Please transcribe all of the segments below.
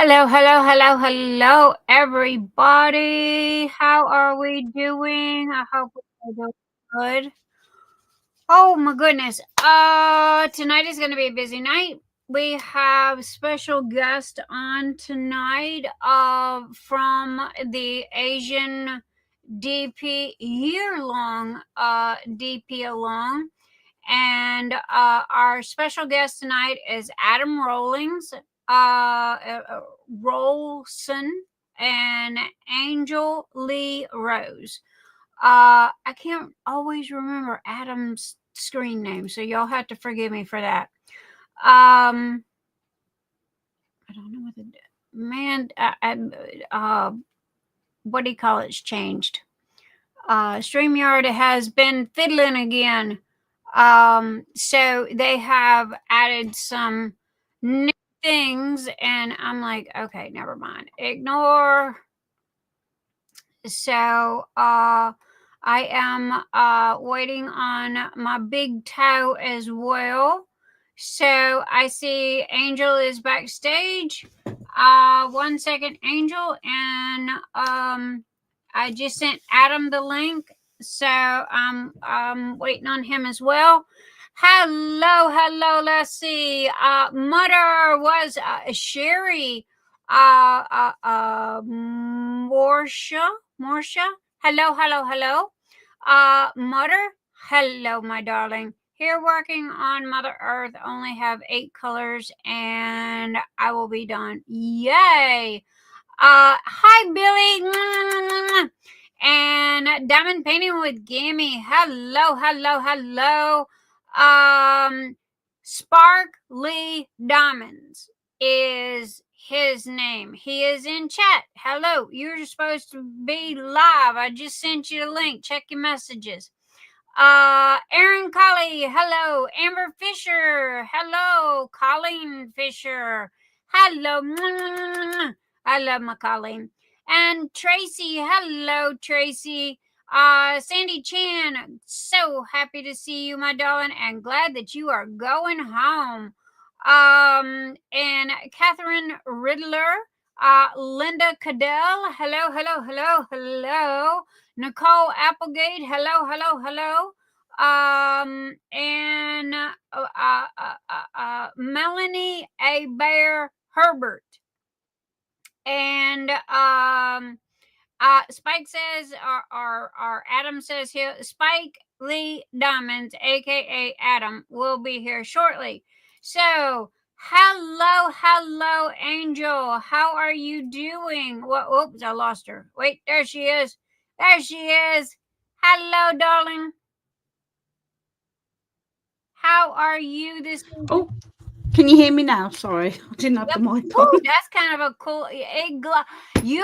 Hello, hello, hello, hello, everybody. How are we doing? I hope we're doing good. Oh my goodness. Tonight is gonna be a busy night. We have special guest on tonight from the Asian DP year-long DP along. And our special guest tonight is Adam Rolson and Angel Lea Rose. I can't always remember Adam's screen name, so y'all have to forgive me for that. I don't know what the man. What do you call it's changed? StreamYard has been fiddling again. So they have added some new things, and I'm like, okay, never mind. Ignore. So I am waiting on my big toe as well. So I see Angel is backstage. 1 second, Angel, and I just sent Adam the link, so I'm waiting on him as well. Hello. Let's see. Mutter was Sherry. Marsha. Hello. Mutter. Hello, my darling. Here working on Mother Earth. Only have 8 colors, and I will be done. Yay! Hi, Billy. And Diamond Painting with Gimme. Hello. Sparkly Diamonds is his name. He is in chat. Hello, you're supposed to be live. I just sent you the link. Check your messages. Erin Colley, hello. Amber Fisher, hello. Colleen Fisher, hello. I love my Colleen. And Tracy, hello, Tracy. Sandy Chan, so happy to see you, my darling, and glad that you are going home. And Catherine Riddler, Linda Cadell, hello. Nicole Applegate, hello. And Melanie A. Bear Herbert. And Spike says, or Adam says here, Spike Lee Diamonds, aka Adam, will be here shortly. So, hello, Angel. How are you doing? Oops, I lost her. Wait, there she is. Hello, darling. How are you this evening? Oh, can you hear me now? Sorry, I didn't have the mic on. Ooh, that's kind of a cool. You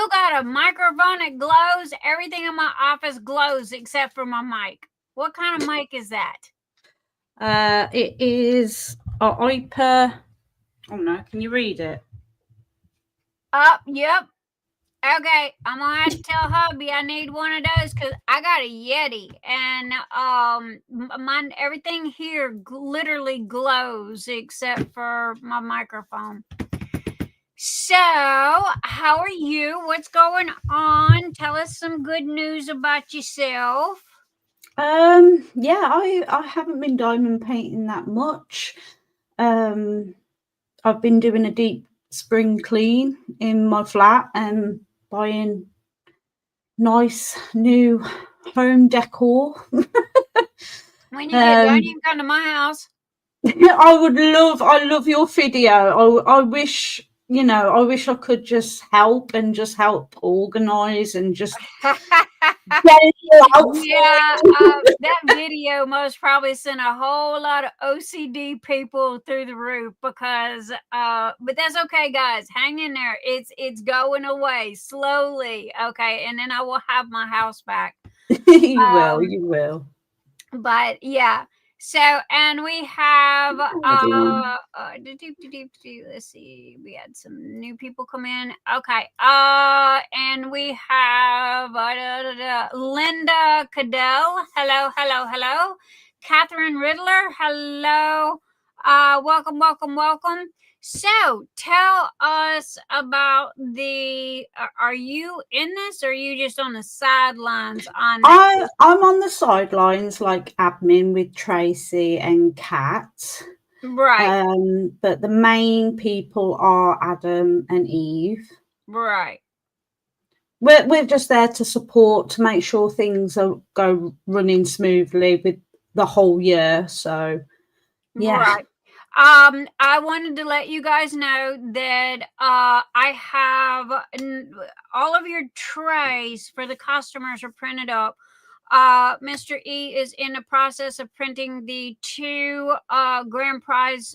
got a microphone that glows. Everything in my office glows except for my mic. What kind of mic is that? It is Iper. Oh no, can you read it? Yep. Okay, I'm gonna have to tell hubby I need one of those because I got a Yeti, and everything here literally glows except for my microphone. So, how are you? What's going on? Tell us some good news about yourself. Yeah, I haven't been diamond painting that much. I've been doing a deep spring clean in my flat and buying nice new home decor. When you get done, you can come to my house. I love your video. I wish, I wish I could just help organize and just get it out. Yeah, that video most probably sent a whole lot of OCD people through the roof because, but that's okay, guys. Hang in there. It's going away slowly. Okay, and then I will have my house back. You will. But yeah. So, and we have, let's see, we had some new people come in. Okay. And we have Linda Cadell. Hello. Catherine Riddler. Hello. Welcome. So tell us about are you in this, or are you just on the sidelines on that? I'm on the sidelines, like admin with Tracy and Kat. Right. But the main people are Adam and Eve. Right. We're just there to support, to make sure things go running smoothly with the whole year. So yeah. Right. I wanted to let you guys know that I have all of your trays for the customers are printed up. Mr. E is in the process of printing the 2 grand prize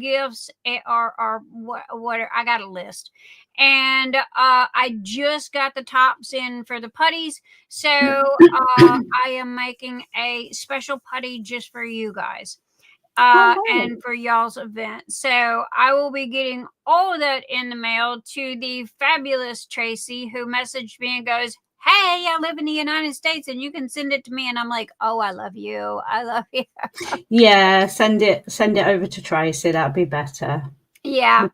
gifts, or what I got a list. And I just got the tops in for the putties. So I am making a special putty just for you guys. And for y'all's event. So I will be getting all of that in the mail to the fabulous Tracy, who messaged me and goes, "Hey, I live in the United States and you can send it to me." And I'm like, "Oh, I love you. I love you." Yeah, send it over to Tracy. That'd be better. Yeah.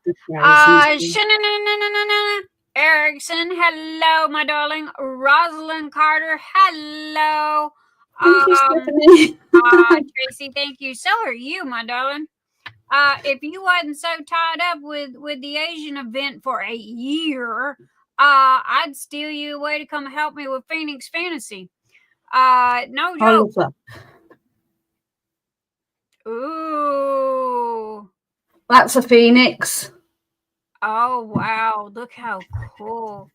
Erickson, hello, my darling. Rosalind Carter, hello. Thank you, Stephanie. Tracy, thank you. So are you, my darling. If you wasn't so tied up with the Asian event for a year, I'd steal you away to come help me with Phoenix Fantasy. No joke. Ooh, that's a phoenix. Oh wow! Look how cool.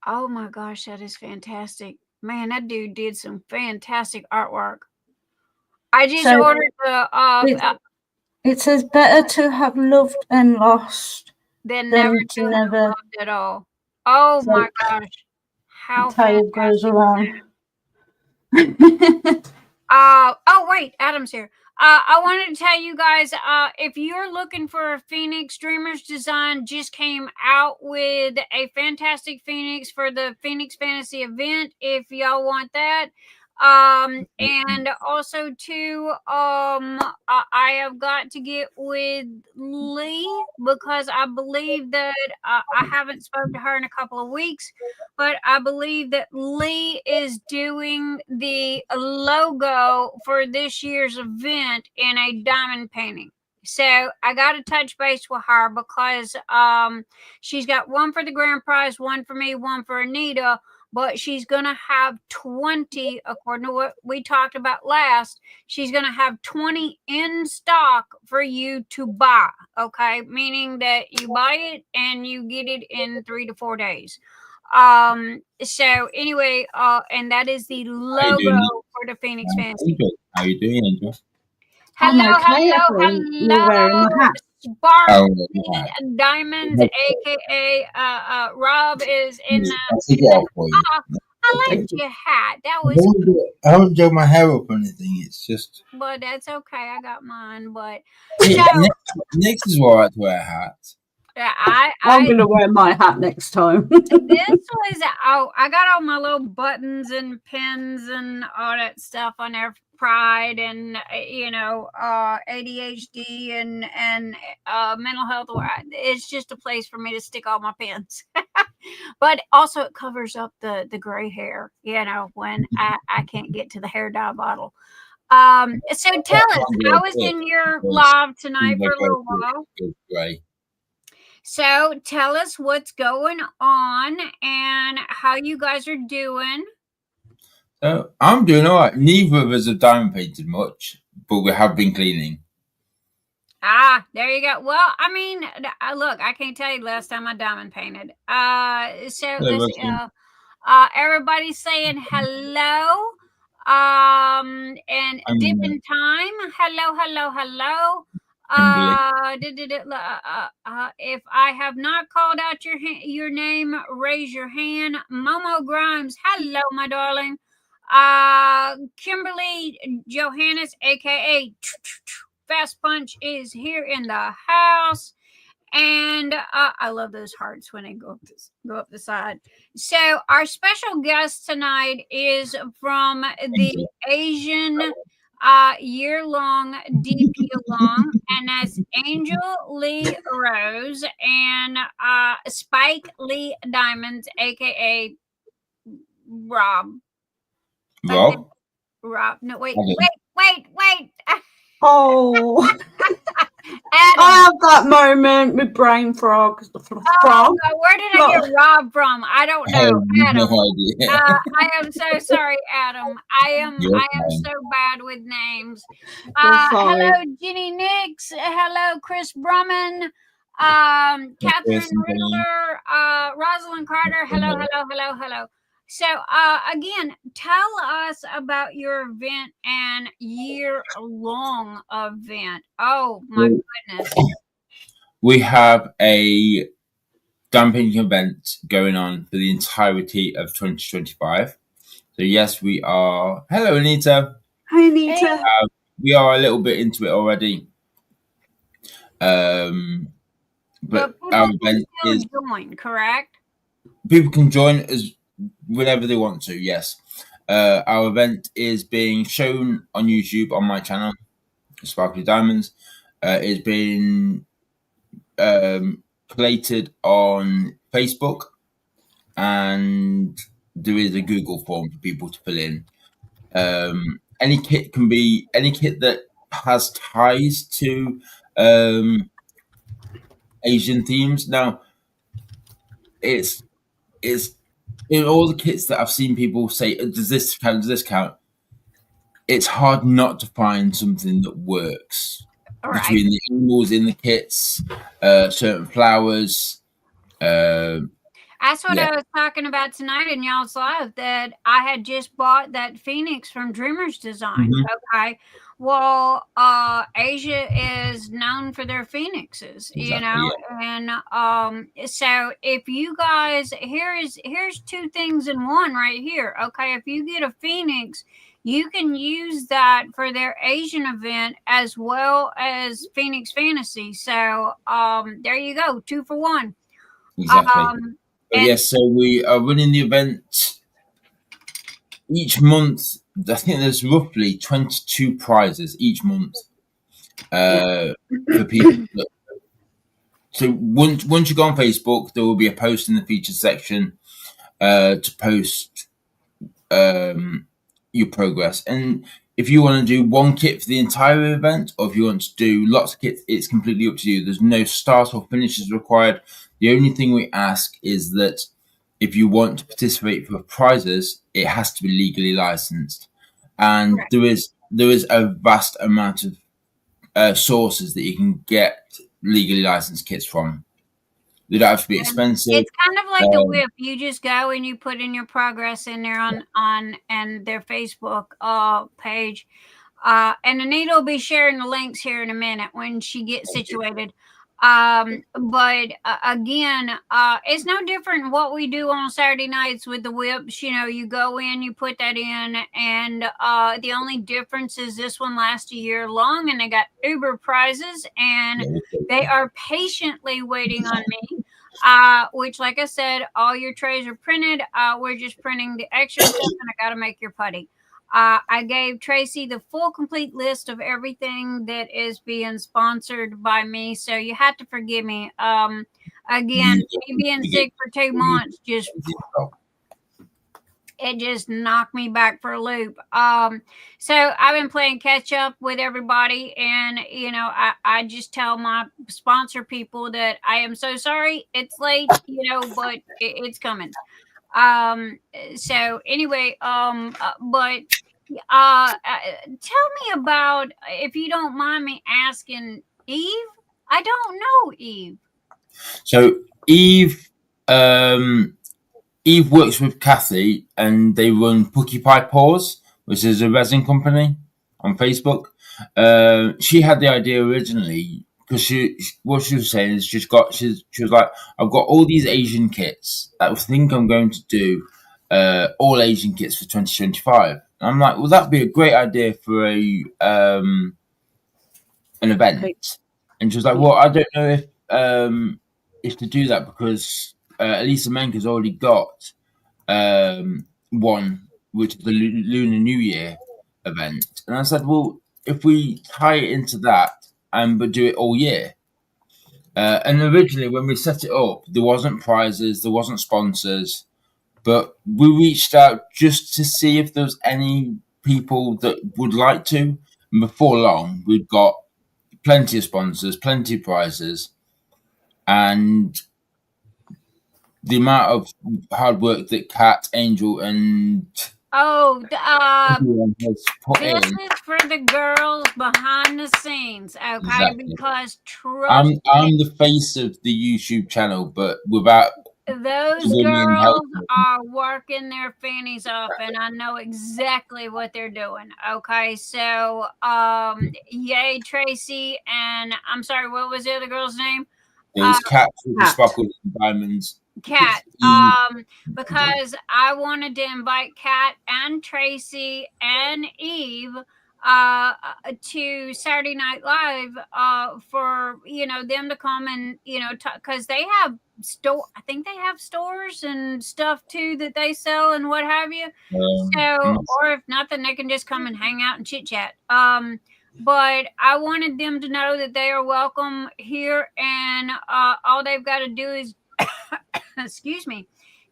Oh my gosh, that is fantastic. Man, that dude did some fantastic artwork. I just ordered the it says better to have loved and lost than never to have loved at all. Oh my gosh. How fantastic. Goes around. Oh wait, Adam's here. I wanted to tell you guys, if you're looking for a Phoenix, Dreamers Design just came out with a fantastic Phoenix for the Phoenix Fantasy event. If y'all want that, and also too, I have got to get with Lee, because I believe that I haven't spoken to her in a couple of weeks, but I believe that Lee is doing the logo for this year's event in a diamond painting. So I got to touch base with her, because she's got one for the grand prize, one for me, one for Anita, but she's going to have 20, according to what we talked about last. She's going to have 20 in stock for you to buy, okay? Meaning that you buy it and you get it in 3 to 4 days. So anyway, and that is the logo for the Phoenix Fantasy. How you doing, Angel? Hello, hello. Wearing the hat. Sparkly Diamonds, aka Rob, is in I liked your hat. That was. I haven't done my hair up or anything. It's just. But that's okay. I got mine. But next is alright to wear a hat. I'm gonna wear my hat next time. This was I got all my little buttons and pins and all that stuff on there. Pride and ADHD and mental health. It's just a place for me to stick all my pins. But also it covers up the gray hair, when I can't get to the hair dye bottle. So tell us, I was in your live tonight for a little while. Gray. So tell us what's going on and how you guys are doing. I'm doing all right. Neither of us have diamond painted much, but we have been cleaning. There you go. Well, I mean, look, I can't tell you the last time I diamond painted. Everybody's saying hello. And dip in time. Hello. If I have not called out your name, raise your hand. Momo Grimes, hello, my darling. Kimberly Johannes, aka Fast Punch, is here in the house, and I love those hearts when they go up the side. So our special guest tonight is from the Asian year-long DP along, and that's Angel Lea Rose and Spike Lee Diamonds, aka Rob. Rob? Rob. No, wait. Oh, Adam. I have that moment with brain frog. Oh, God, where did I get Rob from? I don't know. Adam. No idea. I am so sorry, Adam. I am so bad with names. Hello, Jenny Nix. Hello, Kris Brummund. Catherine Riddler. Rosalind Carter. Hello. So, again, tell us about your event and year-long event. Oh, my goodness. We have a diamond painting event going on for the entirety of 2025. So, yes, we are. Hello, Anita. Hi, Anita. We are a little bit into it already. But our event is join, correct? People can join as whenever they want to. Yes, our event is being shown on YouTube on my channel, Sparkly Diamonds. It's been collated on Facebook, and there is a Google form for people to fill in. Any kit can be any kit that has ties to Asian themes. Now, it's in all the kits that I've seen people say, does this count? Does this count? It's hard not to find something that works between the animals in the kits, certain flowers. That's what I was talking about tonight in y'all's live, that I had just bought that Phoenix from Dreamers Design. Okay. Well, Asia is known for their phoenixes, you know, and so if you guys, here's two things in one right here. Okay, if you get a Phoenix, you can use that for their Asian event as well as Phoenix Fantasy. So there you go, 2 for 1. Exactly. Yes, so we are running the event each month. I think there's roughly 22 prizes each month for people. So once you go on Facebook, there will be a post in the featured section to post your progress. And if you want to do one kit for the entire event, or if you want to do lots of kits, it's completely up to you. There's no start or finishes required. The only thing we ask is that if you want to participate for prizes, it has to be legally licensed. And there is a vast amount of sources that you can get legally licensed kits from. They don't have to be expensive. It's kind of like the whip. You just go and you put in your progress in there on and their Facebook page. And Anita will be sharing the links here in a minute when she gets situated. But again, it's no different than what we do on Saturday nights with the whips. You know, you go in, you put that in, and the only difference is this one lasts a year long, and they got Uber prizes, and they are patiently waiting on me. Which, like I said, all your trays are printed. We're just printing the extra stuff, and I got to make your putty. I gave Tracy the full complete list of everything that is being sponsored by me. So you have to forgive me. Again, me being sick for 2 months it just knocked me back for a loop. So I've been playing catch up with everybody, and you know, I just tell my sponsor people that I am so sorry it's late, you know, but it's coming. So anyway, but tell me about, if you don't mind me asking, Eve. I don't know Eve. So Eve works with Kathy, and they run Porcupine Paws, which is a resin company on Facebook. She had the idea originally because what she was saying is she was like, I've got all these Asian kits. I think I'm going to do all Asian kits for 2025. And I'm like, well, that'd be a great idea for an event. And she was like, well, I don't know if to do that because Elisa Menka's already got one, which is the Lunar New Year event. And I said, well, if we tie it into that and but do it all year. And originally, when we set it up, there wasn't prizes, there wasn't sponsors, but we reached out just to see if there was any people that would like to. And before long, we've got plenty of sponsors, plenty of prizes, and the amount of hard work that Kat, Angel, and everyone has put this in. is for the girls behind the scenes, okay? Exactly. Because I'm the face of the YouTube channel, but without those girls are working their fannies off, and I know exactly what they're doing. Okay, so yay, Tracy, and I'm sorry, what was the other girl's name? It's Kat with the sparkles and diamonds. Kat, because I wanted to invite Kat and Tracy and Eve to Saturday Night Live for them to come and because they have I think they have stores and stuff too that they sell and what have you. So or if nothing, they can just come and hang out and chit chat. But I wanted them to know that they are welcome here, and all they've got to do is excuse me,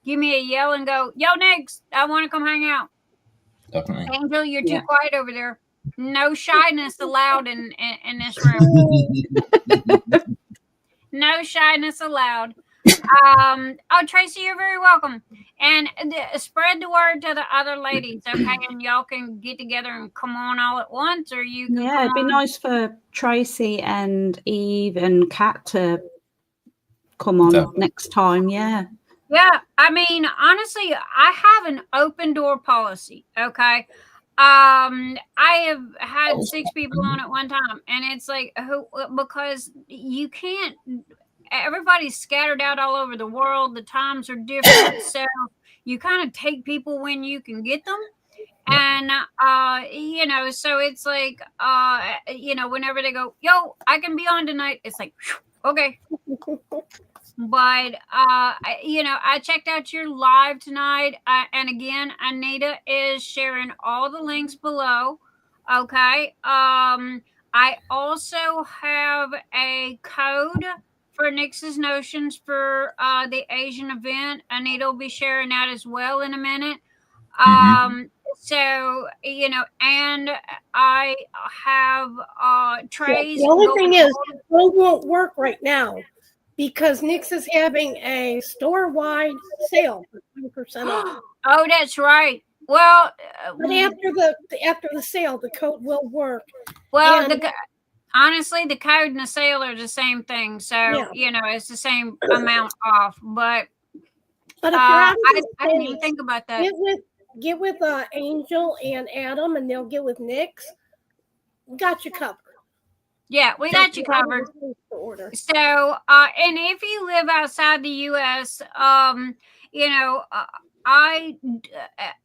give me a yell and go, yo, Nix, I want to come hang out. Definitely. Angel, you're too quiet over there. No shyness allowed in this room. No shyness allowed. Tracy, you're very welcome. And spread the word to the other ladies, okay? And y'all can get together and come on all at once, or you can it'd be nice for Tracy and Eve and Kat to come on next time. Yeah, I mean, honestly, I have an open door policy, okay? I have had 6 people on at one time, and it's like, because you can't, everybody's scattered out all over the world, the times are different, so you kind of take people when you can get them. And so it's like whenever they go, yo, I can be on tonight, it's like, okay. But I checked out your live tonight, and again, Anita is sharing all the links below. Okay. I also have a code for Nix's Notions for the Asian event. Anita will be sharing that as well in a minute. So and I have trays. The only thing is, it won't work right now, because Nix is having a store-wide sale for 20% off. Oh, that's right. Well, but after the sale, the code will work. Well, honestly, the code and the sale are the same thing, so it's the same amount off. But if you're I didn't even think about that. Get with Angel and Adam, and they'll get with Nix. We got you covered. Yeah, we got you covered. So, and if you live outside the U.S.,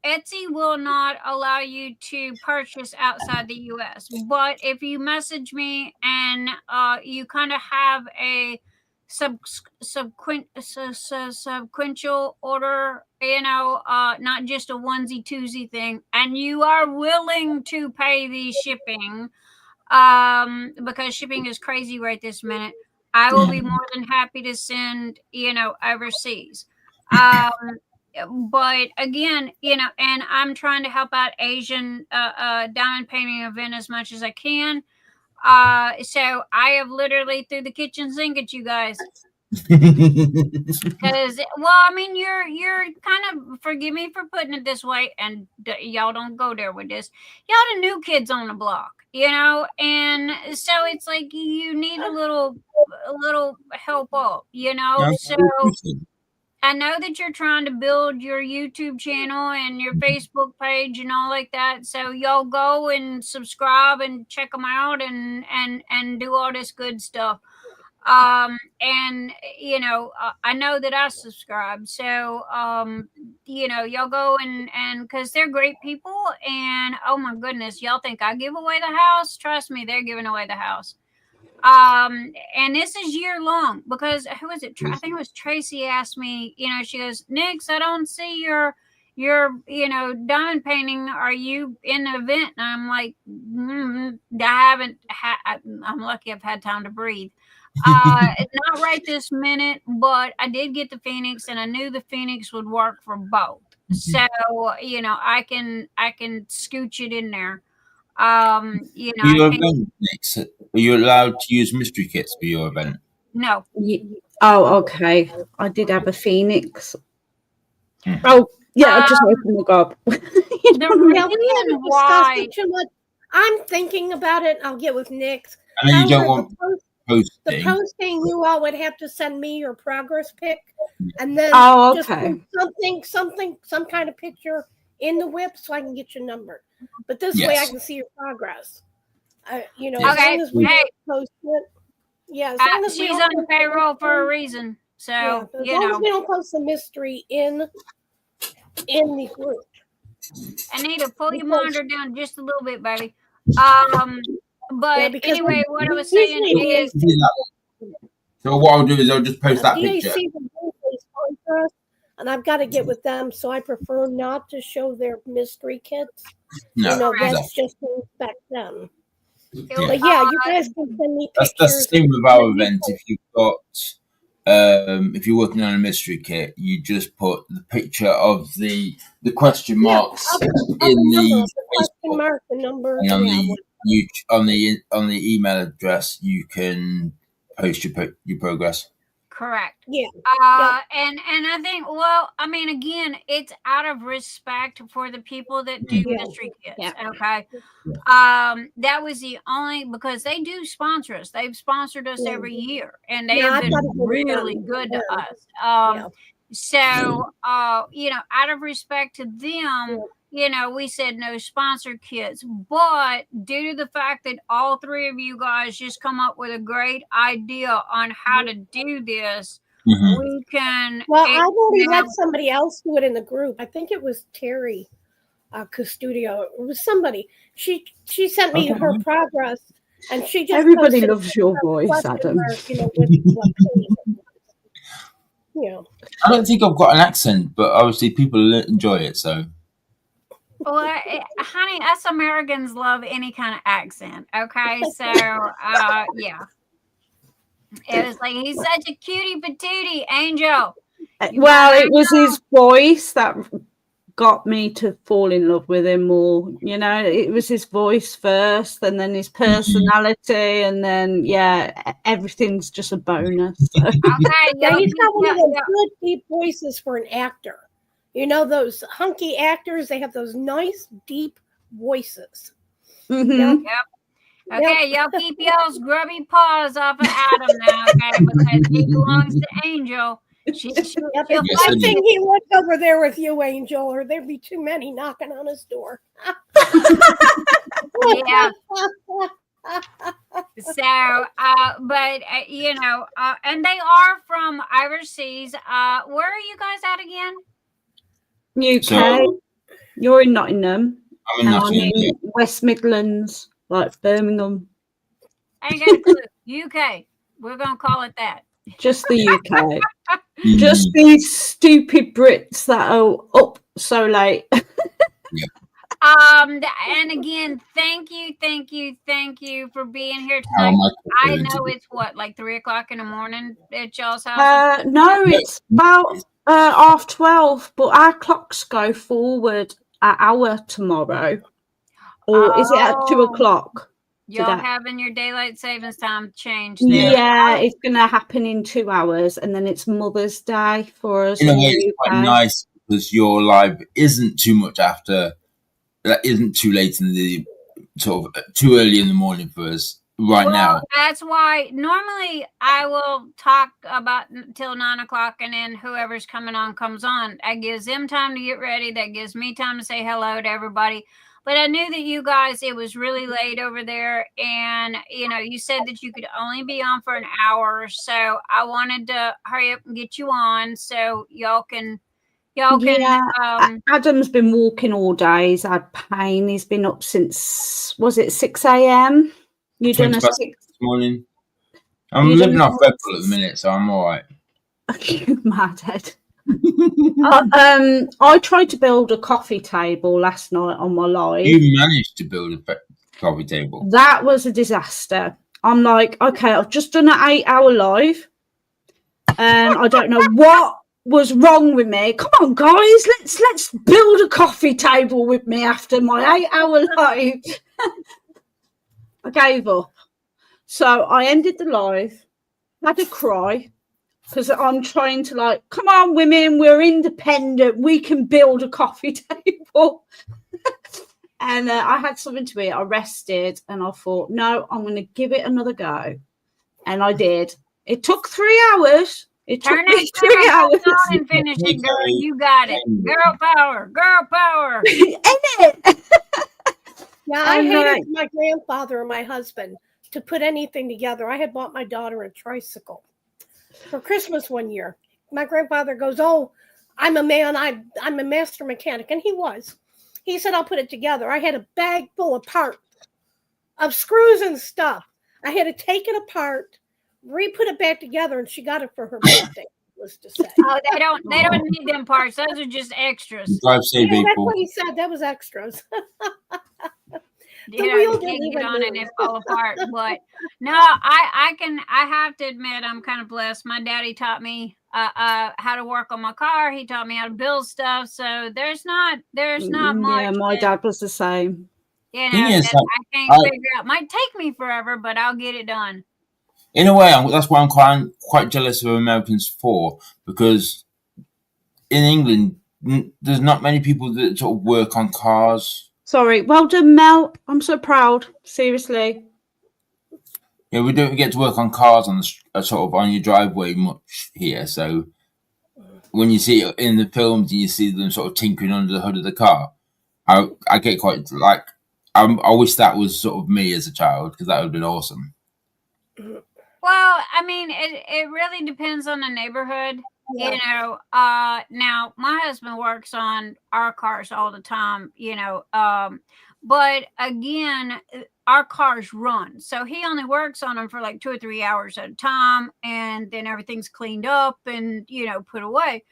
Etsy will not allow you to purchase outside the U.S. But if you message me and you kind of have a sequential order, not just a onesie twosie thing, and you are willing to pay the shipping, because shipping is crazy right this minute, I will be more than happy to send overseas. But again, and I'm trying to help out Asian diamond painting event as much as I can. So I have literally threw the kitchen sink at you guys. Because, I mean, you're kind of, forgive me for putting it this way, and y'all don't go there with this. Y'all the new kids on the block, and so it's like you need a little help up, So I know that you're trying to build your YouTube channel and your Facebook page and all like that. So y'all go and subscribe and check them out and do all this good stuff. And I know that I subscribe. So y'all go and because they're great people, and oh my goodness, y'all think I give away the house? Trust me, they're giving away the house. And this is year long, because who was it? I think it was Tracy asked me, she goes, Nix, I don't see your diamond painting. Are you in the event? And I'm like, I haven't I'm lucky I've had time to breathe. Not right this minute, but I did get the Phoenix, and I knew the Phoenix would work for both. So, I can scooch it in there. Your event, Nick, are you allowed to use mystery kits for your event? No. Oh, okay. I did have a Phoenix. Oh, yeah, I just opened the gob. The reason why too much. I'm thinking about it. I'll get with Nick. I know you don't want posting. The posting, you all would have to send me your progress pic, and then just put some kind of picture in the whip so I can get your number. But this way I can see your progress. As long as we post it. Yeah, as long as she's on payroll for a reason. So as long as we don't post the mystery in the group. Anita, pull your monitor down just a little bit, baby. But anyway, what I was saying is. So what I'll do is I'll just post that picture. And I've got to get with them, so I prefer not to show their mystery kits. No, that's just to respect them. Yeah. But you guys can send me pictures. That's the same with our event. If you've got, if you're working on a mystery kit, you just put the picture of the question marks in the question mark, the number, and on the email address, you can post your progress. Correct. Yeah. And I think, again, it's out of respect for the people that do mystery kits. Yeah. Okay. That was the only, because they do sponsor us. They've sponsored us every year, and they have been really good to us. So, out of respect to them, we said no sponsored kits, but due to the fact that all three of you guys just come up with a great idea on how to do this, we can. Well, I've already let somebody else do it in the group. I think it was Terry Custodio. It was somebody. She sent me her progress, and she just everybody loves your voice, Adam. I don't think I've got an accent, but obviously people enjoy it, so. Well, honey, us Americans love any kind of accent. Okay, so it was like, he's such a cutie patootie, Angel. Well, it was his voice that got me to fall in love with him more. It was his voice first, and then his personality, and then everything's just a bonus. So. Okay, he's got one of those good deep voices for an actor. Those hunky actors, they have those nice, deep voices. Yep. Okay, y'all keep y'all's grubby paws off of Adam now, okay? Because he belongs to Angel. I think he would over there with you, Angel, or there'd be too many knocking on his door. Yeah. So, and they are from overseas. Where are you guys at again? UK. So, you're in Nottingham. I'm in Nottingham. I'm in West Midlands, like Birmingham. I ain't got a clue. UK. We're gonna call it that. Just the UK. Just these stupid Brits that are up so late. And again, thank you for being here tonight. I know it's like 3:00 in the morning at y'all's house. No, it's about 12:30, but our clocks go forward an hour tomorrow. Or is it at 2:00? Y'all having your daylight savings time changed there? Yeah, it's going to happen in 2 hours, and then it's Mother's Day for us. It's quite nice because your live isn't too much after. That isn't too late in the sort of too early in the morning for us now. That's why normally I will talk about till 9:00, and then whoever's coming on comes on. That gives them time to get ready. That gives me time to say hello to everybody. But I knew that you guys, it was really late over there, and you said that you could only be on for an hour, so I wanted to hurry up and get you on so y'all can. Adam's been walking all day. He's had pain. He's been up since, was it 6 a.m.? You done a 6 this morning? I'm living off Red Bull at the minute, so I'm all right. You madhead. I tried to build a coffee table last night on my live. You managed to build a coffee table. That was a disaster. I'm like, okay, I've just done an 8-hour live, and I don't know what was wrong with me. Come on, guys, let's build a coffee table with me after my 8-hour live. I gave up. So I ended the live, had a cry, because I'm trying to like, come on, women, we're independent. We can build a coffee table. And I had something to eat. I rested and I thought, no, I'm going to give it another go. And I did. It took 3 hours. It took me 3 hours. And finish it, girl. You got it. Girl power. Girl power. Ain't it? Yeah, I hated my grandfather and my husband to put anything together. I had bought my daughter a tricycle for Christmas one year. My grandfather goes, "Oh, I'm a man. I'm a master mechanic," and he was. He said, "I'll put it together." I had a bag full of parts, of screws and stuff. I had to take it apart, re-put it back together, and she got it for her birthday. Was to say. Oh, they don't need them parts. Those are just extras. That's what he said. That was extras. You can't get on and it fall apart. But no, I have to admit, I'm kind of blessed. My daddy taught me how to work on my car. He taught me how to build stuff. So there's not much. Yeah, my dad was the same. You know, I can't figure out. Might take me forever, but I'll get it done. In a way, that's why I'm quite jealous of Americans for, because in England, there's not many people that sort of work on cars. Sorry. Well done, Mel. I'm so proud. Seriously. Yeah, we don't get to work on cars on the sort of on your driveway much here. So when you see it in the films and you see them sort of tinkering under the hood of the car, I get quite like, I wish that was sort of me as a child, because that would have been awesome. Well, I mean, it really depends on the neighborhood. Yeah. You know, now my husband works on our cars all the time, you know, but again, our cars run. So he only works on them for like 2 or 3 hours at a time, and then everything's cleaned up and, you know, put away.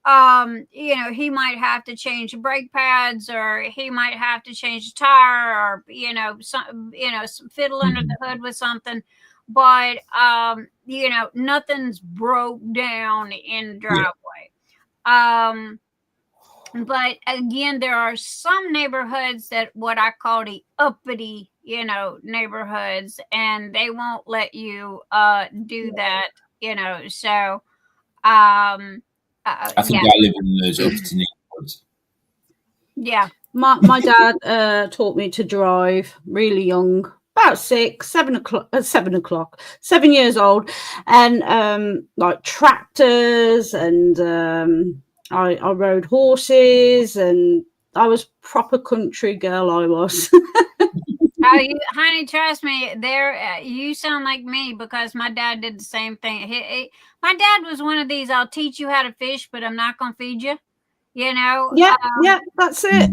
You know, he might have to change the brake pads, or he might have to change the tire, or, you know, some fiddle under the hood with something. But, you know, nothing's broke down in the driveway. Yeah. But again, there are some neighborhoods that what I call the uppity, you know, neighborhoods, and they won't let you do that, you know. So, I think I live in those uppity neighborhoods. Yeah. My dad taught me to drive really young. About 7 years old, and like tractors, and I rode horses, and I was proper country girl. I was. Honey, trust me, you sound like me, because my dad did the same thing. My dad was one of these, I'll teach you how to fish, but I'm not going to feed you. You know? Yeah, that's it.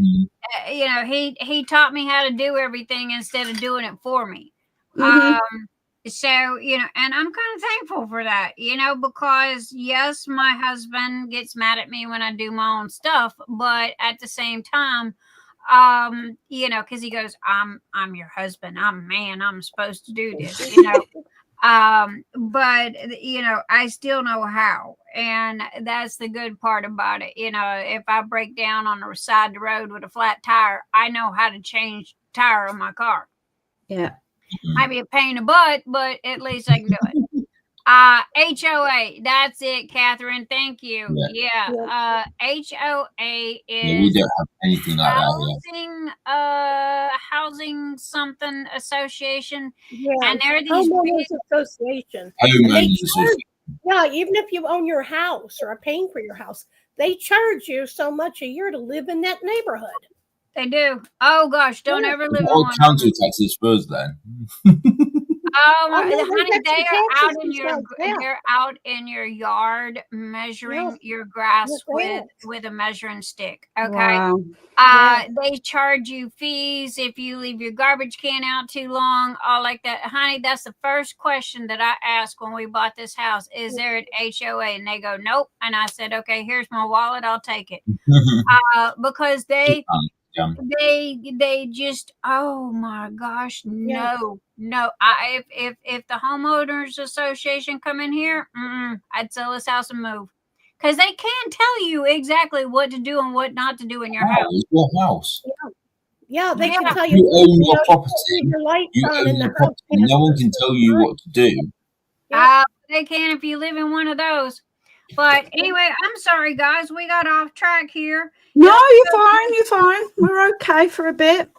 You know, he taught me how to do everything instead of doing it for me. So, you know, and I'm kind of thankful for that, you know, because yes, my husband gets mad at me when I do my own stuff, but at the same time, you know, because he goes, I'm your husband, I'm a man, I'm supposed to do this, you know. But you know, I still know how, and that's the good part about it. You know, if I break down on the side of the road with a flat tire, I know how to change the tire on my car. Yeah. Might be a pain in the butt, but at least I can do it. HOA, that's it, Catherine. Thank you. Yeah. HOA is we don't have anything like that. Housing something association. Yeah. And they're these homeowners association. Yeah, even if you own your house or are paying for your house, they charge you so much a year to live in that neighborhood. They do. Oh gosh, don't ever live in one. Council taxes for us then. Oh, no, honey, they are out in they're out in your yard measuring your grass with a measuring stick. Okay. Wow. They charge you fees if you leave your garbage can out too long, all like that. Honey, that's the first question that I asked when we bought this house. Is there an HOA? And they go, nope. And I said, okay, here's my wallet. I'll take it. Because they just, oh my gosh, no. If the homeowners association come in here, I'd sell this house and move, because they can tell you exactly what to do and what not to do in your house. It's your house. Yeah, they can tell you. You own your property. You own your property. No one can tell you what to do. They can if you live in one of those. But anyway, I'm sorry, guys. We got off track here. No, you're fine. You're fine. We're okay for a bit.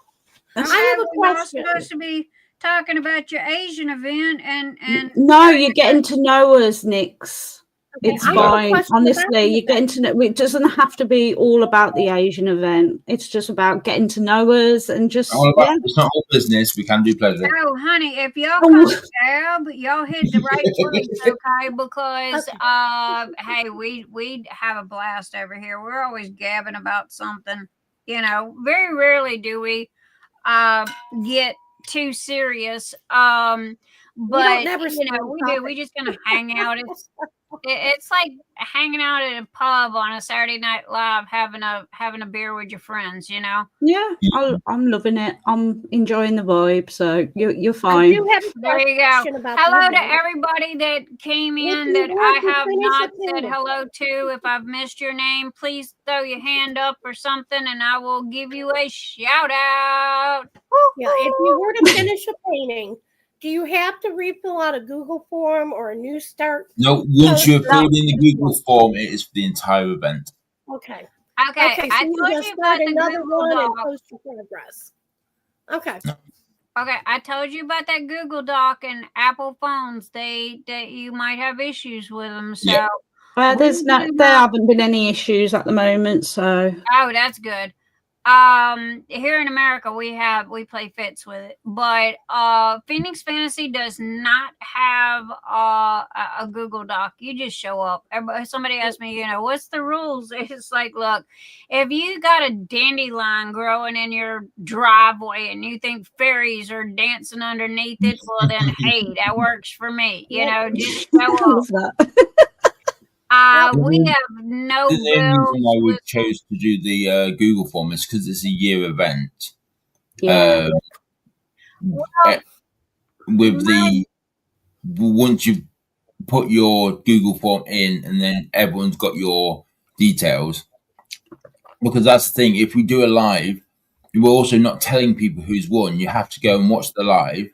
I have a question. We're supposed to be talking about your Asian event and no, you're getting to know us, Nix. It's fine. Honestly, you're getting to know. It doesn't have to be all about the Asian event. It's just about getting to know us and just. It's not all business. We can do pleasure. Oh, honey, if y'all come down, y'all hit the right place, okay? Because hey, we have a blast over here. We're always gabbing about something. Very rarely do we get too serious. But we do. We just gonna hang out. It's like hanging out at a pub on a Saturday Night Live, having a beer with your friends, Yeah, I'm loving it. I'm enjoying the vibe. So you're fine. There you go. Hello to everybody that came in that I have not said hello to. If I've missed your name, please throw your hand up or something, and I will give you a shout out. Yeah, if you were to finish a painting, do you have to refill out a Google form or a new start? No, once you've filled in the Google form, it is for the entire event. Okay. Okay. I told you about the Google Doc. Post your progress. Okay. Okay, I told you about that Google Doc and Apple phones. You might have issues with them. So there haven't been any issues at the moment. So that's good. Here in America, we play fits with it, but Phoenix Fantasy does not have a Google Doc. You just show up. Somebody asked me, what's the rules? It's like, look, if you got a dandelion growing in your driveway and you think fairies are dancing underneath it, well then, hey, that works for me. Just show up. We have no. The reason why we chose to do the Google form is because it's a year event. Yeah. Once you put your Google form in, and then everyone's got your details. Because that's the thing. If we do a live, we're also not telling people who's won. You have to go and watch the live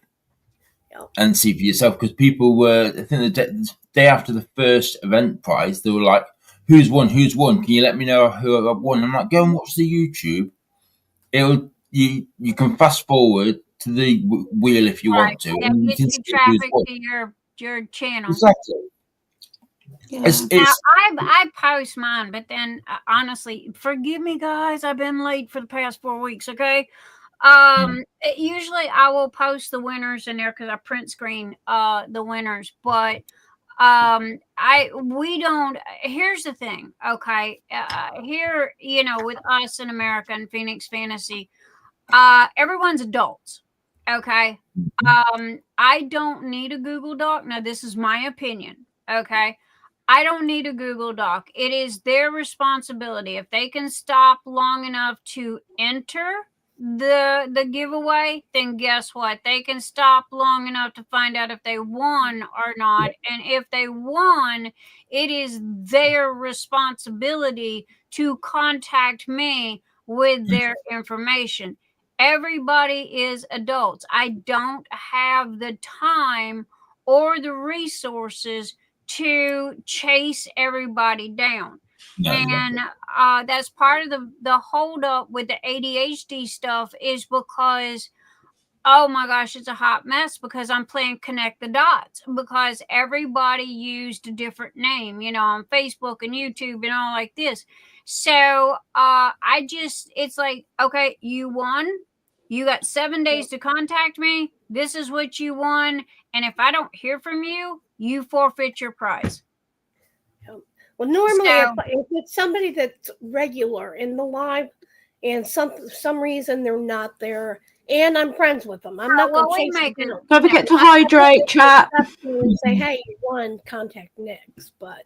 and see for yourself. Because people were, I think the day after the first event prize, they were like, who's won? Can you let me know who I've won? I'm like, go and watch the YouTube. You can fast forward to the wheel if you want to. And you can see traffic to your channel. Exactly. Yeah. Now, I post mine, but then honestly, forgive me, guys. I've been late for the past 4 weeks. Okay. Usually I will post the winners in there because I print screen the winners, but we don't. Here's the thing, okay? Here, with us in America and Phoenix Fantasy, everyone's adults, okay? I don't need a Google Doc. Now, this is my opinion, okay? I don't need a Google Doc. It is their responsibility. If they can stop long enough to enter the giveaway, then guess what? They can stop long enough to find out if they won or not. And if they won, it is their responsibility to contact me with their information. Everybody is adults. I don't have the time or the resources to chase everybody down. And that's part of the hold up with the ADHD stuff, is because, oh my gosh, it's a hot mess because I'm playing connect the dots, because everybody used a different name, on Facebook and YouTube and all like this. So it's like, okay, you won. You got 7 days to contact me. This is what you won. And if I don't hear from you, you forfeit your prize. Well, normally if it's somebody that's regular in the live and some reason they're not there, and I'm friends with them, I'm not going to chase them down. Don't forget to hydrate, chat. And say, hey, you won, contact next. But,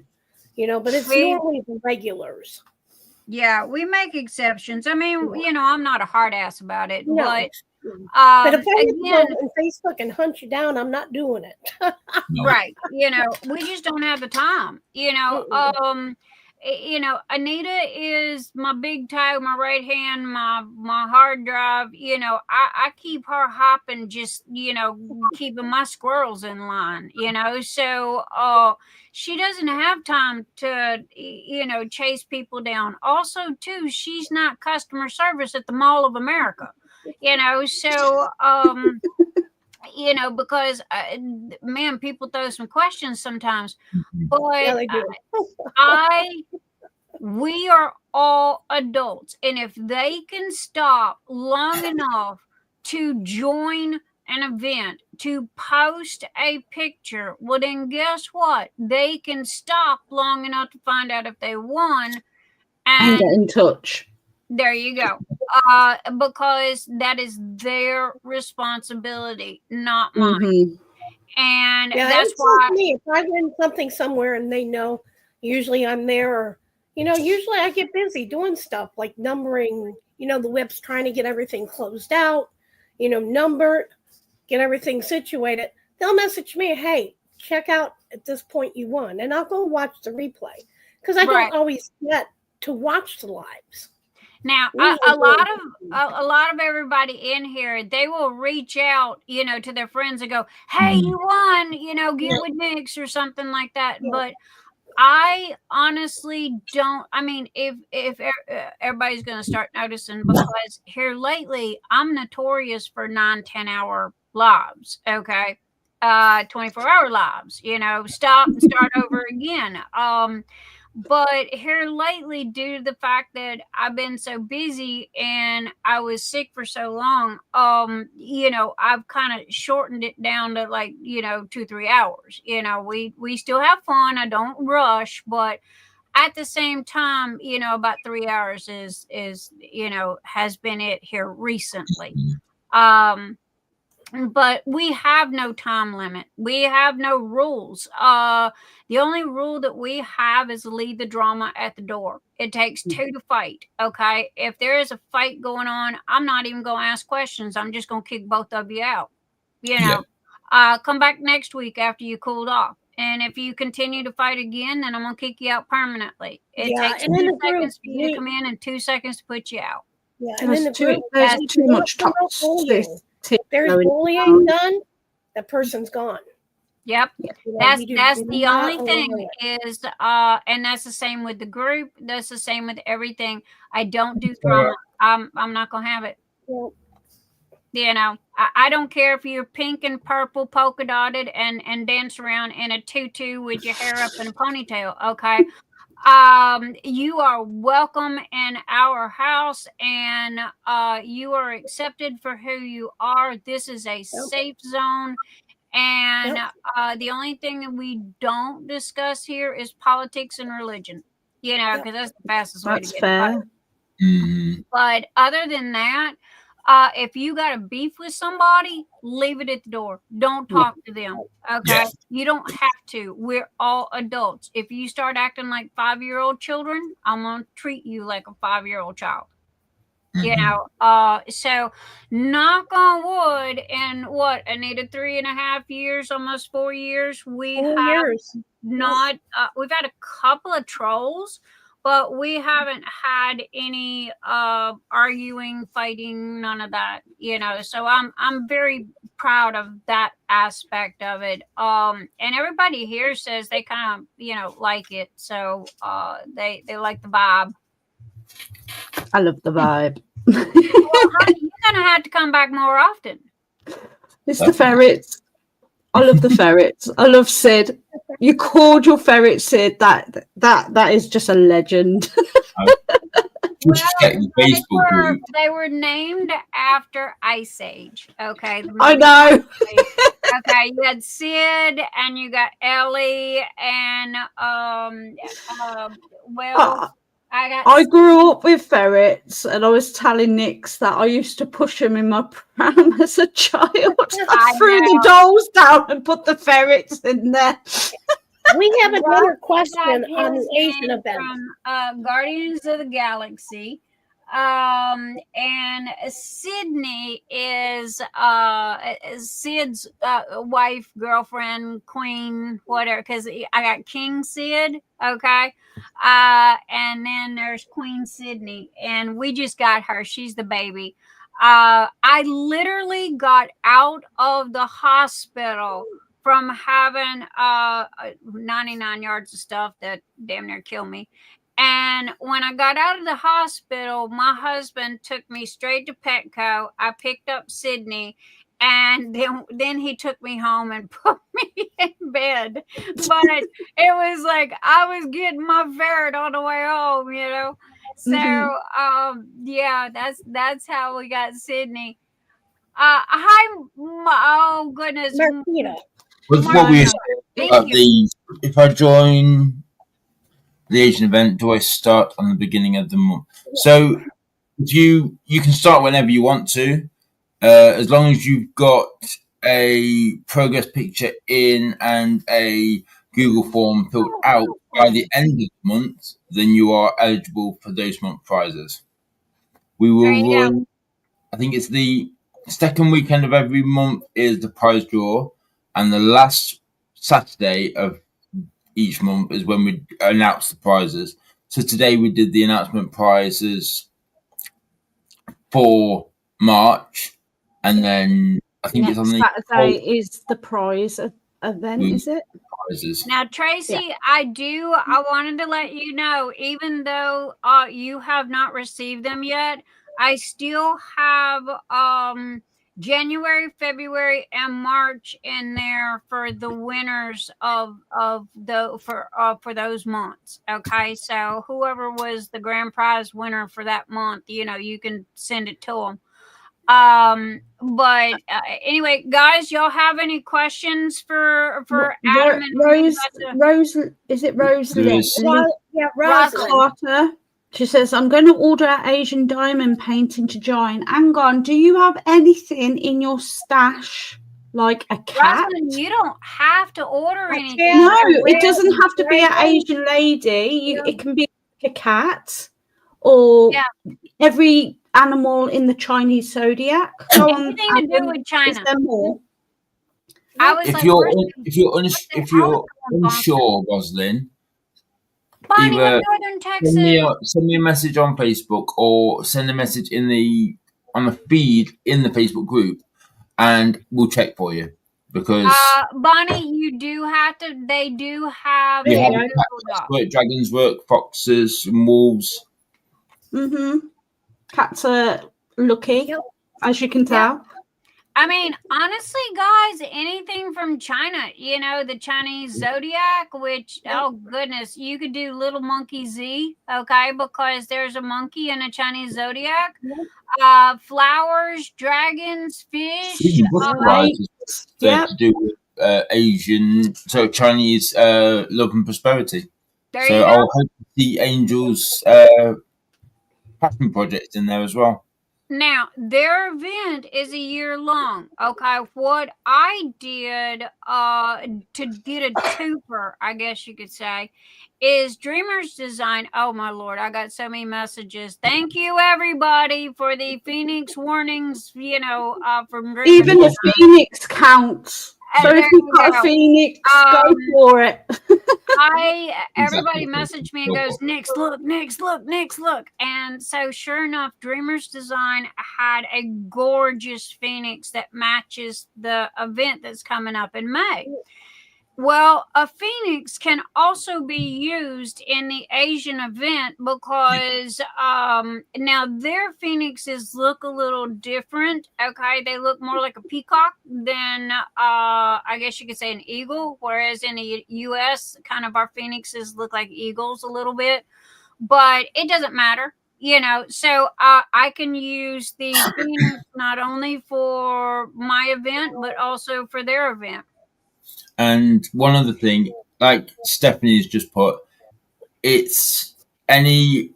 but it's normally the regulars. Yeah, we make exceptions. I mean, I'm not a hard ass about it, no. But if I go on Facebook and hunt you down, I'm not doing it. Right. We just don't have the time. Anita is my big toe, my right hand, my hard drive. I keep her hopping, just keeping my squirrels in line. So she doesn't have time to chase people down. Also, too, she's not customer service at the Mall of America. So because man, people throw some questions sometimes, but we are all adults, and if they can stop long enough to join an event, to post a picture, well then guess what? They can stop long enough to find out if they won and get in touch. There you go. Because that is their responsibility, not mine. Mm-hmm. And that's why if I win something somewhere and they know, usually I'm there, or usually I get busy doing stuff like numbering, the whips, trying to get everything closed out, numbered, get everything situated. They'll message me, hey, check out at this point you won, and I'll go watch the replay because I don't always get to watch the lives. Now, a lot of everybody in here, they will reach out, to their friends and go, hey, you won, get with Nix or something like that. Yeah. But I honestly don't. I mean, if everybody's going to start noticing, because here lately, I'm notorious for 9-10 hour lives. Okay. 24-hour lives, stop and start over again. But here lately, due to the fact that I've been so busy and I was sick for so long, I've kind of shortened it down to 2-3 hours. We still have fun. I don't rush, but at the same time, about 3 hours is has been it here recently. But we have no time limit. We have no rules. The only rule that we have is leave the drama at the door. It takes 2 to fight. Okay. If there is a fight going on, I'm not even going to ask questions. I'm just going to kick both of you out. Come back next week after you cooled off. And if you continue to fight again, then I'm going to kick you out permanently. It takes 2 seconds for you to come in and 2 seconds to put you out. Yeah. And there's too much toxic. There's bullying done, that person's gone. Yep. That's the only thing is, and that's the same with the group. That's the same with everything. I don't do drama. I'm not going to have it. Yep. I don't care if you're pink and purple polka dotted and dance around in a tutu with your hair up in a ponytail. Okay. You are welcome in our house, and you are accepted for who you are. This is a safe zone, and the only thing that we don't discuss here is politics and religion, because that's the fastest way to get fired. Mm-hmm. But other than that, if you got a beef with somebody, leave it at the door. Don't talk to them. Okay. Yes. You don't have to. We're all adults. If you start acting like 5-year-old children, I'm going to treat you like a 5-year-old child. Mm-hmm. So knock on wood, in what, Anita, 3.5 years, almost 4 years, we've had a couple of trolls, but we haven't had any arguing, fighting, none of that, So I'm very proud of that aspect of it. And everybody here says they kind of, like it. So they like the vibe. I love the vibe. Well, honey, you're gonna have to come back more often. It's the ferrets. I love the ferrets. I love Sid. You called your ferret Sid. That is just a legend. just check the Facebook group. They were named after Ice Age. Okay. I know. Okay, you had Sid and you got Ellie and I grew up with ferrets, and I was telling Nix that I used to push them in my pram as a child. I threw the dolls down and put the ferrets in there. We have another question on the Asian event. From Guardians of the Galaxy. And Sydney is Sid's wife, girlfriend, queen, whatever, because I got King Sid, okay, and then there's Queen Sydney, and we just got her. She's the baby. I literally got out of the hospital from having 99 yards of stuff that damn near killed me. And when I got out of the hospital, my husband took me straight to Petco. I picked up Sydney, and then he took me home and put me in bed. But it was like I was getting my ferret on the way home, you know. So yeah, that's how we got Sydney. Hi, oh goodness, Marquita. With what we said about if I join the Asian event, do I start on the beginning of the month? So if you can start whenever you want to, as long as you've got a progress picture in and a Google form filled out by the end of the month, then you are eligible for those month prizes. We will run, I think it's the second weekend of every month is the prize draw, and the last Saturday of each month is when we announce the prizes. So today we did the announcement prizes for March, and then I think it's on the Saturday is the prize event, is it? Prizes. Now, Tracy, I wanted to let you know, even though you have not received them yet, I still have January, February, and March in there for the winners for those months. Okay, so whoever was the grand prize winner for that month, you can send it to them. But anyway, guys, y'all have any questions for Adam and Rose? Is it Rose? Yeah, Rose Carter. She says, I'm going to order Asian diamond painting to join. Hang on, do you have anything in your stash like a cat? Rosalind, you don't have to order anything. No, it doesn't have to be an Asian lady. It can be like a cat or every animal in the Chinese zodiac. Anything to do with China. If you're unsure, Rosalind, Bonnie, Northern Texas. Send me a message on Facebook or send a message on the feed in the Facebook group, and we'll check for you. Because Bonnie, you do have to. They do have. You have dragons work, foxes, and wolves. Cats are lucky, as you can tell. I mean, honestly, guys, anything from China, the Chinese zodiac, which, oh goodness, you could do Little Monkey Z, okay, because there's a monkey in a Chinese zodiac. Flowers, dragons, fish. To do with Asian, so Chinese love and prosperity. I'll hope to see Angel's passion project in there as well. Now, their event is a year long. Okay, what I did to get a twofer, I guess you could say, is Dreamers Design. Oh my Lord, I got so many messages. Thank you, everybody, for the Phoenix warnings. From Dreamers Even the Phoenix counts. So if you've got a Phoenix, go for it. Everybody messaged me and goes, Nix, look. And so sure enough, Dreamers Design had a gorgeous Phoenix that matches the event that's coming up in May. Well, a Phoenix can also be used in the Asian event because now their Phoenixes look a little different. Okay, they look more like a peacock than I guess you could say an eagle, whereas in the U.S., kind of our Phoenixes look like eagles a little bit. But it doesn't matter. so I can use the Phoenix not only for my event, but also for their event. And one other thing, like Stephanie's just put, it's any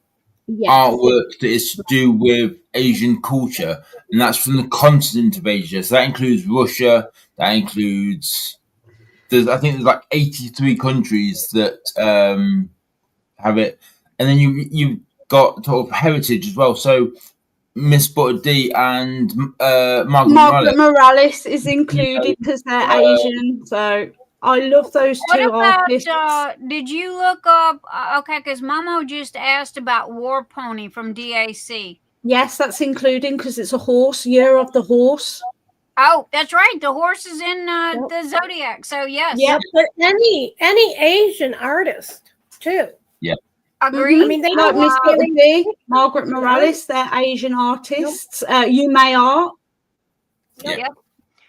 artwork that is to do with Asian culture, and that's from the continent of Asia. So that includes Russia, that includes, I think there's like 83 countries that have it. And then you've got sort of heritage as well. So Miss Butter D and Margaret Morales is included because they're Asian. So I love those two artists. Did you look up? Okay, because Momo just asked about War Pony from DAC. Yes, that's including because it's a horse. Year of the Horse. Oh, that's right. The horse is in the Zodiac. So yes. Yeah, but any Asian artist too. Yeah. Agree. I mean, they don't Miss Margaret Morales. They're Asian artists. May Art. Yep.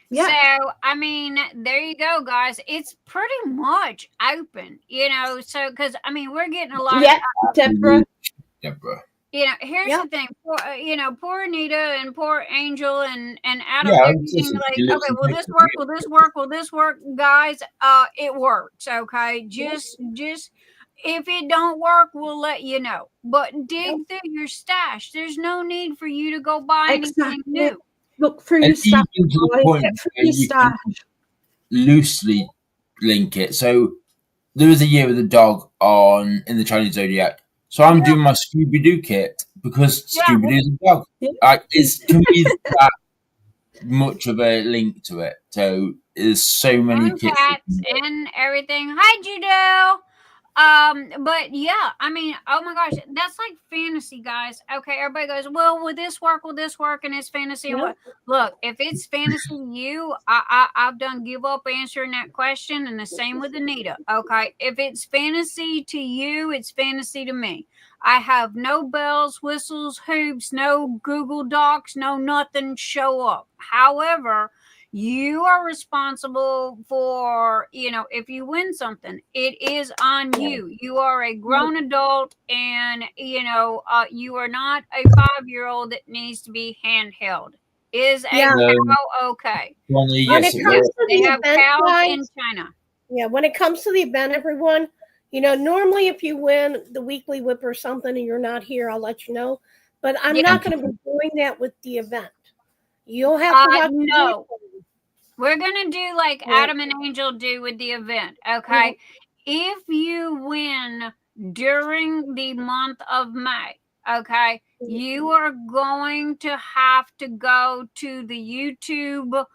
Yeah. So, I mean, there you go, guys. It's pretty much open, so, because, I mean, we're getting a lot of... Deborah. Here's the thing. Poor Anita and poor Angel and Adam, everything like, okay, will this work? Will this work? Will this work? Guys, it works, okay? Just... If it don't work, we'll let you know. But dig through your stash. There's no need for you to go buy anything new. Look through your stash. Loosely link it. So there is a Year of the Dog in the Chinese Zodiac. So I'm doing my Scooby-Doo kit because Scooby-Doo's a dog. It's to me that much of a link to it. So there's so many kits and everything. Hi, Judell. But yeah, I mean, oh my gosh, that's like fantasy, guys. Okay, everybody goes, well, will this work? Will this work? And it's fantasy. Yep. Look, if it's fantasy to you, I've done give up answering that question, and the same with Anita. Okay, if it's fantasy to you, it's fantasy to me. I have no bells, whistles, hoops, no Google Docs, no nothing show up. However, you are responsible for, if you win something, it is on you. You are a grown adult, and, you are not a 5-year-old that needs to be handheld. Is a cow okay? When it comes to they have cows in China. Yeah, when it comes to the event, everyone, normally if you win the weekly whip or something and you're not here, I'll let you know. But I'm not going to be doing that with the event. You'll have to watch. No. We're going to do like Adam and Angel do with the event, okay? If you win during the month of May, okay, you are going to have to go to the YouTube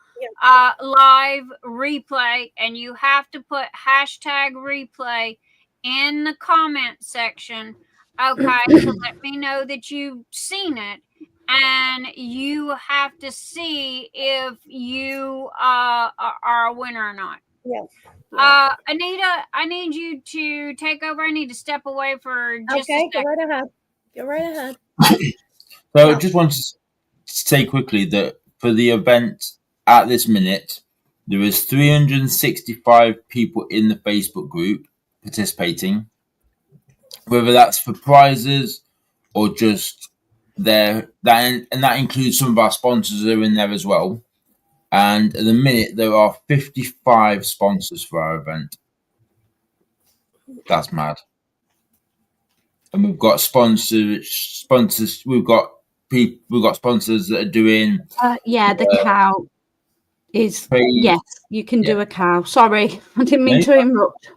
live replay, and you have to put #replay in the comment section, okay, to let me know that you've seen it. And you have to see if you are a winner or not. Yeah. Anita, I need you to take over. I need to step away for just a second. Go right ahead. So I just wanted to say quickly that for the event at this minute, there is 365 people in the Facebook group participating, whether that's for prizes or just that includes some of our sponsors that are in there as well. And at the minute, there are 55 sponsors for our event. That's mad. And we've got sponsors. We've got sponsors that are doing. The cow is. Yes, you can do a cow. Sorry, I didn't mean to interrupt.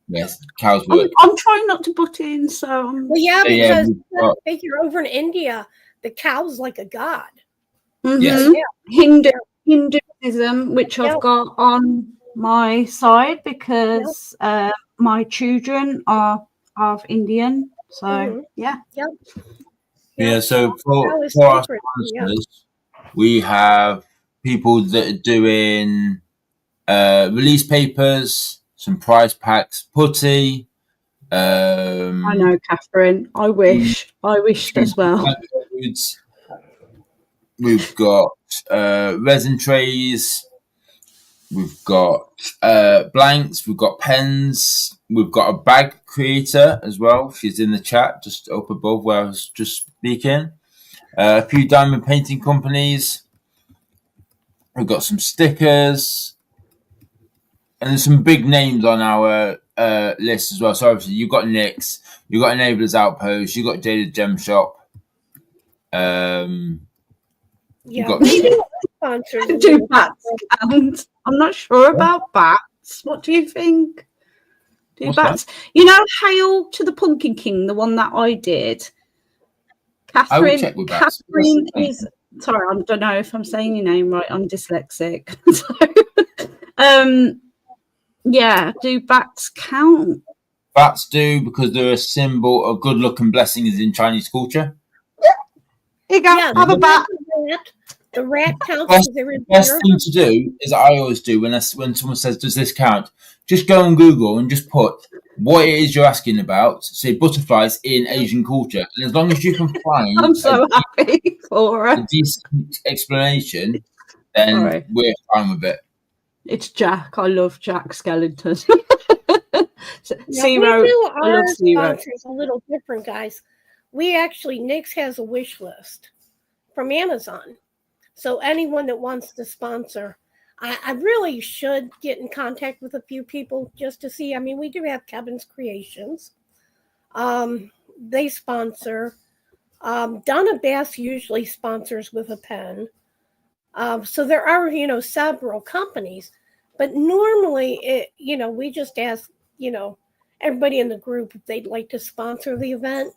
Yes, cows work. I'm trying not to butt in, so. Because if you're over in India, the cow's like a god. Yes. Hinduism, which I've got on my side because my children are of Indian. So So for our sponsors, we have people that are doing release papers, some prize packs, putty. I know, Catherine. I wished as well. We've got resin trays. We've got blanks. We've got pens. We've got a bag creator as well. She's in the chat just up above where I was just speaking. A few diamond painting companies. We've got some stickers. And there's some big names on our list as well. So obviously you've got Nyx, you've got Enablers Outpost, you've got Jaded Gem Shop. We got do sponsors. Do bats count? I'm not sure about bats. What do you think? Do What's bats? that? You know, Hail to the Pumpkin King, the one that I did. I will check with bats. Catherine is. Sorry, I don't know if I'm saying your name right. I'm dyslexic. Yeah, do bats count? Bats do, because they're a symbol of good luck and blessings in Chinese culture. Here you go. Yeah, Have a bat. The rat counts. Best thing to do is I always do when someone says, "Does this count?" Just go on Google and just put what it is you're asking about. Say butterflies in Asian culture, and as long as you can find I'm so happy for a her. decent explanation, then we're fine with it. It's Jack. I love Jack Skellington. Zero. We do our sponsors a little different, guys. We actually, Nyx has a wish list from Amazon. So anyone that wants to sponsor, I really should get in contact with a few people just to see. I mean, we do have Kevin's Creations. They sponsor. Donna Bass usually sponsors with a pen. So there are, several companies. But normally, we just ask, everybody in the group if they'd like to sponsor the event.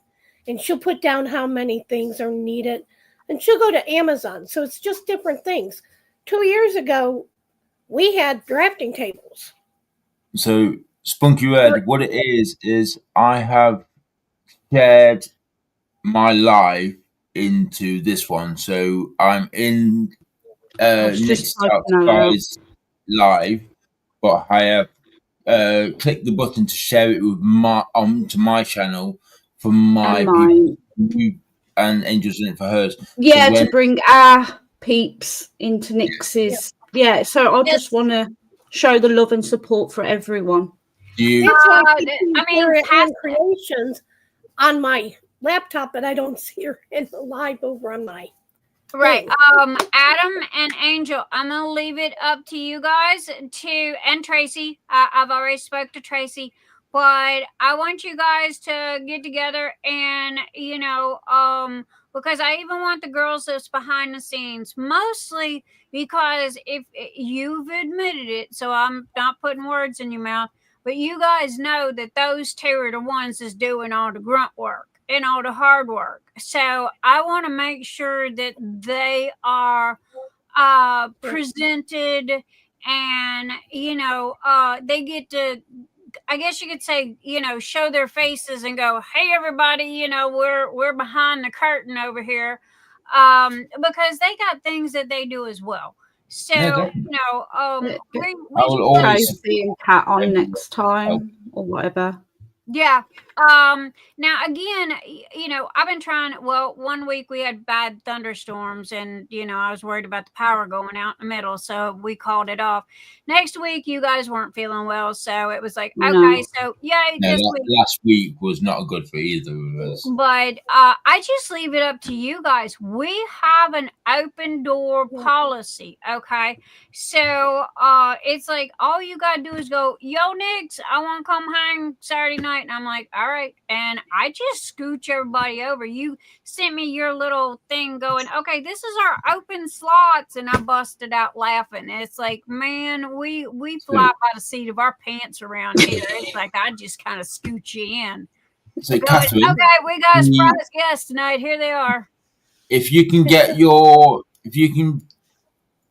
And she'll put down how many things are needed. And she'll go to Amazon. So it's just different things. 2 years ago, we had drafting tables. So, Spunky Red, what it is I have shared my live into this one. So I'm in Nyx Guys live, but I have clicked the button to share it with onto my channel for my people and Angels in it for hers. Yeah, so to bring our peeps into Nyx's. Yeah, so I just want to show the love and support for everyone. That's why I have Creations on my laptop, but I don't see her in the live over on my right. Adam and Angel, I'm gonna leave it up to you guys and Tracy. I've already spoke to Tracy, but I want you guys to get together and because I even want the girls that's behind the scenes, mostly because if you've admitted it, so I'm not putting words in your mouth, but you guys know that those two are the ones that's doing all the grunt work and all the hard work. So I want to make sure that they are presented and, they get to, I guess you could say, show their faces and go, hey, everybody, we're behind the curtain over here, because they got things that they do as well. So, I will always see a cat on next time or whatever. Yeah. Now again, I've been trying. Well, 1 week we had bad thunderstorms, and I was worried about the power going out in the middle, so we called it off. Next week, you guys weren't feeling well, so it was like, okay, so yay, this week. Last week was not good for either of us. But I just leave it up to you guys. We have an open door policy, okay? So it's like all you gotta do is go, yo, Nyx, I want to come hang Saturday night. And I'm like, all right. And I just scooch everybody over. You sent me your little thing going, okay, this is our open slots. And I busted out laughing. And it's like, man, we fly by the seat of our pants around here. It's like, I just kind of scooch you in. So, Catherine, okay, we got a surprise guest tonight. Here they are. If you can get your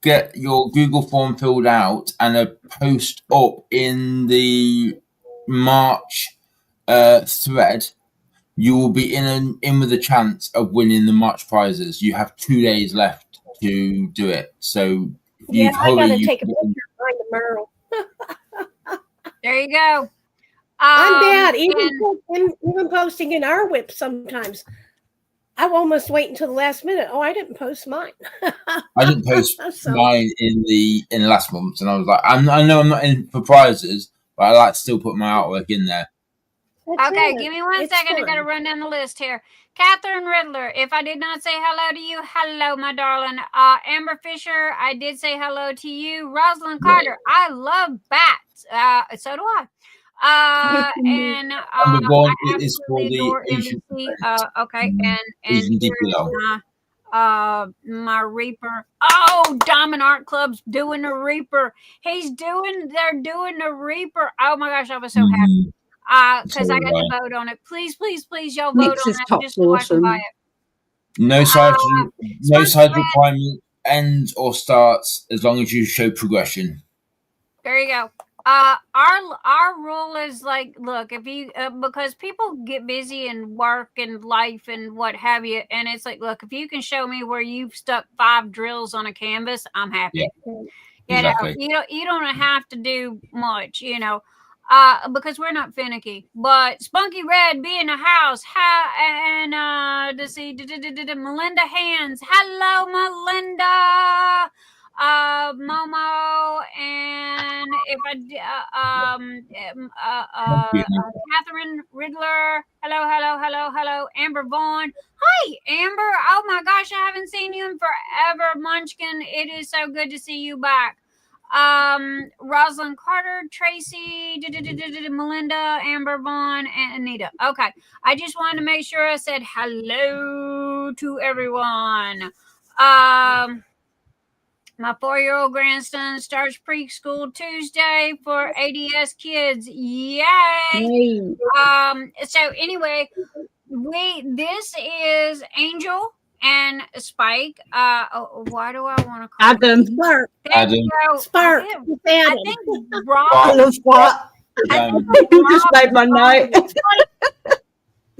Google form filled out and a post up in the March thread, you will be in with a chance of winning the March prizes. You have 2 days left to do it. So I gotta take a picture of mine tomorrow. There you go. I'm bad. Even posting in our whip sometimes. I almost wait until the last minute. Oh, I didn't post mine. I didn't post mine in the last month, and I was like, I know I'm not in for prizes, but I like to still put my artwork in there. Okay, give me one second. I got to run down the list here. Catherine Riddler, if I did not say hello to you, hello, my darling. Amber Fisher, I did say hello to you. Rosalind Carter, I love bats. So do I. And Vaughan I is for absolutely adore the Asian. NBC. Okay, and Asian here's my Reaper. Oh, Diamond Art Club's doing the Reaper. They're doing the Reaper. Oh my gosh, I was so happy. Because I got to vote on it. Please, please, please, y'all vote on it just so I can buy it. No size requirement ends or starts as long as you show progression. There you go. Our rule is like, look, if you because people get busy and work and life and what have you, and it's like, look, if you can show me where you've stuck 5 drills on a canvas, I'm happy. Yeah. Exactly. You don't have to do much, because we're not finicky. But Spunky Red be in the house. And to see Melinda Hands. Hello, Melinda. Momo, and if Catherine Riddler. Hello. Amber Vaughan. Hi, Amber. Oh my gosh, I haven't seen you in forever. Munchkin, it is so good to see you back. Rosalind Carter, Tracy, Melinda, Amber Vaughan, and Anita. Okay, I just wanted to make sure I said hello to everyone. My 4-year-old grandson starts preschool Tuesday for ADS kids. Yay! So anyway, this is Angel and Spike. Why do I want to call Adam? Spark. Spark. I think Rob. I love what? You just made my night.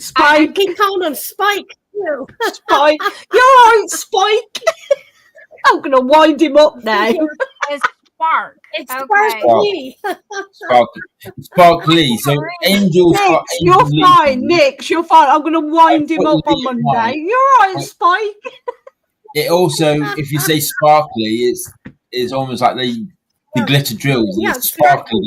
Spike. I keep calling him Spike too. Spike. You're right, Spike. I'm gonna wind him up now. It's Spark. It's Sparkly. Sparkly. So Angel. Nix, you're fine. Nix, you're fine. I'm gonna wind him up on Monday. You're right, Spike. It also, if you say sparkly, it's almost like the glitter drills. Yeah, it's sparkly.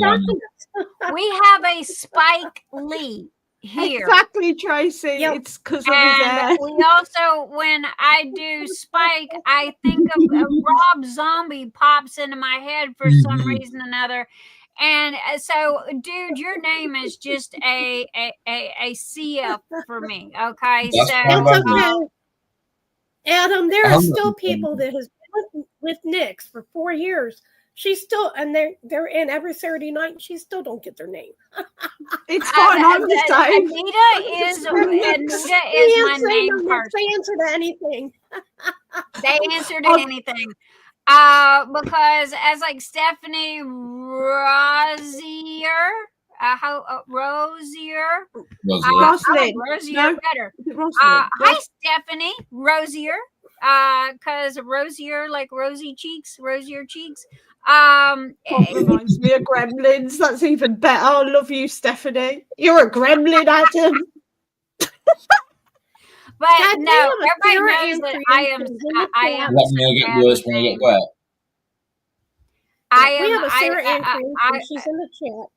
We have a Spike Lee here. Exactly, Tracy. Yep. It's because of his hair. We also, when I do Spike, I think of Rob Zombie pops into my head for some reason or another. And so, dude, your name is just a CF for me. Okay, that's okay. Adam, there are still people that has been with Nix for 4 years. She's still, and they're in every Saturday night. She still don't get their name. It's fine. I'm the same. Anita is my name person. They answer to anything. They answer to anything. Because as like Stephanie Rosier. Rosier. Rosier better. Hi, Stephanie Rosier. Because Rosier, like rosier cheeks. Reminds me of Gremlins. That's even better. I love you, Stephanie. You're a gremlin, Adam. But God, no, everybody knows that I am. Let me get worse when I get wet. We have a Sarah Ann Creations. She's in the chat.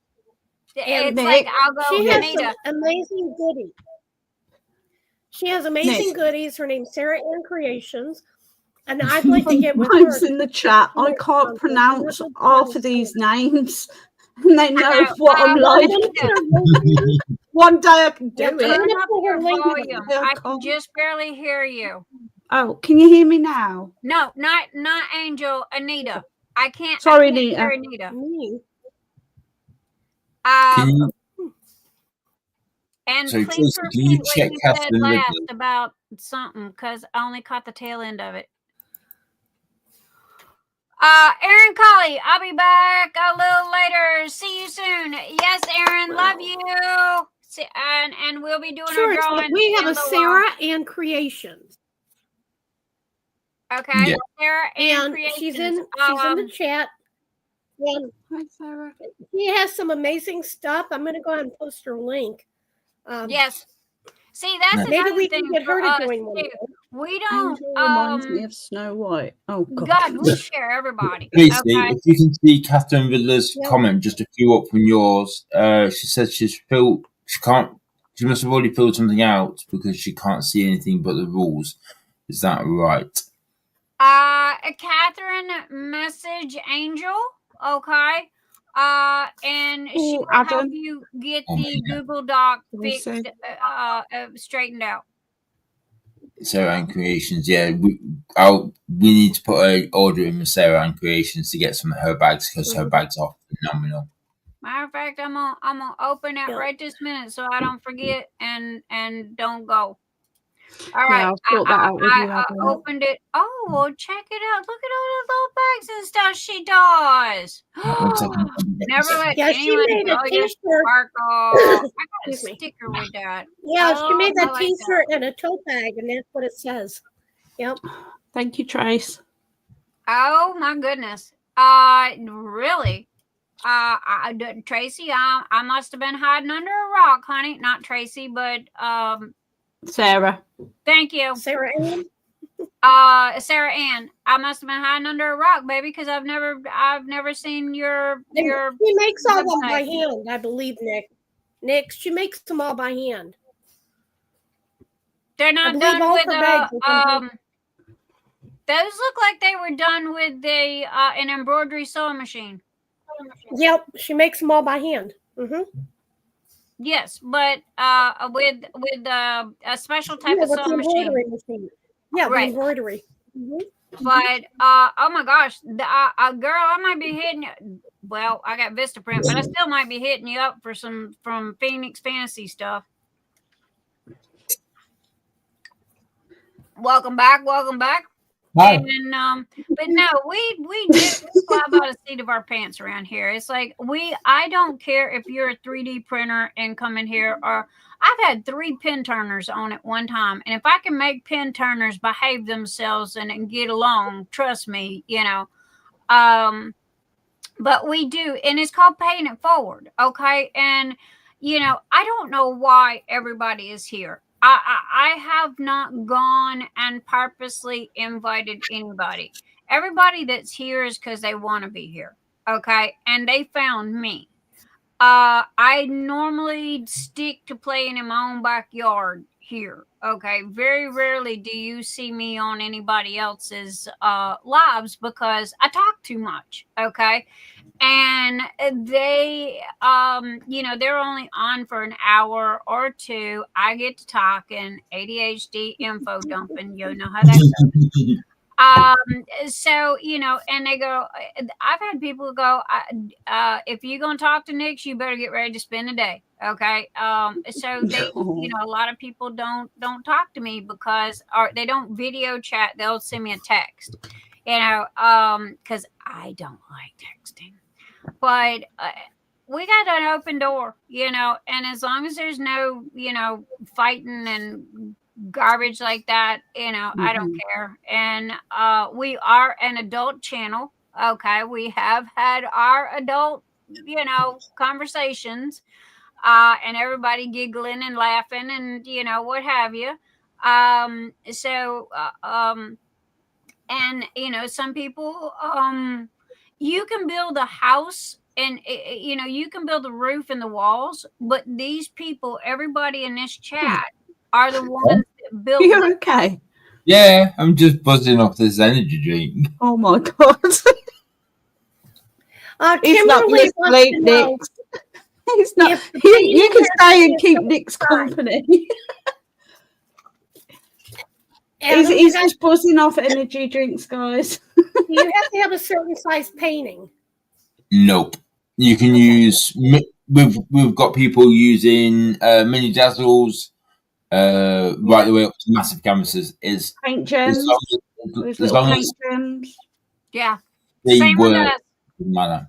It's like I'll go. She has some amazing goodies. She has amazing goodies. Her name's Sarah Ann Creations. And I'd like to get with her. In the chat. I can't pronounce half of these names. And they know what I'm like. One day I can do it. I can just barely hear you. Oh, can you hear me now? No, not Angel, Anita. I can't. Sorry, Anita. And so, please can you check what you said last about something, because I only caught the tail end of it. Erin Colley, I'll be back a little later. See you soon. Yes, Erin, love you. And we'll be doing our drawing. We have a Sarah Ann Creations. Okay, yeah. Sarah Ann Creations. She's in the chat. And hi, Sarah. She has some amazing stuff. I'm going to go ahead and post her link. Yes. See, that's maybe another we thing can get for her to us join one. too. We don't. Angel reminds me of Snow White. Oh God! God, we share everybody. Tracy, Okay. if you can see Catherine Riddler's comment, just a few up from yours. She said she must have already filled something out because she can't see anything but the rules. Is that right? Catherine message Angel. Okay. And she will Adam. help you get the Google Doc fixed, straightened out. Sarah Ann Creations, yeah. We need to put an order in with Sarah Ann Creations to get some of her bags because her bags are phenomenal. Matter of fact, I'm gonna open it right this minute so I don't forget and don't go. All right, I opened it. Oh, well, check it out. Look at all the little bags and stuff she does. Never let anyone she made a t-shirt. Sparkle. I got a sticker with that. Yeah, she made that t-shirt and a tote bag, and that's what it says. Yep. Thank you, Trace. Oh my goodness. Really? Tracy, I must have been hiding under a rock, honey. Not Tracy, but Sarah. Thank you, Sarah Ann. Sarah Ann. I must have been hiding under a rock, baby, because I've never seen your. She makes all them by hand, I believe, Nick. Nick, she makes them all by hand. They're not done with those look like they were done with an embroidery sewing machine. Yep, she makes them all by hand. Mm-hmm. Yes, but with a special type of sewing machine. Yeah, right. The embroidery. Mm-hmm. But oh my gosh, girl, I might be hitting you. Well, I got Vistaprint, but I still might be hitting you up for some from Phoenix Fantasy stuff. Welcome back. Hi. And but no, we do fly by the seat of our pants around here. It's like I don't care if you're a 3D printer and come in here, or I've had 3 pin turners on at one time, and if I can make pin turners behave themselves and get along, trust me, but we do, and it's called paying it forward, okay? And I don't know why everybody is here. I have not gone and purposely invited anybody. Everybody that's here is because they want to be here. Okay. And they found me. I normally stick to playing in my own backyard here. Okay. Very rarely do you see me on anybody else's lives because I talk too much. Okay. And they they're only on for an hour or two. I get to talking, ADHD info dumping, you know how that goes. So and they go, I've had people go, if you're gonna talk to Nix, you better get ready to spend the day. Okay. So they a lot of people don't talk to me because they don't video chat, they'll send me a text, because I don't like texting. But we got an open door, and as long as there's no, fighting and garbage like that, I don't care. And we are an adult channel. Okay. We have had our adult, conversations, and everybody giggling and laughing and, what have you. And, some people, you can build a house and, you can build a roof and the walls, but these people, everybody in this chat are the ones that built it. You're okay. Yeah, I'm just buzzing off this energy drink. Oh my God. It's not mislead Nix. It's not. You can stay and keep Nick's company. He's just buzzing off energy drinks, guys. You have to have a certain size painting. Nope. You can use. We've got people using mini dazzles, right the way up to massive canvases. Is paint gems. As long as gems. Yeah. They work. Manner.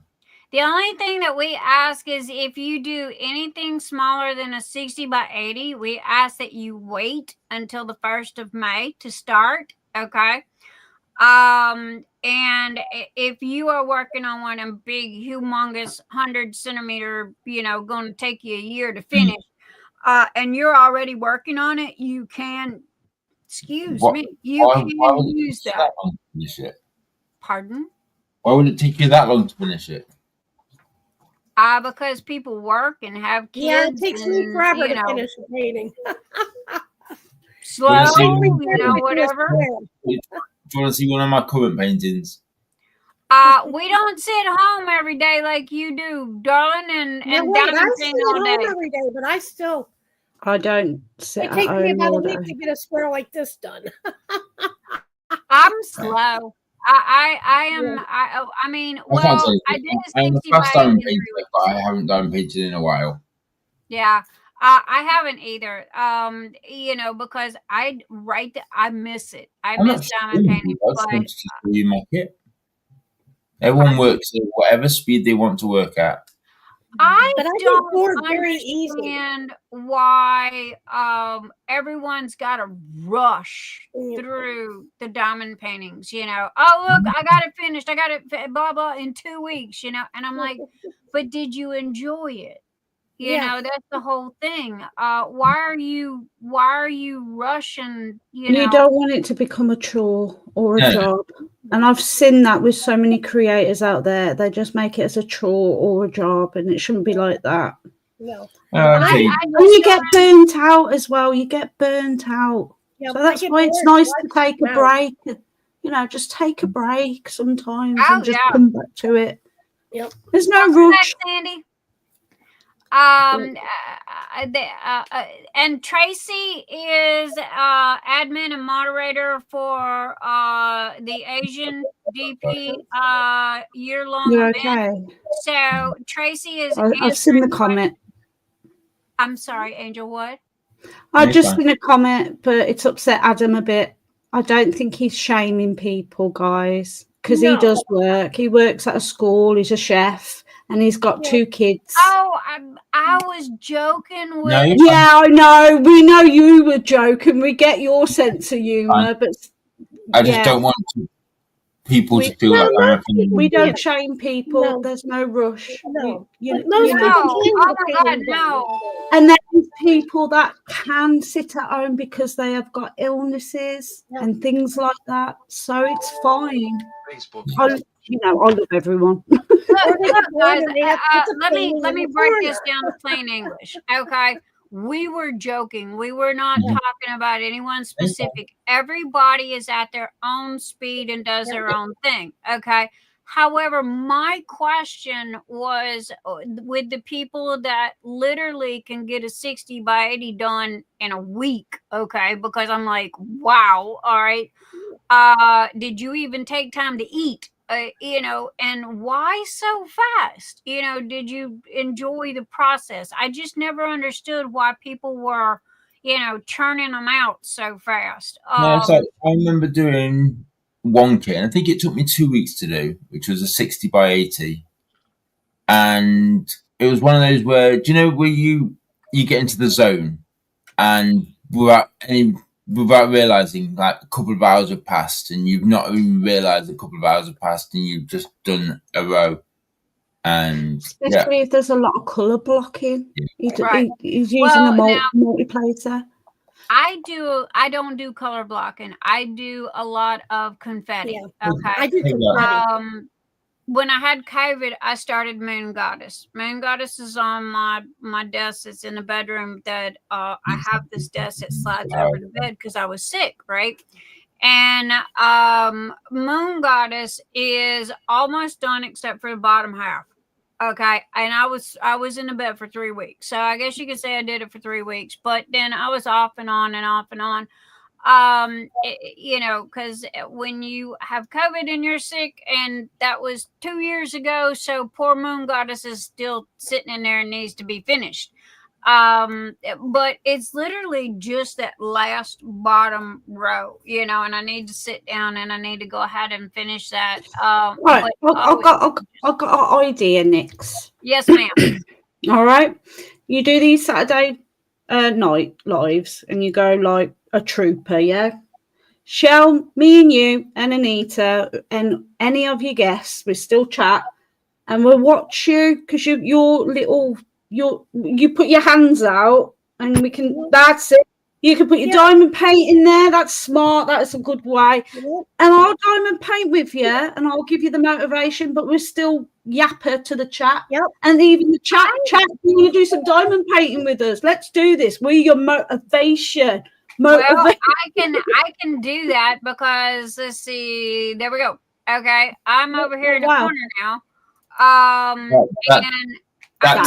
The only thing that we ask is if you do anything smaller than a 60 by 80, we ask that you wait until the 1st of May to start. Okay. And if you are working on one of big, humongous 100 centimeter, going to take you a year to finish, and you're already working on it, you can, you why can would it use take you that. long to finish it? Pardon? Why would it take you that long to finish it? Because people work and have kids. Yeah, it takes me forever to know, finish a painting. slow, Do whatever. you want to see one of my current paintings? We don't sit home every day like you do, darling, and I sit at home every day, but I don't sit it takes at me home about all a week day. to get a square like this done. I'm slow. I am. I mean, well, I did a 60 by 80 in 3 weeks. But I haven't done painting in a while. Yeah, I haven't either. Because I miss it. I miss diamond painting. I just want to see you make it. Everyone works at whatever speed they want to work at. I don't understand why everyone's got to rush through the diamond paintings, Oh, look, I got it finished. I got it blah, blah, in 2 weeks, And I'm like, but did you enjoy it? You know, that's the whole thing. Why are you rushing? You don't want it to become a chore or a job. And I've seen that with so many creators out there. They just make it as a chore or a job, and it shouldn't be like that. No. Okay. And you get burnt out as well. You get burnt out. Yeah, so that's why it's nice to take a break. Just take a break sometimes and just come back to it. Yep. There's no rush. Sandy. And Tracy is admin and moderator for the Asian DP year-long event. Okay. So Tracy is. I've seen the comment. I'm sorry, Angel. What? I've just seen a comment, but it's upset Adam a bit. I don't think he's shaming people, guys, because he does work. He works at a school. He's a chef. And he's got 2 kids. Oh, I was joking with. I know. We know you were joking. We get your sense of humour, but I just don't want people to feel like we don't shame people. No. There's no rush. No. Oh my God, no. And there's people that can sit at home because they have got illnesses and things like that. So it's fine. I love everyone. Look, guys, let me break this down to plain English. Okay. We were joking. We were not talking about anyone specific. Everybody is at their own speed and does their own thing. Okay. However, my question was with the people that literally can get a 60 by 80 done in a week. Okay. Because I'm like, wow. All right. Did you even take time to eat? And why so fast? Did you enjoy the process? I just never understood why people were, churning them out so fast. I remember doing one kit, and I think it took me 2 weeks to do, which was a 60 by 80. And it was one of those where, where you get into the zone and without realizing, like, a couple of hours have passed, and you've not even realized a couple of hours have passed, and you've just done a row. And especially if there's a lot of color blocking, he's using a multiplater. I don't do color blocking. I do a lot of confetti. Okay. I do confetti. When I had COVID, I started Moon Goddess. Moon Goddess is on my desk. It's in the bedroom that I have this desk that slides over the bed because I was sick, right? And Moon Goddess is almost done except for the bottom half. Okay. And I was in the bed for 3 weeks. So I guess you could say I did it for 3 weeks, but then I was off and on and off and on. Because when you have COVID and you're sick, and that was 2 years ago, so poor Moon Goddess is still sitting in there and needs to be finished. But it's literally just that last bottom row, and I need to sit down and I need to go ahead and finish that. Right, I've got an idea, Nix. Yes, ma'am. All right, you do these Saturday night lives, and you go like a trooper, Shell, me and you and Anita and any of your guests, we still chat and we'll watch you because you put your hands out and we can. That's it. You can put your diamond paint in there. That's smart. That's a good way. And I'll diamond paint with you, and I'll give you the motivation. But we're still yapper to the chat. And even the chat. You want to do some diamond painting with us? Let's do this. We're your motivation. Well, I can do that because let's see. There we go. Okay, I'm over here in the corner now. And that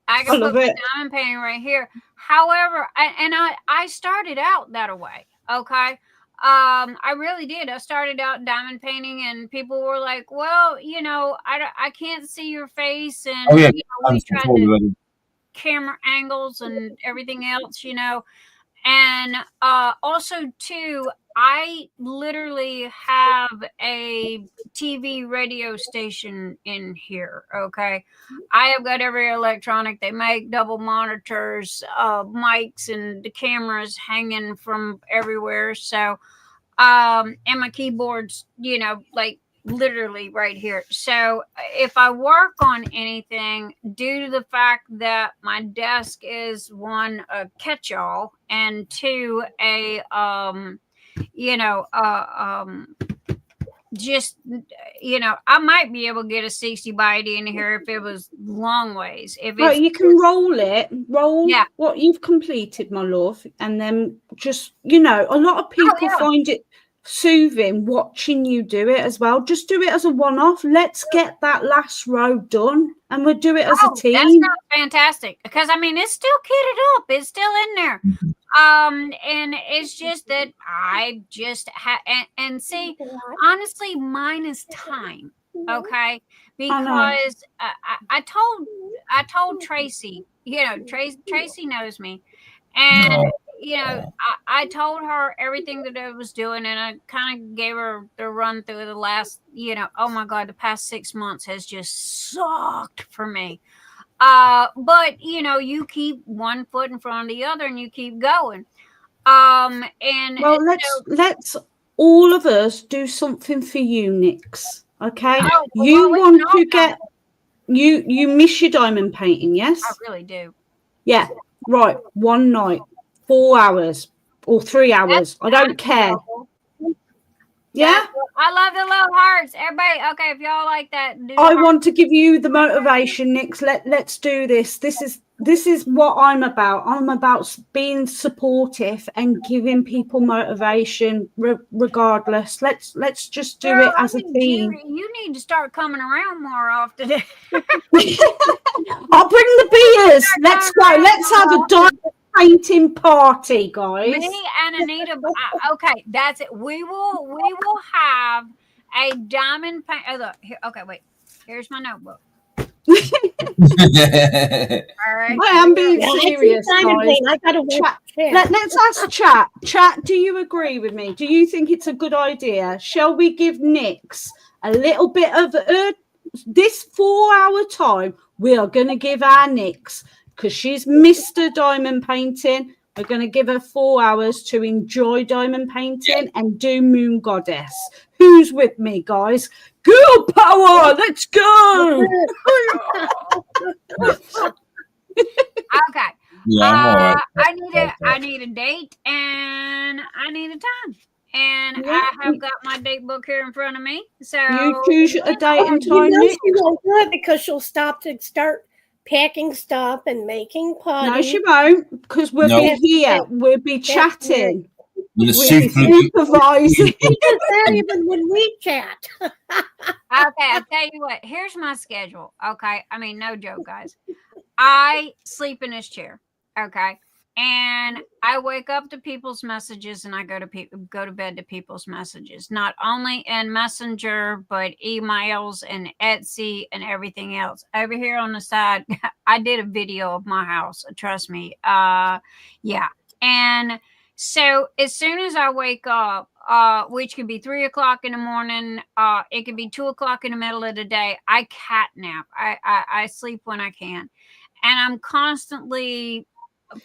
I can put my diamond painting right here. However, I started out that way. Okay. I really did. I started out diamond painting, and people were like, "Well, you know, I can't see your face," and you know, we tried to camera angles and everything else, you know. And also too, I literally have a TV radio station in here. Okay, I have got every electronic they make, double monitors, mics, and the cameras hanging from everywhere. So, and my keyboards, you know, like literally right here. So if I work on anything, due to the fact that my desk is one, a catch-all, and two, a you know, just, you know, I might be able to get a 60 by 80 in here if it was long ways. If it's you can roll what you've completed, my love, and then just, you know, a lot of people find it soothing watching you do it as well. Just do it as a one-off. Let's get that last row done, and we'll do it as a team. That sounds fantastic, because I mean, it's still kitted up, it's still in there. And it's just that I just and see, honestly, mine is time. Okay, because I told Tracy, you know, Tracy knows me, and you know, I told her everything that I was doing, and I kind of gave her the run through the last, you know, oh my God, the past 6 months has just sucked for me. But you know, you keep one foot in front of the other, and you keep going. And well, let's all of us do something for you, Nix. Okay, you want to get you miss your diamond painting, yes? I really do. Yeah, right. One night, 4 hours or 3 hours. I don't care. Yeah, I love the little hearts. Everybody, okay, if y'all like that, I want to give you the motivation, Nix. Let's do this. This is what I'm about. I'm about being supportive and giving people motivation, regardless. Let's just do it as a team. You need to start coming around more often. I'll bring the beers. Let's go. Let's have a diamond painting party, guys. Me and Anita. Okay, that's it. We will have a diamond paint. Oh, look, here, okay, wait. Here's my notebook. All right. I am being serious, guys. Let's ask chat. Chat, do you agree with me? Do you think it's a good idea? Shall we give Nix a little bit of this 4 hour time? We are going to give our Nix, because she's Mr. Diamond Painting. We're going to give her 4 hours to enjoy diamond painting and do Moon Goddess. Who's with me, guys? Girl power! Let's go! Okay. Yeah, I need a date, and I need a time. And I have got my date book here in front of me. So you choose a date and time. You know she won't do it because she'll stop packing stuff and making putty. No, she won't, because we'll be here. We'll be chatting. We'll be supervising. Not even when we chat. Okay, I'll tell you what. Here's my schedule. Okay, I mean, no joke, guys. I sleep in this chair. Okay, and I wake up to people's messages, and I go to bed to people's messages. Not only in Messenger, but emails and Etsy and everything else. Over here on the side, I did a video of my house. Trust me. Yeah, and so as soon as I wake up, which could be 3 o'clock in the morning, it could be 2 o'clock in the middle of the day, I cat nap. I sleep when I can, and I'm constantly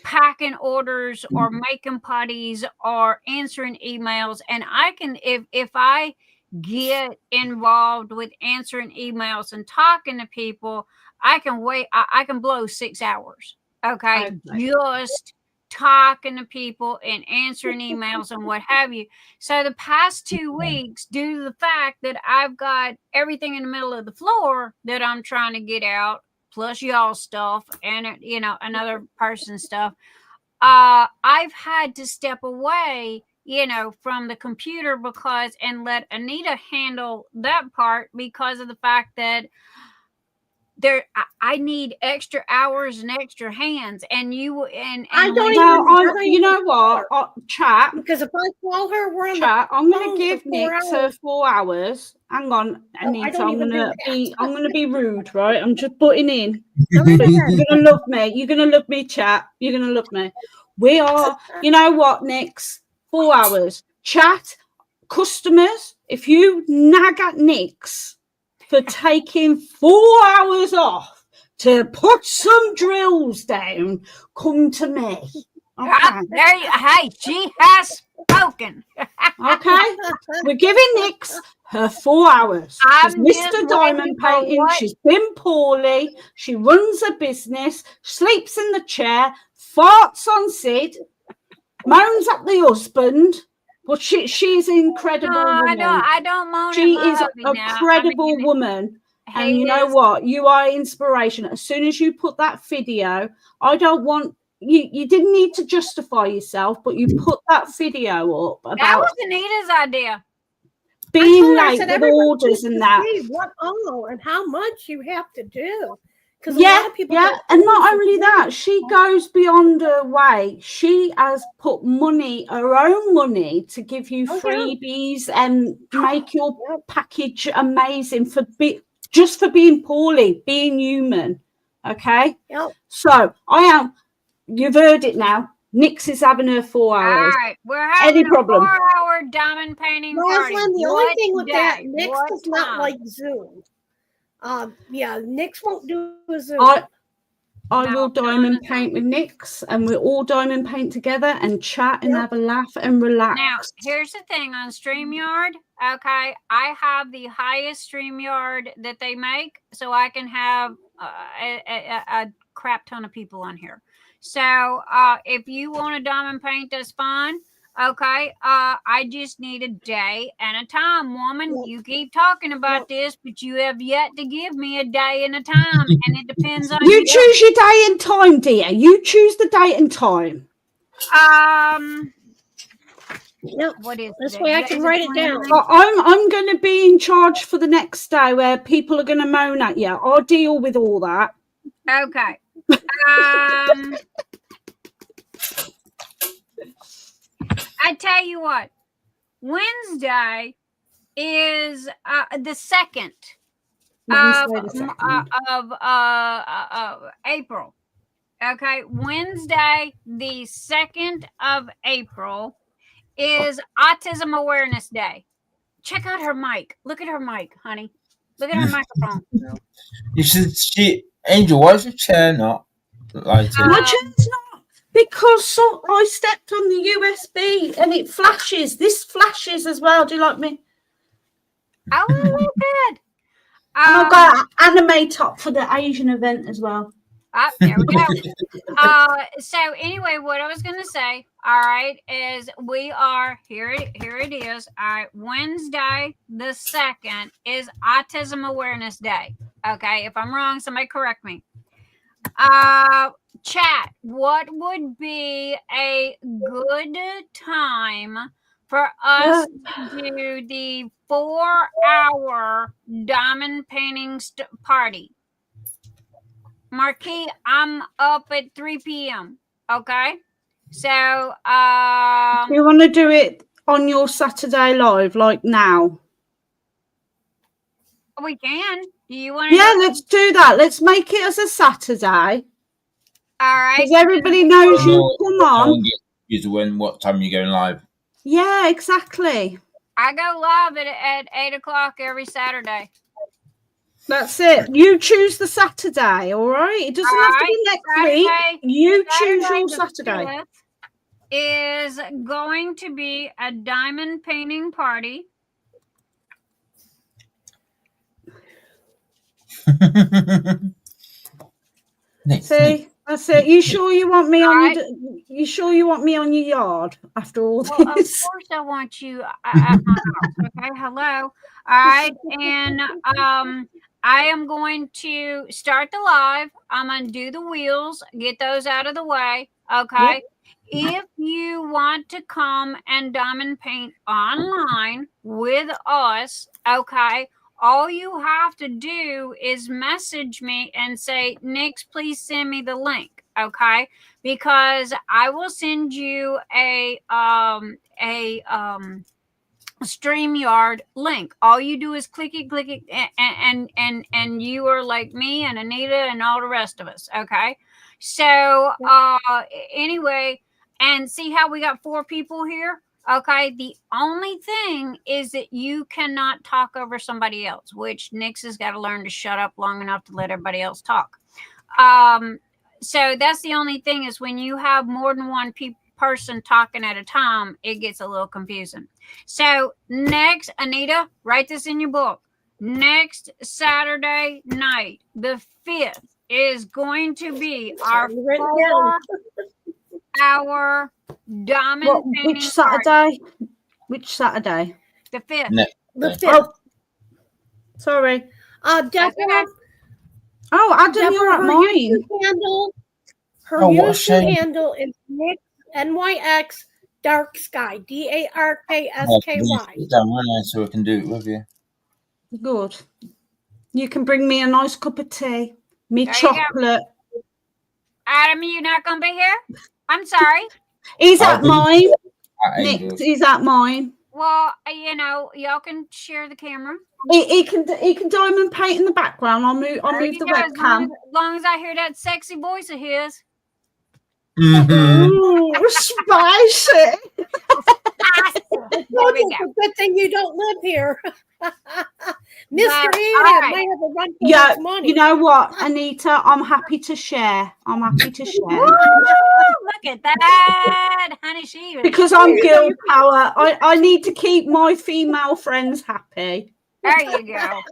packing orders or making putties or answering emails. And I can, if I get involved with answering emails and talking to people, I can wait. I can blow 6 hours. Okay. Just talking to people and answering emails and what have you. So the past 2 weeks, due to the fact that I've got everything in the middle of the floor that I'm trying to get out, plus y'all stuff and, another person's stuff, I've had to step away, from the computer and let Anita handle that part because of the fact that I need extra hours and extra hands, and you and I don't you know what? Chat, because if I call her, we're on chat. I'm going to give Nix her 4 hours. Hang on, Anita. I'm going to be rude, right? I'm just putting in. You're going to love me. You're going to love me, chat. You're going to love me. We are. You know what, Nix? 4 hours. Chat. Customers, if you nag at Nix for taking 4 hours off to put some drills down, come to me. Okay. Hey, she has spoken. Okay. We're giving Nix her 4 hours. She's Mr. Diamond Painting. She's been poorly. She runs a business, sleeps in the chair, farts on Sid, moans at the husband. But she's an incredible woman. I don't moan. She is a credible woman. And you know what? You are inspiration. As soon as you put that video, I don't want you didn't need to justify yourself, but you put that video up about that was Anita's idea. Being late with orders and that. What and how much you have to do. Because and not only that, she goes beyond her way. She has put her own money, to give you freebies and make your package amazing just for being poorly, being human. Okay? Yep. So you've heard it now. Nix is having her 4 hours. All right, we're having a 4-hour diamond painting party. The only thing with that, Nix does not like Zoom. Nix won't do a Zoom. I will diamond paint with Nix, and we'll all diamond paint together and chat and have a laugh and relax. Now, here's the thing on StreamYard. Okay, I have the highest StreamYard that they make, so I can have a crap ton of people on here. So if you want to diamond paint, that's fine. Okay, I just need a day and a time, woman. Yep. You keep talking about this, but you have yet to give me a day and a time, and it depends on you. Choose your day and time, dear. You choose the date and time. What is this way? I can write it down. I'm going to be in charge for the next day, where people are going to moan at you. I'll deal with all that. Okay. I tell you what, Wednesday is the 2nd of April. Okay, Wednesday, the 2nd of April is Autism Awareness Day. Check out her mic. Look at her mic, honey. Look at her microphone. You should see, Angel. Why is your chair not lighting? My chair's not. Because I stepped on the USB and it flashes. This flashes as well. Do you like me? Oh, good. And I've got an anime top for the Asian event as well. There we go. So anyway, what I was going to say, all right, is we are here. Here it is. All right, Wednesday the 2nd is Autism Awareness Day. Okay, if I'm wrong, somebody correct me. Chat, what would be a good time for us to do the 4-hour diamond painting party? Marquis, I'm up at 3 p.m. Okay, so you want to do it on your Saturday live, like now? We can. Do you want to? Yeah, let's do that. Let's make it as a Saturday. All right. Because everybody knows you come on. What time you're going live? Yeah, exactly. I go live at 8 o'clock every Saturday. That's it. You choose the Saturday, all right? It doesn't have to be next week. You choose your Saturday. Is going to be a diamond painting party. See, That's it. You sure you want me on your? You sure you want me on your yard after all this? Of course, I want you at my house. Okay, hello. All right, and I am going to start the live. I'm going to do the wheels, get those out of the way. Okay. Yep. If you want to come and diamond paint online with us, okay, all you have to do is message me and say, Nix, please send me the link, okay? Because I will send you a StreamYard link. All you do is click it, and you are like me and Anita and all the rest of us, okay? So anyway, and see how we got 4 people here? Okay, the only thing is that you cannot talk over somebody else, which Nix has got to learn to shut up long enough to let everybody else talk. So that's the only thing, is when you have more than one person talking at a time, it gets a little confusing. So next, Anita, write this in your book. Next Saturday night, the 5th, is going to be our 4-hour diamond painting. Which Saturday? Which Saturday? The 5th. No. The 5th. Oh, sorry. Deborah. Oh, I didn't know at mine. Her YouTube handle is NYX Dark Sky, DARKSKY. So I can do it with you. Good. You can bring me a nice cup of tea, me chocolate. Adam, you not gonna be here? I'm sorry. He's at mine. Nick, he's at mine. Well, you know, y'all can share the camera. He can diamond paint in the background. I'll move the webcam. As long as I hear that sexy voice of his. Ooh, spicy. It's a good thing you don't live here. Mr. Adam might have a run for his money. You know what, Anita? I'm happy to share. Look at that, honey. Because I'm girl power. I need to keep my female friends happy. There you go.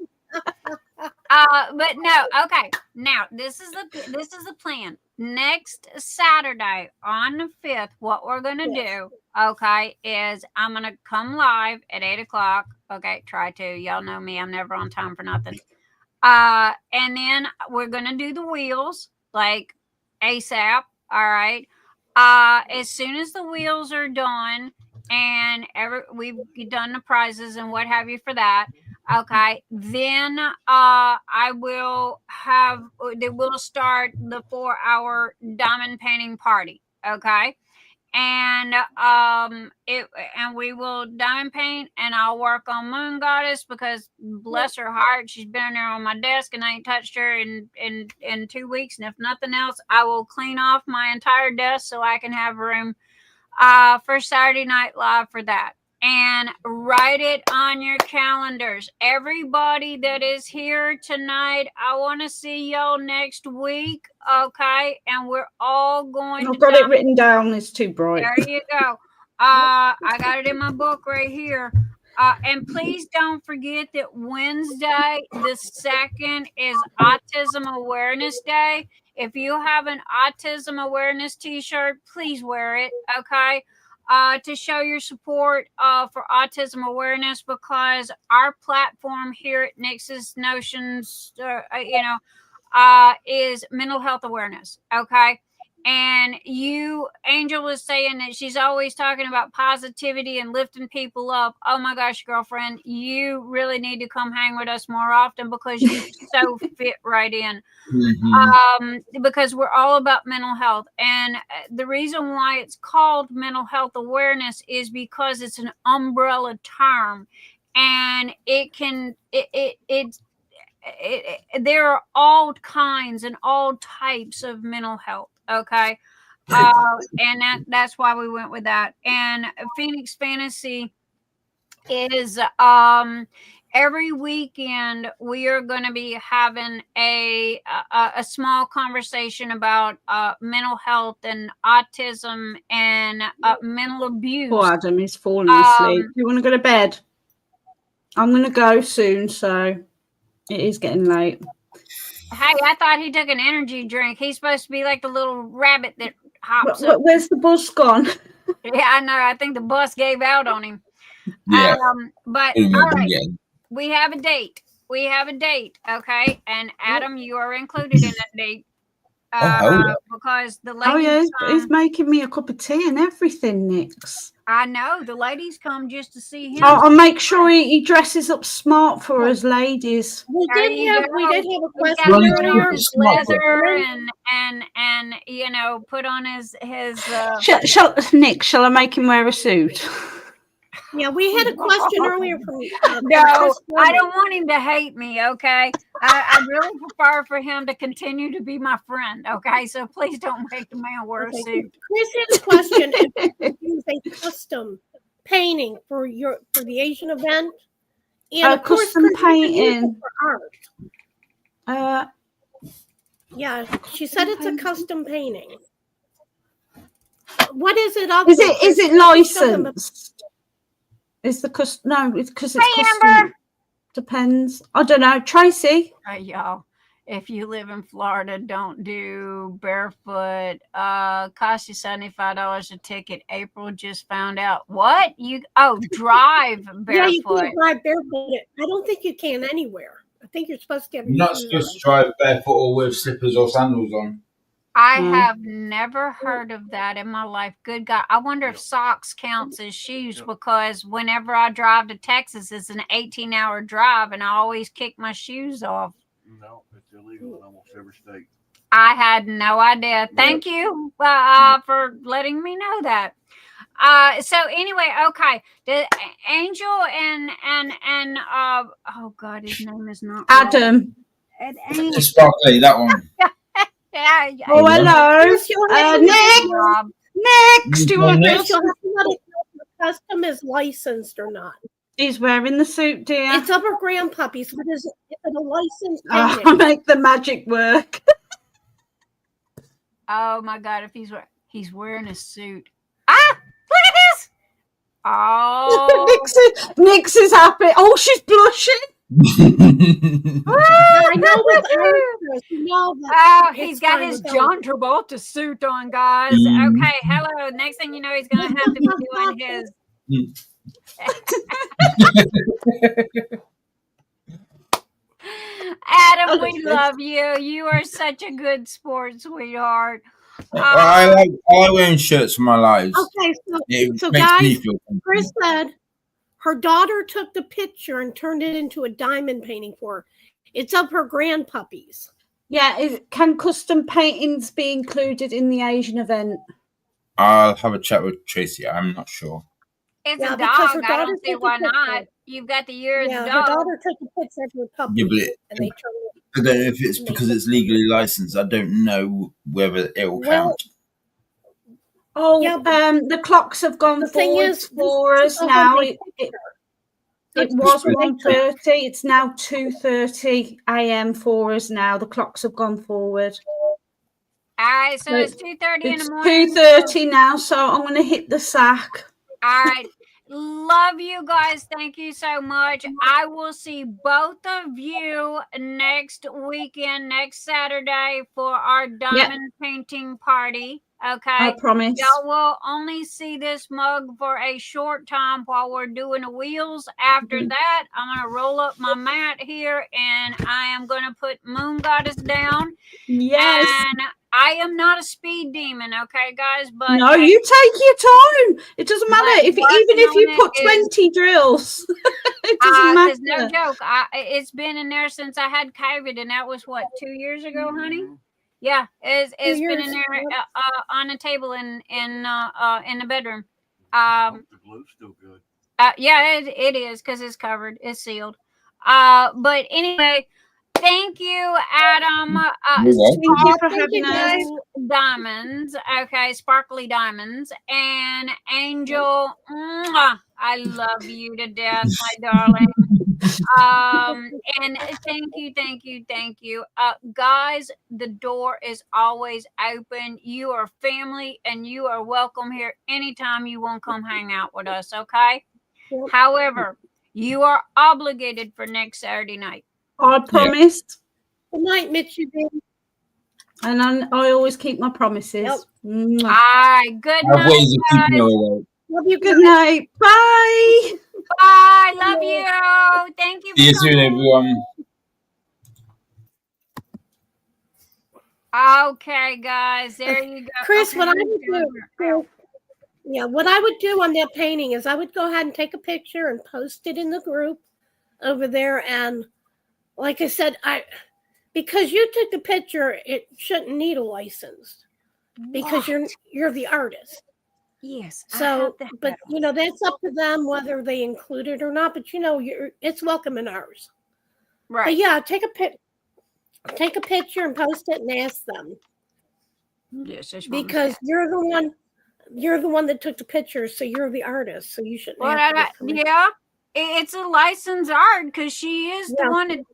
But no, okay. Now this is the plan. Next Saturday on the 5th, what we're gonna do, okay, is I'm gonna come live at 8:00. Okay, try to. Y'all know me, I'm never on time for nothing. And then we're gonna do the wheels like ASAP. All right. As soon as the wheels are done and we've done the prizes and what have you for that. Okay, then we'll start the 4-hour diamond painting party. Okay, and we will diamond paint, and I'll work on Moon Goddess because bless her heart, she's been there on my desk and I ain't touched her in 2 weeks. And if nothing else, I will clean off my entire desk so I can have room for Saturday Night Live for that. And write it on your calendars. Everybody that is here tonight, I want to see y'all next week, okay? And we're all going I've got it written down. It's too bright. There you go. I got it in my book right here. And please don't forget that Wednesday, the 2nd, is Autism Awareness Day. If you have an Autism Awareness t-shirt, please wear it, okay? To show your support for autism awareness, because our platform here at Nix's Notions, is mental health awareness. Okay. And Angel was saying that she's always talking about positivity and lifting people up. Oh my gosh, girlfriend, you really need to come hang with us more often because you so fit right in. Mm-hmm. Because we're all about mental health. And the reason why it's called mental health awareness is because it's an umbrella term, and there are all kinds and all types of mental health. Okay. And that's why we went with that. And Phoenix Fantasy is every weekend we are going to be having a small conversation about mental health and autism and mental abuse. Poor Adam is falling asleep. You want to go to bed? I'm going to go soon, so it is getting late. Hey, I thought he took an energy drink. He's supposed to be like the little rabbit that hops up. Where's the bus gone? Yeah, I know. I think the bus gave out on him. Yeah. But all right, we have a date. We have a date, okay? And Adam, you are included in that date. Because the ladies he's making me a cup of tea and everything, Nix. I know. The ladies come just to see him. I'll make sure he dresses up smart for us ladies. We did have a question earlier. Leather and you know, put on his Nick, shall I make him wear a suit? Yeah, we had a question earlier from no, I don't want him to hate me, okay? I really prefer for him to continue to be my friend, okay? So please don't make the man wear a suit. Chris has a question. If you use a custom painting for the Asian event, and of course, custom painting for art. Yeah, she said it's a custom painting. What is it? Is it licensed? Is the custom? No, it's because it's custom. Amber. Depends. I don't know. Tracy. Hey, y'all. If you live in Florida, don't do barefoot. Cost you $75 a ticket. April just found out. What? Drive barefoot. Yeah, you can drive barefoot. I don't think you can anywhere. I think you're supposed to have. You're not supposed to drive barefoot or with slippers or sandals on. I have never heard of that in my life. Good God. I wonder if socks counts as shoes, because whenever I drive to Texas, it's an 18-hour drive and I always kick my shoes off. No, it's illegal in almost every state. I had no idea. Thank you for letting me know that. So anyway, okay. The Angel and oh God, his name is not Adam. It's Sparkly, that one. Yeah. Oh, hello. Next, do you want this? Custom is licensed or not? He's wearing the suit, dear. It's of her grandpuppies, but is it a licensed painting? I'll make the magic work. Oh my God! If he's wearing a suit. Look at this. Oh, Nix is happy. Oh, she's blushing. I know he's got his John Travolta suit on, guys. Okay, hello. Next thing you know, he's gonna have to be doing his. Adam, we love you. You are such a good sport, sweetheart. I like wearing shirts for my lives. Okay, so makes guys, me feel Chris said her daughter took the picture and turned it into a diamond painting for her. It's of her grandpuppies. Yeah, can custom paintings be included in the Asian event? I'll have a chat with Tracy. I'm not sure. It's a dog. I don't see why not. You've got the year of the dog. Her daughter took the picture of her puppies. And they turned it. I don't know if it's because it's legally licensed. I don't know whether it will count. The clocks have gone forward for us now. It was 1:30. It's now 2:30 a.m. for us now. The clocks have gone forward. All right, so it's 2:30 in the morning. 2:30 now, so I'm going to hit the sack. All right. Love you guys. Thank you so much. I will see both of you next weekend, next Saturday, for our diamond painting party. Okay. I promise. Y'all will only see this mug for a short time while we're doing the wheels. After that, I'm going to roll up my mat here and I am going to put Moon Goddess down. Yes. And I am not a speed demon, okay, guys? But no, you take your time. It doesn't matter even if you put 20 drills. It doesn't matter. No joke. It's been in there since I had COVID, and that was 2 years ago, honey. Yeah, it's been in there on a table in the bedroom. The glue's still good. Yeah, it is because it's covered, it's sealed. But anyway. Thank you, Adam. Thank you for having us. Diamonds, okay, sparkly diamonds, and Angel. I love you to death, my darling. And thank you. Guys, the door is always open. You are family, and you are welcome here anytime you want to come hang out with us. Okay. However, you are obligated for next Saturday night. I promise. Good night, Mitchie. And I always keep my promises. Yep. All right. Good night. Ways of keeping her away. Love you. Good night. Bye. Bye. Love you. Thank you. See you soon, everyone. Okay, guys. There you go. Kris, Okay, what I would do. Yeah, what I would do on that painting is I would go ahead and take a picture and post it in the group over there. And like I said, because you took the picture, it shouldn't need a license because you're the artist. Yes. So, but that's up to them whether they include it or not. But it's welcome in ours. Right. But yeah, take a picture and post it and ask them. Yes, because you're the one that took the picture, so you're the artist, so you shouldn't have to yeah, it's a licensed art because she is the one that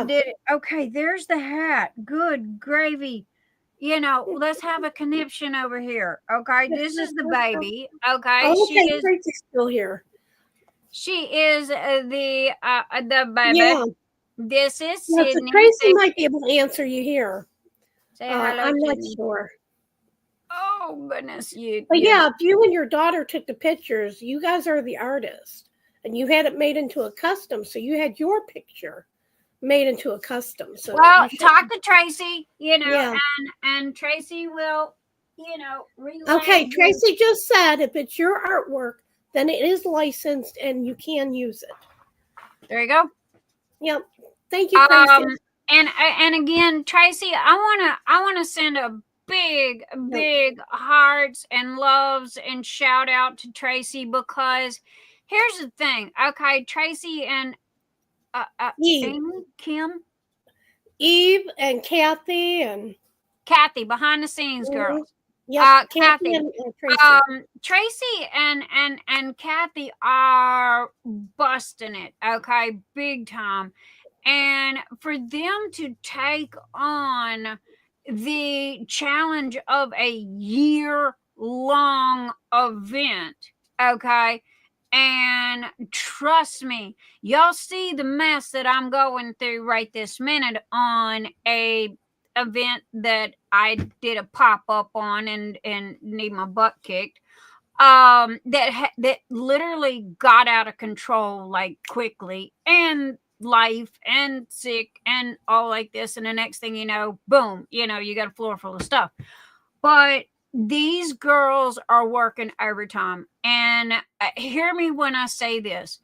did it. Okay, there's the hat. Good gravy. Let's have a conniption over here. Okay, this is the baby. Okay, okay, she is still here. She is the baby. Yeah. This is Sydney. So Tracy might be able to answer you here. Say hello. I'm not Sydney. sure. Oh goodness, But yeah, if you and your daughter took the pictures, you guys are the artist, and you had it made into a custom. So you had your picture made into a custom. So talk to Tracy, and Tracy will, relay. Okay, Tracy just said if it's your artwork, then it is licensed and you can use it. There you go. Yep. Thank you, Tracy. And again, Tracy, I wanna send a big hearts and loves and shout out to Tracy because here's the thing. Okay, Tracy and Eve and Kathy behind the scenes girls. Yeah, Kathy and Tracy. Tracy and Kathy are busting it, okay, big time. And for them to take on the challenge of a year-long event, okay, and trust me, y'all see the mess that I'm going through right this minute on a event that I did a pop-up on and need my butt kicked, that literally got out of control like quickly, and life and sick and all like this, and the next thing you know, boom, you got a floor full of stuff. But these girls are working overtime, and hear me when I say this.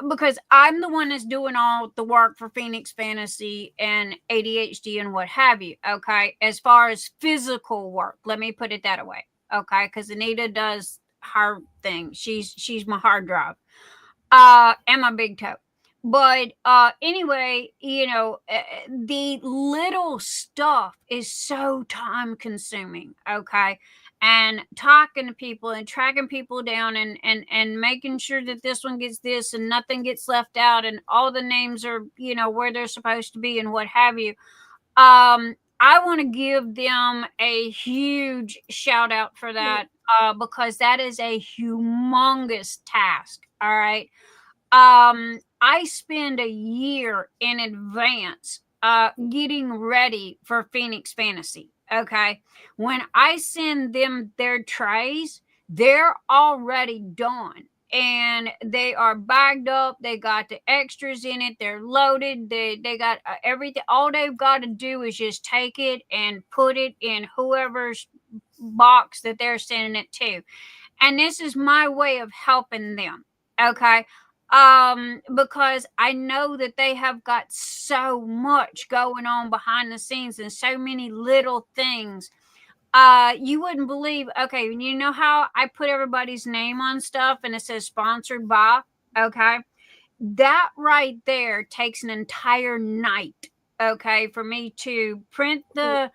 Because I'm the one that's doing all the work for Phoenix Fantasy and ADHD and what have you. Okay, as far as physical work, let me put it that way. Okay, because Anita does her thing. She's my hard drive, and my big toe. But anyway, the little stuff is so time consuming. Okay. And talking to people and tracking people down and making sure that this one gets this and nothing gets left out and all the names are, where they're supposed to be and what have you. I want to give them a huge shout out for that because that is a humongous task. All right. I spend a year in advance getting ready for Phoenix Fantasy. Okay. When I send them their trays, they're already done and they are bagged up. They got the extras in it. They're loaded. They got everything. All they've got to do is just take it and put it in whoever's box that they're sending it to. And this is my way of helping them. Okay. Because I know that they have got so much going on behind the scenes and so many little things. You wouldn't believe, okay, you know how I put everybody's name on stuff and it says sponsored by, okay? That right there takes an entire night, okay, for me to print the,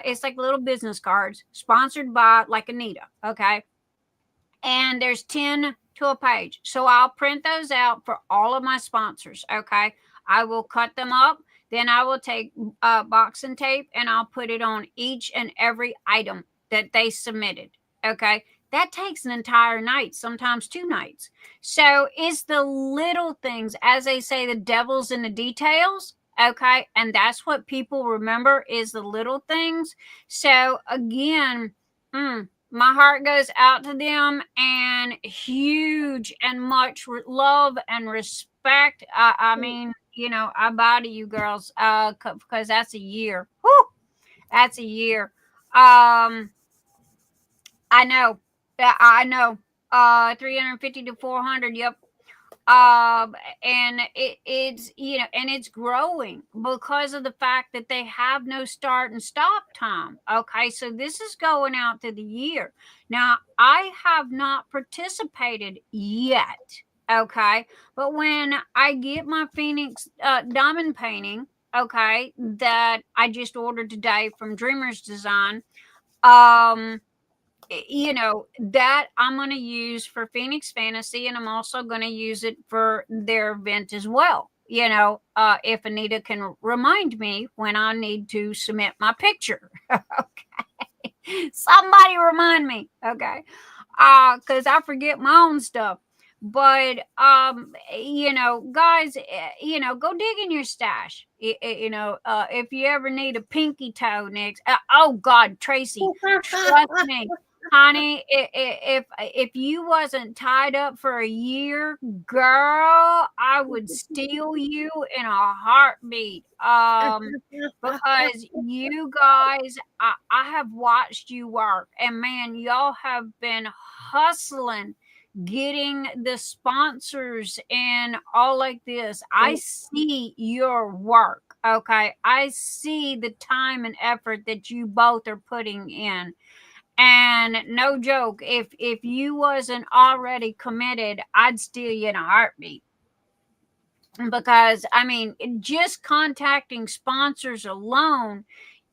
it's like little business cards, sponsored by, like Anita, okay? And there's 10 to a page. So I'll print those out for all of my sponsors. Okay. I will cut them up. Then I will take boxing tape and I'll put it on each and every item that they submitted. Okay. that takes an entire night, sometimes 2 nights. So it's the little things, as they say, the devil's in the details. Okay. And that's what people remember, is the little things. So again, my heart goes out to them, and huge and much love and respect. I mean, I bow to you girls, because that's a year. Whew, that's a year. I know. I know. 350 to 400. Yep. And it's and it's growing because of the fact that they have no start and stop time. Okay, so this is going out to the year. Now, I have not participated yet. Okay, but when I get my Phoenix diamond painting, okay, that I just ordered today from Dreamers Design, that I'm going to use for Phoenix Fantasy, and I'm also going to use it for their event as well. If Anita can remind me when I need to submit my picture. Okay. Somebody remind me. Okay. Because I forget my own stuff. But guys, go dig in your stash. If you ever need a pinky toe next. Oh God, Tracy, trust me. Honey, if you wasn't tied up for a year, girl, I would steal you in a heartbeat. Because you guys, I have watched you work, and man, y'all have been hustling, getting the sponsors and all like this. I see your work. Okay, I see the time and effort that you both are putting in. And no joke, if you wasn't already committed, I'd steal you in a heartbeat. Because I mean, just contacting sponsors alone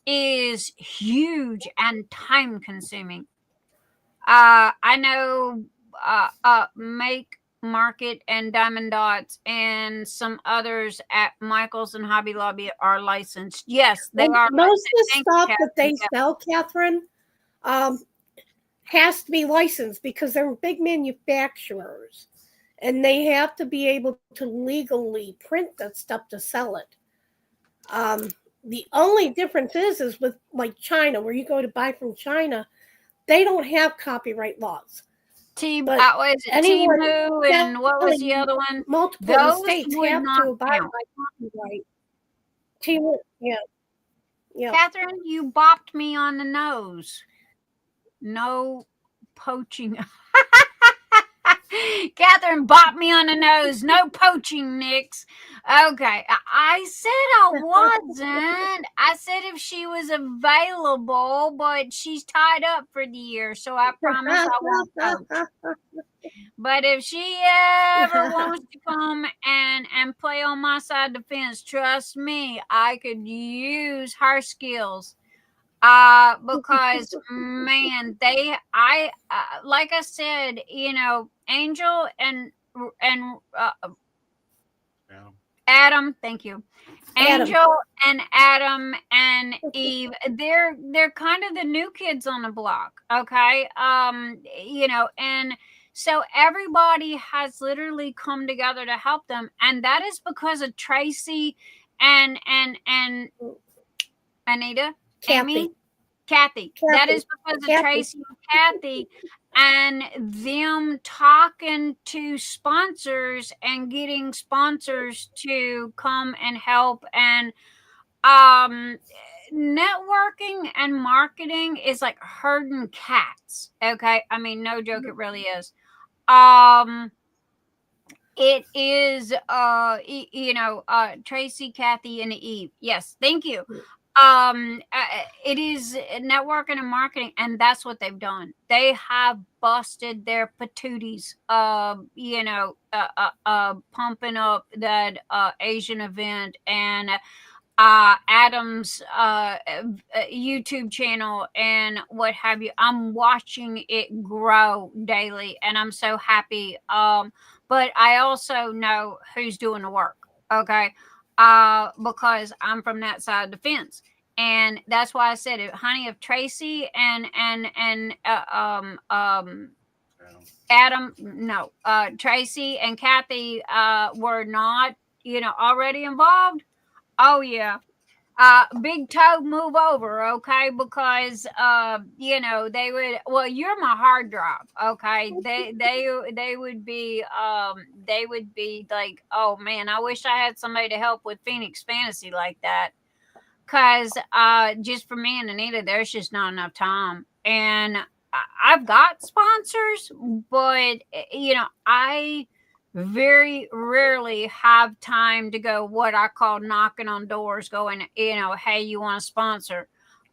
is huge and time consuming. I know Make, Market, and Diamond Dots and some others at Michael's and Hobby Lobby are licensed. Yes, they are. Most of the stuff that they sell, Catherine, has to be licensed because they're big manufacturers, and they have to be able to legally print that stuff to sell it. The only difference is with like China, where you go to buy from China, they don't have copyright laws. Timu, and what was the other one? Multiple states have to abide by copyright. Timu, yeah. Catherine, you bopped me on the nose. No poaching. Catherine bopped me on the nose. No poaching, Nix. Okay. I said I wasn't. I said if she was available, but she's tied up for the year, so I promise I won't poach. But if she ever wants to come and play on my side of the fence, trust me, I could use her skills. Because man, like I said, Angel and Adam, thank you. Angel and Adam and Eve, they're kind of the new kids on the block. Okay. And so everybody has literally come together to help them. And that is because of Tracy and Anita, Kathy. That is because of Tracy and Kathy and them talking to sponsors and getting sponsors to come and help. And networking and marketing is like herding cats. Okay. I mean, no joke, it really is. It is Tracy, Kathy, and Eve. Yes, thank you. It is networking and marketing, and that's what they've done. They have busted their patooties, pumping up that Asian event and Adam's YouTube channel and what have you. I'm watching it grow daily, and I'm so happy. But I also know who's doing the work. Okay. Because I'm from that side of the fence. And that's why I said it, honey. If Tracy and Adam, no, Tracy and Kathy were not, already involved. Oh yeah. Big toe, move over, okay? Because they would. Well, you're my hard drive, okay? They would be like, oh man, I wish I had somebody to help with Phoenix Fantasy like that. Because just for me and Anita, there's just not enough time, and I've got sponsors, but I very rarely have time to go what I call knocking on doors, going, hey, you want to sponsor?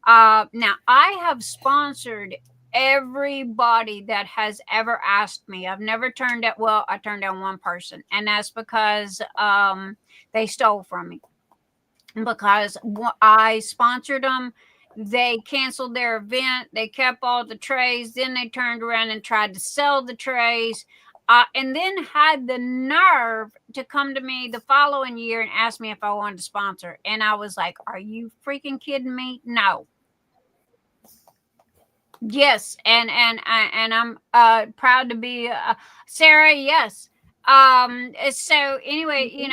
Now, I have sponsored everybody that has ever asked me. I've never turned down, well, I turned down one person, and that's because they stole from me. Because I sponsored them. They canceled their event. They kept all the trays. Then they turned around and tried to sell the trays. And then had the nerve to come to me the following year and ask me if I wanted to sponsor. And I was like, are you freaking kidding me? No. Yes. And I'm proud to be Sarah. Yes. So anyway,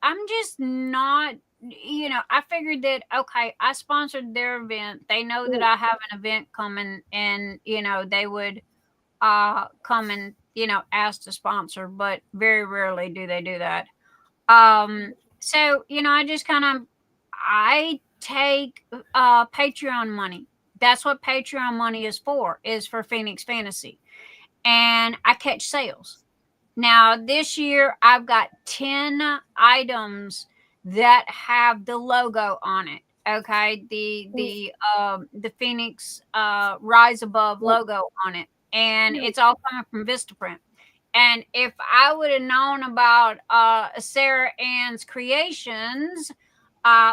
I'm just not, I figured that, okay, I sponsored their event. They know that I have an event coming, and, they would come and, ask to sponsor, but very rarely do they do that. So, I just I take Patreon money. That's what Patreon money is for Phoenix Fantasy. And I catch sales. Now, this year, I've got 10 items that have the logo on it. Okay, the Phoenix Rise Above logo on it, and it's all coming from Vistaprint. And if I would have known about Sarah Ann's creations,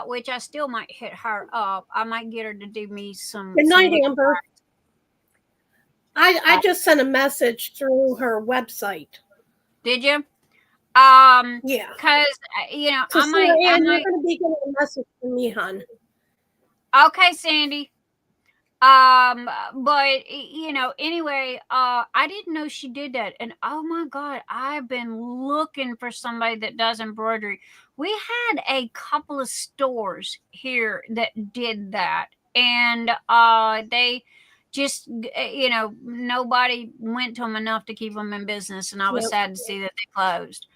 which I still might hit her up, I might get her to do me some. Good night, Amber. I just sent a message through her website. Did you? Yeah. Because So I might. You're going to be getting a message from me, hon. Okay, Sandy. But anyway, I didn't know she did that, and oh my God, I've been looking for somebody that does embroidery. We had a couple of stores here that did that, and they just nobody went to them enough to keep them in business, and I was sad to see that they closed.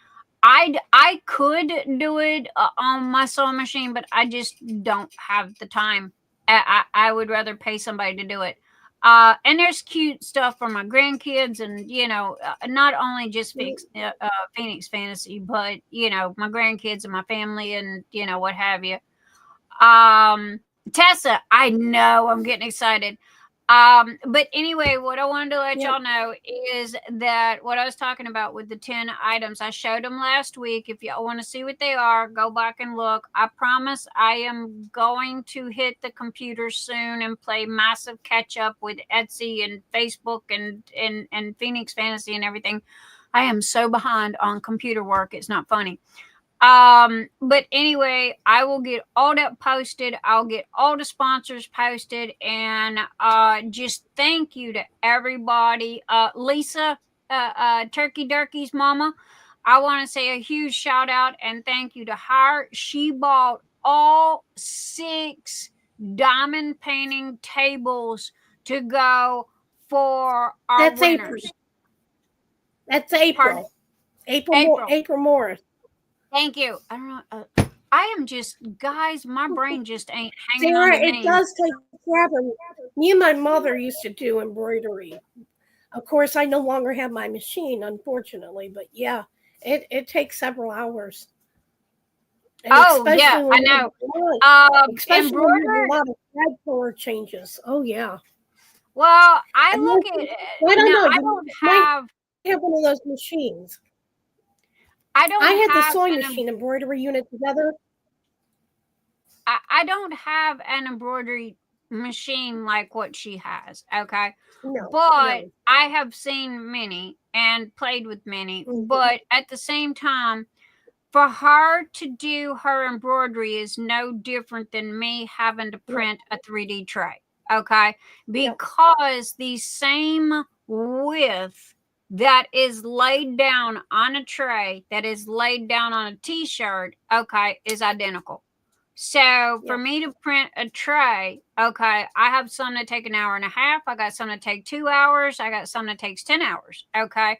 I could do it on my sewing machine, but I just don't have the time. I would rather pay somebody to do it. And there's cute stuff for my grandkids, and not only just Phoenix Fantasy, but my grandkids and my family, and what have you. Tessa, I know I'm getting excited. But anyway, what I wanted to let y'all know is that what I was talking about with the 10 items, I showed them last week. If y'all want to see what they are, go back and look. I promise I am going to hit the computer soon and play massive catch up with Etsy and Facebook and Phoenix Fantasy and everything. I am so behind on computer work. It's not funny. But anyway, I will get all that posted. I'll get all the sponsors posted, and just thank you to everybody. Lisa, Turkey Durkey's mama, I want to say a huge shout out and thank you to her. She bought all 6 diamond painting tables to go for our winners. That's April. April Morris. Thank you. I don't know. I am just, guys, my brain just ain't hanging on. Sarah, it does take forever. Me and my mother used to do embroidery. Of course, I no longer have my machine, unfortunately, but yeah, it takes several hours. And yeah, I know. Especially when you have a lot of thread color changes. Oh, yeah. Well, I look at it. I don't have one of those machines. I had the sewing machine embroidery unit together. I don't have an embroidery machine like what she has, okay? But I have seen many and played with many. Mm-hmm. But at the same time, for her to do her embroidery is no different than me having to print a 3D tray. Okay. Because the same width that is laid down on a tray, that is laid down on a t-shirt, okay, is identical. So for me to print a tray, okay, I have some that take 1.5 hours. I got some that take 2 hours. I got some that takes 10 hours. Okay.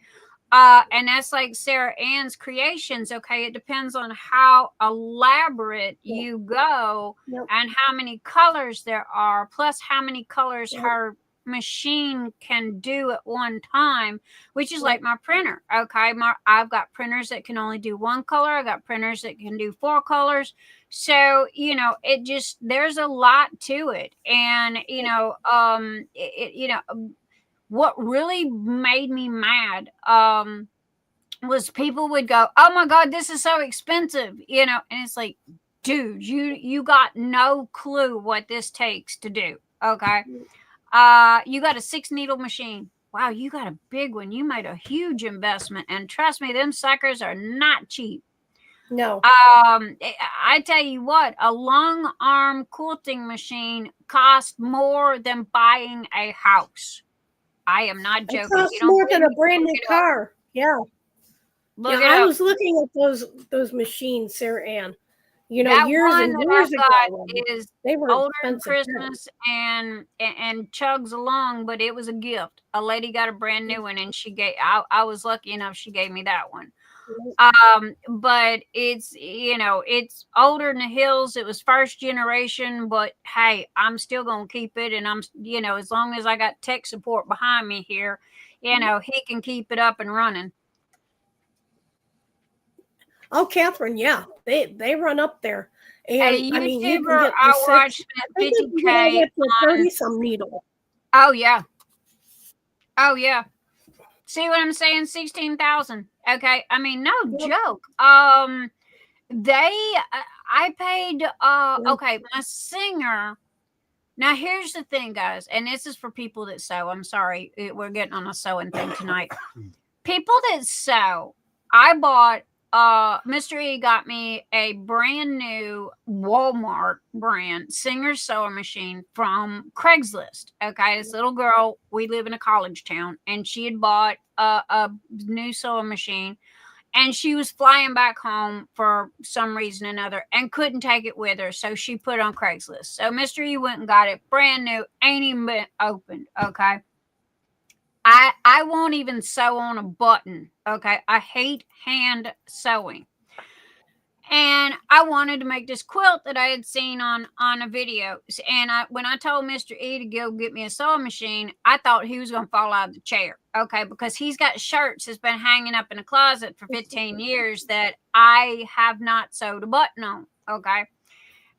And that's like Sarah Ann's creations. Okay. It depends on how elaborate you go and how many colors there are, plus how many colors her machine can do at one time, which is like my printer. Okay. I've got printers that can only do one color. I got printers that can do 4 colors. So, it just, there's a lot to it. And, what really made me mad was people would go, oh my God, this is so expensive, and it's like, dude, you got no clue what this takes to do. Okay. You got a 6 needle machine. Wow, you got a big one. You made a huge investment. And trust me, them suckers are not cheap. No. I tell you what, a long arm quilting machine costs more than buying a house. I am not joking. It costs more than a brand new car. Yeah. I was looking at those machines, Sarah Ann. That years one and that years I've ago. got is They were older than expensive. Christmas and chugs along, but it was a gift. A lady got a brand new one, and she gave. I was lucky enough; she gave me that one. But it's it's older than the hills. It was first generation, but hey, I'm still gonna keep it, and I'm as long as I got tech support behind me here, he can keep it up and running. Oh, Catherine, yeah, they run up there, and a I mean, you YouTuber can get I watched spent 50K on 30-some needle. Oh yeah. See what I'm saying? 16,000. Okay. I mean, no joke. I paid, okay, my singer. Now here's the thing, guys, and this is for people that sew. I'm sorry. We're getting on a sewing thing tonight. People that sew, I bought, Mr. E got me a brand new Walmart brand Singer sewing machine from Craigslist. Okay, this little girl, we live in a college town, and she had bought a new sewing machine, and she was flying back home for some reason or another and couldn't take it with her, so she put it on Craigslist. So Mr. E went and got it brand new, ain't even been opened. Okay. I won't even sew on a button. Okay. I hate hand sewing. And I wanted to make this quilt that I had seen on a video. And when I told Mr. E to go get me a sewing machine, I thought he was going to fall out of the chair. Okay. Because he's got shirts that's been hanging up in a closet for 15 years that I have not sewed a button on. Okay.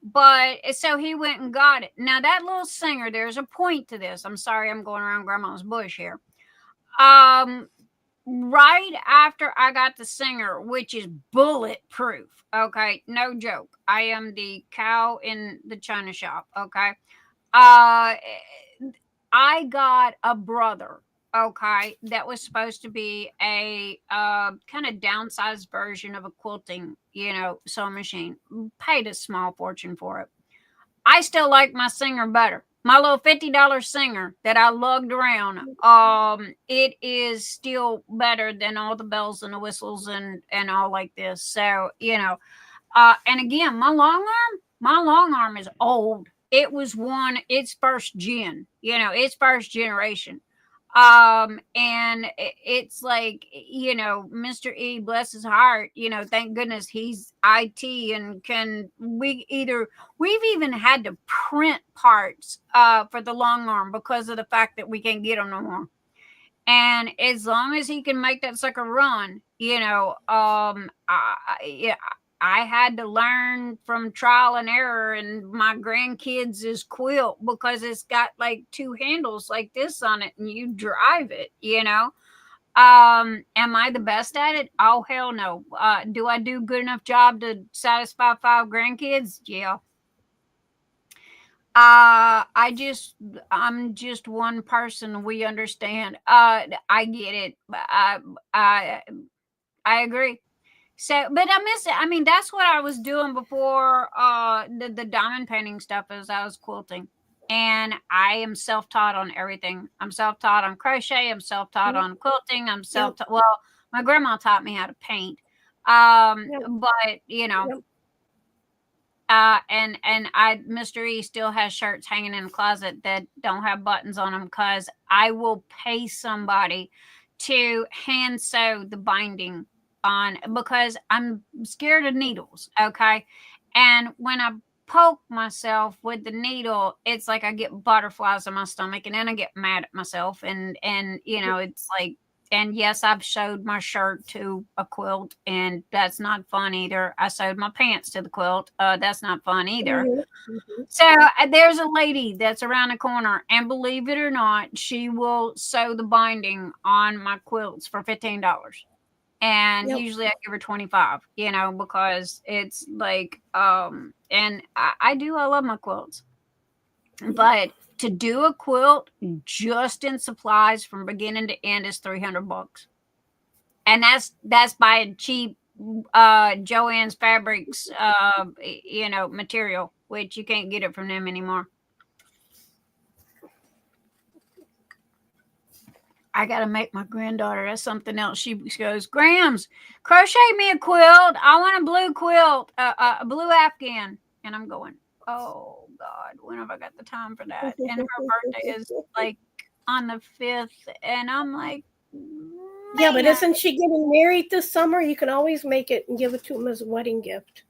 But so he went and got it. Now that little Singer, there's a point to this. I'm sorry, I'm going around grandma's bush here. Right after I got the Singer, which is bulletproof. Okay. No joke. I am the cow in the china shop. Okay. I got a brother. Okay. That was supposed to be a kind of downsized version of a quilting, sewing machine. Paid a small fortune for it. I still like my Singer better. My little $50 Singer that I lugged around, it is still better than all the bells and the whistles and all like this. So, and again, my long arm is old. It was it's first gen, it's first generation. And it's like, Mr. E, bless his heart, thank goodness he's IT and we've even had to print parts for the long arm because of the fact that we can't get them no more. And as long as he can make that sucker run, I had to learn from trial and error, and my grandkids' quilt, because it's got like 2 handles like this on it, and you drive it, Am I the best at it? Oh, hell no. Do I do a good enough job to satisfy 5 grandkids? Yeah. I'm just one person. We understand. I get it. I agree. So, but I miss it. I mean, that's what I was doing before the diamond painting stuff as I was quilting. And I am self-taught on everything. I'm self-taught on crochet. I'm self-taught on quilting. I'm self-taught. Well, my grandma taught me how to paint. But you know, and Mr. E still has shirts hanging in the closet that don't have buttons on them because I will pay somebody to hand sew the binding on because I'm scared of needles. Okay. And when I poke myself with the needle, it's like I get butterflies in my stomach and then I get mad at myself. And you know, it's like, and yes, I've sewed my shirt to a quilt, and that's not fun either. I sewed my pants to the quilt. That's not fun either. So there's a lady that's around the corner, and believe it or not, she will sew the binding on my quilts for $15. And usually I give her 25, you know, because it's like, and I love my quilts. But to do a quilt just in supplies from beginning to end is $300. And that's buying cheap Joann's Fabrics you know, material, which you can't get it from them anymore. I gotta make my granddaughter. That's something else. She goes, Grams, crochet me a quilt. I want a blue quilt, a blue Afghan. And I'm going, oh God, when have I got the time for that? And her birthday is like on the 5th, and I'm like, man. Yeah, but isn't she getting married this summer? You can always make it and give it to him as a wedding gift.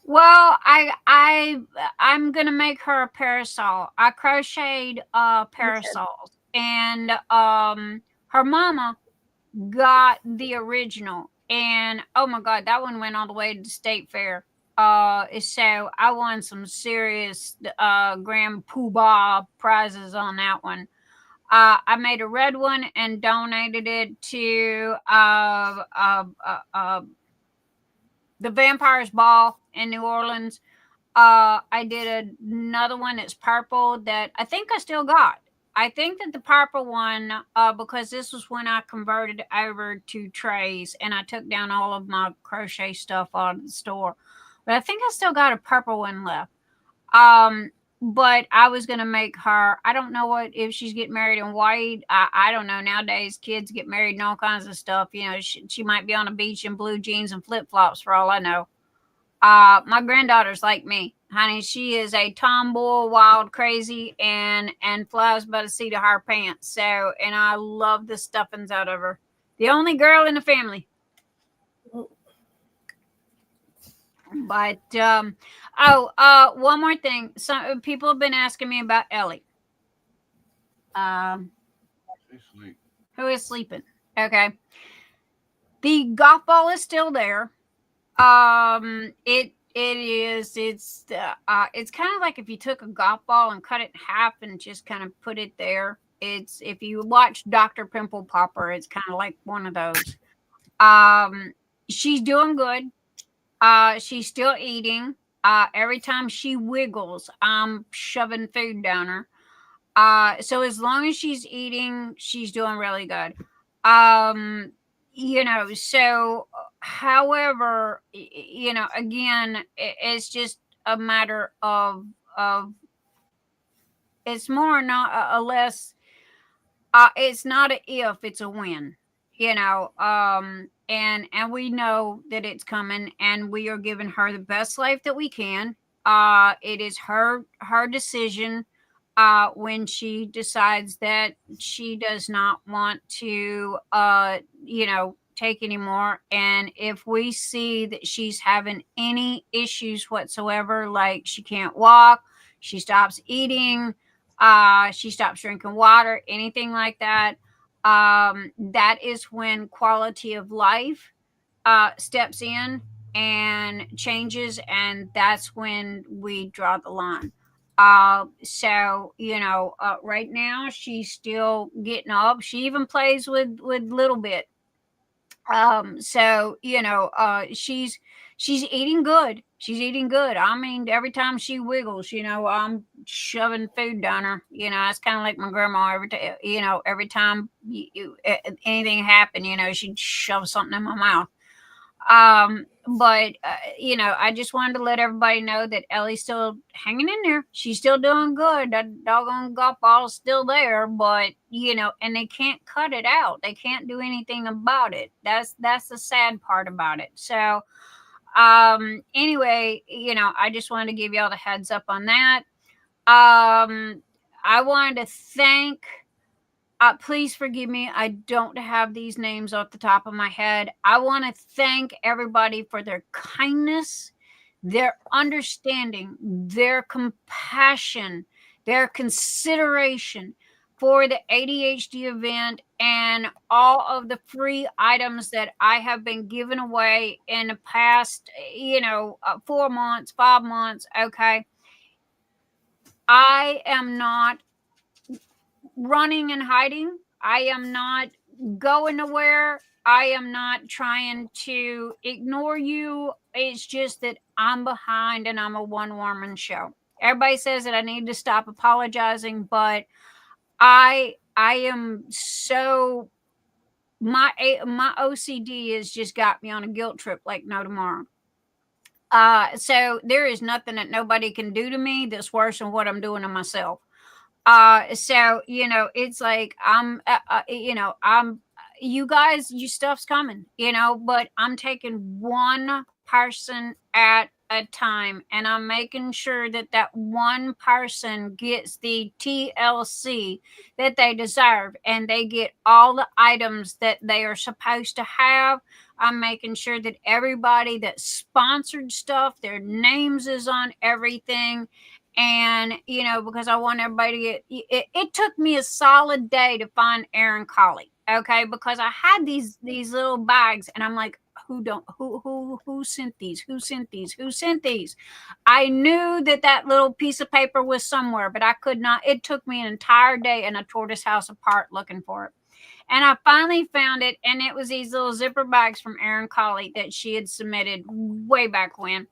Well, I'm gonna make her a parasol. I crocheted parasols, and her mama got the original, and oh my God, that one went all the way to the state fair. So I won some serious grand poobah prizes on that one. I made a red one and donated it to the Vampires Ball in New Orleans. I did another one that's purple that I think I still got. I think that the purple one, because this was when I converted over to trays and I took down all of my crochet stuff out of the store. But I think I still got a purple one left. But I was going to make her, I don't know what, if she's getting married in white. I don't know. Nowadays, kids get married in all kinds of stuff. You know, she might be on a beach in blue jeans and flip-flops for all I know. My granddaughter's like me, honey. She is a tomboy, wild, crazy, and flies by the seat of her pants. So, and I love the stuffings out of her. The only girl in the family. But one more thing. Some people have been asking me about Ellie. Who is sleeping? Okay. The golf ball is still there. It's kind of like if you took a golf ball and cut it in half and just kind of put it there. It's, if you watch Dr. Pimple Popper, it's kind of like one of those. She's doing good. She's still eating. Every time she wiggles, I'm shoving food down her. So as long as she's eating, she's doing really good. You know, so however, you know, again, it's just a matter of it's more not a less, it's not a if, it's a when, you know, and we know that it's coming, and we are giving her the best life that we can. It is her decision when she decides that she does not want to you know, take anymore. And if we see that she's having any issues whatsoever, like she can't walk, she stops eating, she stops drinking water, anything like that, that is when quality of life steps in and changes, and that's when we draw the line. So, you know, right now she's still getting up. She even plays with Little Bit. So, you know, she's eating good. She's eating good. I mean, every time she wiggles, you know, I'm shoving food down her. You know, it's kind of like my grandma. Every time anything happened, you know, she'd shove something in my mouth. But you know, I just wanted to let everybody know that Ellie's still hanging in there. She's still doing good. That doggone golf ball's still there, but you know, and they can't cut it out. They can't do anything about it. That's the sad part about it. So anyway, you know, I just wanted to give y'all the heads up on that. I wanted to thank please forgive me. I don't have these names off the top of my head. I want to thank everybody for their kindness, their understanding, their compassion, their consideration for the ADHD event and all of the free items that I have been giving away in the past, 4 months, 5 months. Okay. I am not running and hiding. I am not going nowhere. I am not trying to ignore you. It's just that I'm behind and I'm a one-woman show. Everybody says that I need to stop apologizing, but I am so my OCD has just got me on a guilt trip like no tomorrow. So there is nothing that nobody can do to me that's worse than what I'm doing to myself. So you know, it's like I'm you guys, your stuff's coming, you know, but I'm taking one person at a time, and I'm making sure that that one person gets the TLC that they deserve, and they get all the items that they are supposed to have. I'm making sure that everybody that sponsored stuff, their names is on everything. And, you know, because I want everybody to get it took me a solid day to find Erin Colley. Okay, because I had these little bags, and I'm like, who sent these? Who sent these? Who sent these? I knew that little piece of paper was somewhere, but I could not. It took me an entire day, and I tore this house apart looking for it. And I finally found it, and it was these little zipper bags from Erin Colley that she had submitted way back when.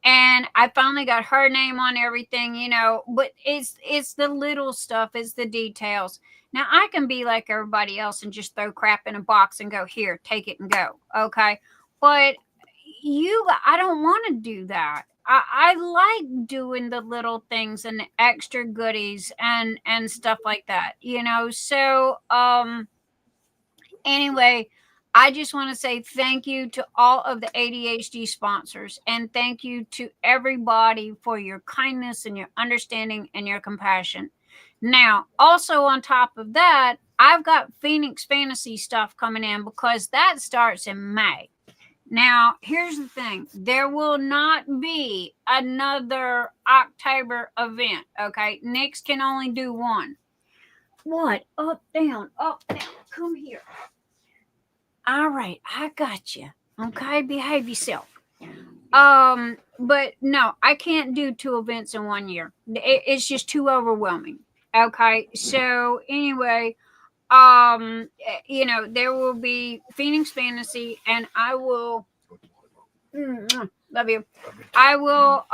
And I finally got her name on everything, you know, but it's the little stuff, it's the details. Now I can be like everybody else and just throw crap in a box and go, here, take it and go. Okay. But I don't want to do that. I like doing the little things and the extra goodies and stuff like that, you know? So, anyway, I just want to say thank you to all of the ADHD sponsors, and thank you to everybody for your kindness and your understanding and your compassion. Now, also on top of that, I've got Phoenix Fantasy stuff coming in because that starts in May. Now, here's the thing. There will not be another October event, okay? Nix can only do one. What? Up, down, come here. All right, I got you. Okay, behave yourself. But no, I can't do 2 events in 1 year. It's just too overwhelming. Okay, so anyway, you know, there will be Phoenix Fantasy, and I will love you. I will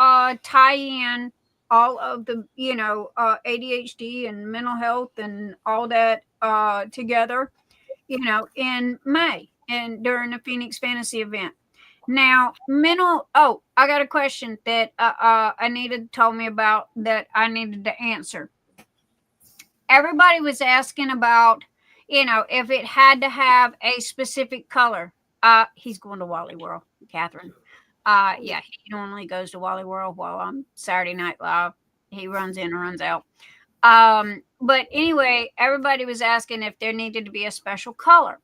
tie in all of the, you know, ADHD and mental health and all that together, you know, in May and during the Phoenix Fantasy event. Now, I got a question that Anita told me about that I needed to answer. Everybody was asking about, you know, if it had to have a specific color. He's going to Wally World, Catherine. Yeah, he normally goes to Wally World while on Saturday Night Live. He runs in and runs out. But anyway, everybody was asking if there needed to be a special color.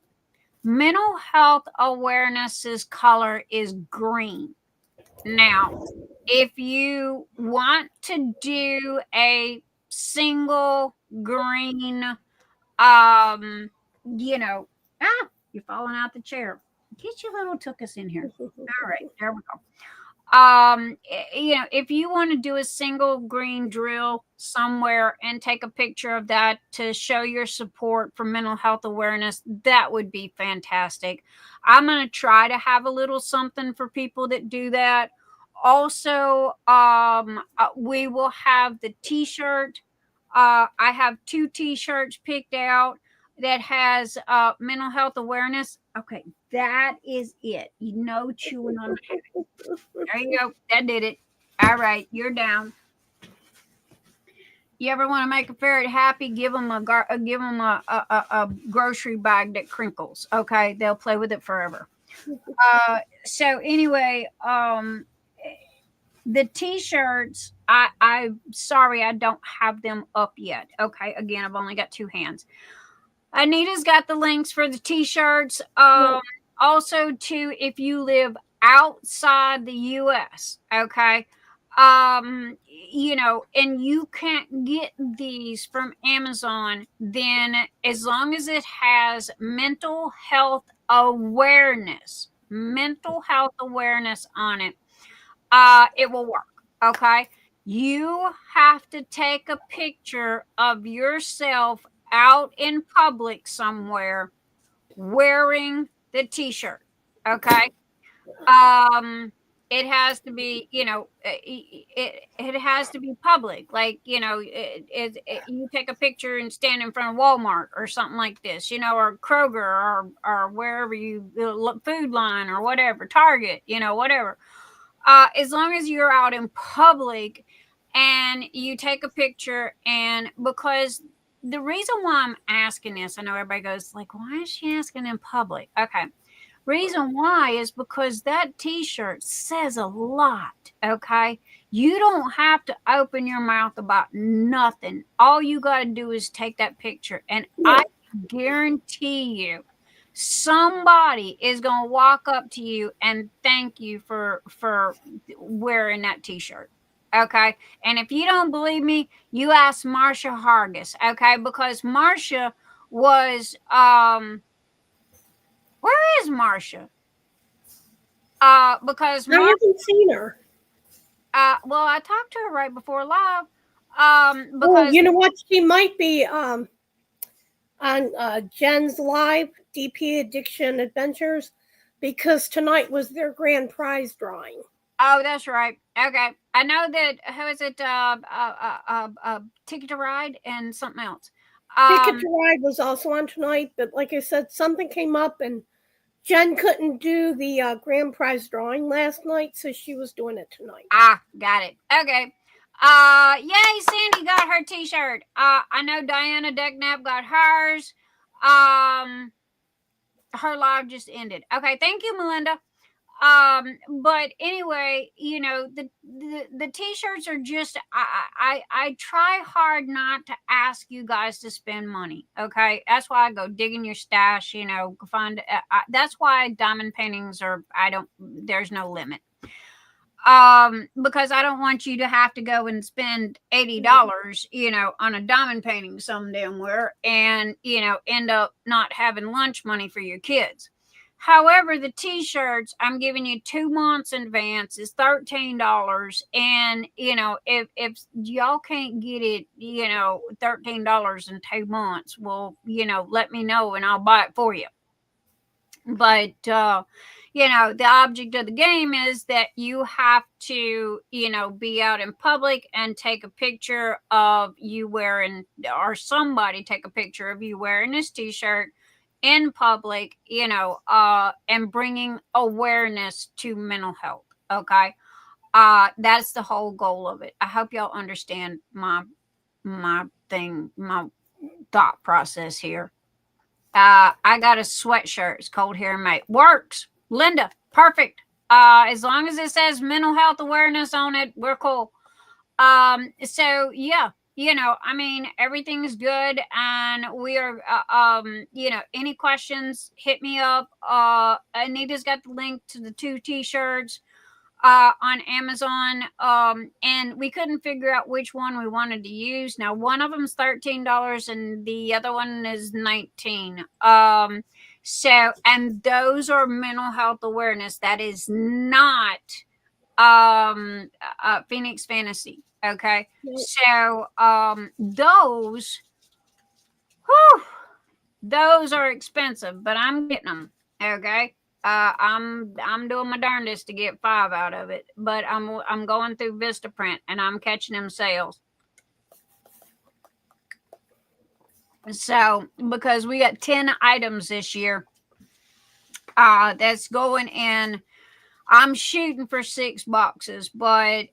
Mental Health Awareness's color is green. Now, if you want to do a single green, you know, you're falling out the chair. Get your little tuchus in here. All right, there we go. You know, if you want to do a single green drill somewhere and take a picture of that to show your support for mental health awareness, that would be fantastic. I'm going to try to have a little something for people that do that. Also, we will have the t-shirt. I have 2 t-shirts picked out. that has mental health awareness. Okay, that is it. No chewing on the hat. There you go. That did it. All right, you're down. You ever want to make a ferret happy? Give them a grocery bag that crinkles. Okay, they'll play with it forever. So anyway, the t-shirts, I'm sorry I don't have them up yet. Okay, again, I've only got 2 hands. Anita's got the links for the t-shirts. Also, too, if you live outside the U.S., okay, you know, and you can't get these from Amazon, then as long as it has mental health awareness on it, it will work. Okay, you have to take a picture of yourself out in public somewhere wearing the t-shirt. Okay, it has to be, you know, it has to be public, like, you know, you take a picture and stand in front of Walmart or something like this, you know, or Kroger, or wherever you, Food Line or whatever, Target, you know, whatever. As long as you're out in public and you take a picture, and because the reason why I'm asking this, I know everybody goes like, why is she asking in public? Okay. Reason why is because that t-shirt says a lot. Okay. You don't have to open your mouth about nothing. All you got to do is take that picture. And I guarantee you, somebody is going to walk up to you and thank you for wearing that t-shirt. Okay. And if you don't believe me, you ask Marsha Hargis. Okay. Because Marsha was, where is Marsha? Because I haven't seen her. Well, I talked to her right before live. Because you know what? She might be on Jen's live DP Addiction Adventures, because tonight was their grand prize drawing. Oh, that's right. Okay, I know that. Who is it? Ticket to Ride and something else. Ticket to Ride was also on tonight, but like I said, something came up and Jen couldn't do the grand prize drawing last night, so she was doing it tonight. Got it. Okay. Yay, Sandy got her t-shirt. I know Diana Decknap got hers. Her live just ended. Okay, thank you, Melinda. But anyway, you know, the t-shirts are just, I try hard not to ask you guys to spend money. Okay, that's why I go dig in your stash, you know, find, that's why diamond paintings are, there's no limit. Because I don't want you to have to go and spend $80, you know, on a diamond painting some damn where, and, you know, end up not having lunch money for your kids. However, the t-shirts, I'm giving you 2 months in advance, is $13. And, you know, if y'all can't get it, you know, $13 in 2 months, well, you know, let me know and I'll buy it for you. But, you know, the object of the game is that you have to, you know, be out in public and take a picture of you wearing, or somebody take a picture of you wearing this t-shirt in public, you know, and bringing awareness to mental health. Okay. That's the whole goal of it. I hope y'all understand my thought process here. I got a sweatshirt. It's cold here in May. Works. Linda, perfect. As long as it says mental health awareness on it, we're cool. So yeah, you know, I mean, everything is good, and we are, you know, any questions, hit me up. Anita's got the link to the 2 t-shirts on Amazon, and we couldn't figure out which one we wanted to use. Now, one of them is $13 and the other one is $19. So, and those are mental health awareness. That is not Phoenix Fantasy. Okay. So those are expensive, but I'm getting them. Okay. I'm doing my darndest to get 5 out of it, but I'm going through Vistaprint and I'm catching them sales. So because we got 10 items this year, that's going in. I'm shooting for 6 boxes, but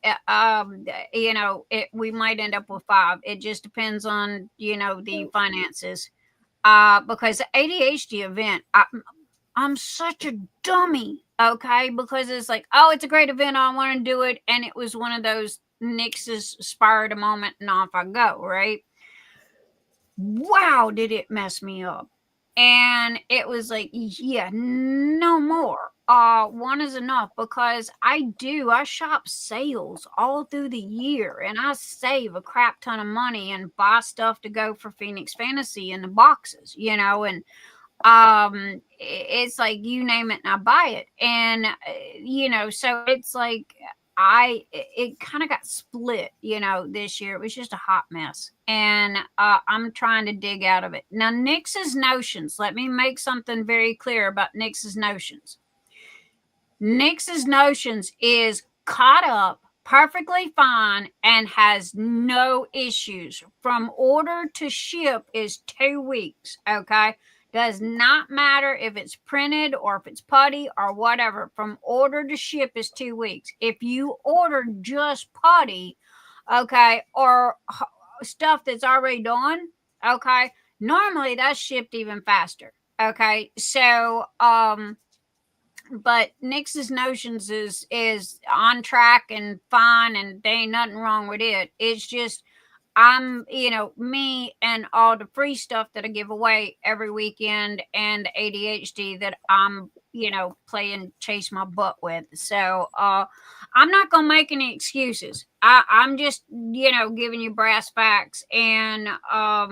we might end up with 5. It just depends on the finances. Because the ADHD event, I'm such a dummy, okay? Because it's like, oh, it's a great event, I want to do it, and it was one of those Nix's spur of the moment, and off I go, right? Wow, did it mess me up? And it was like, yeah, no more. One is enough, because I shop sales all through the year, and I save a crap ton of money and buy stuff to go for Phoenix Fantasy in the boxes, and it's like, you name it and I buy it. And so it's like it kind of got split this year. It was just a hot mess, and I'm trying to dig out of it now. Nix's Notions, let me make something very clear about Nix's Notions. Nix's Notions is caught up, perfectly fine, and has no issues. From order to ship is 2 weeks. Okay, does not matter if it's printed or if it's putty or whatever. From order to ship is 2 weeks. If you order just putty, okay, or stuff that's already done, okay, normally that's shipped even faster. Okay, so but Nix's Notions is on track and fine, and there ain't nothing wrong with it. It's just I'm, me and all the free stuff that I give away every weekend, and ADHD that I'm, playing chase my butt with. So I'm not gonna make any excuses. I'm just, giving you brass facts. And a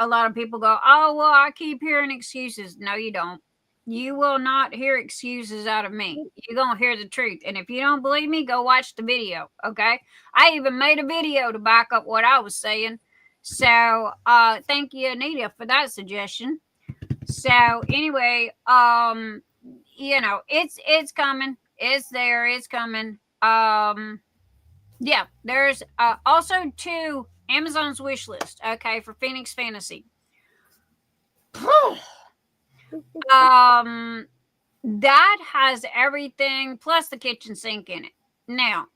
lot of people go, oh well, I keep hearing excuses. No, you don't. You will not hear excuses out of me. You're going to hear the truth. And if you don't believe me, go watch the video. Okay. I even made a video to back up what I was saying. So, thank you, Anita, for that suggestion. So anyway, it's coming. It's there. It's coming. Yeah, there's, also 2 Amazon's wish list. Okay. For Phoenix Fantasy. That has everything plus the kitchen sink in it. Now,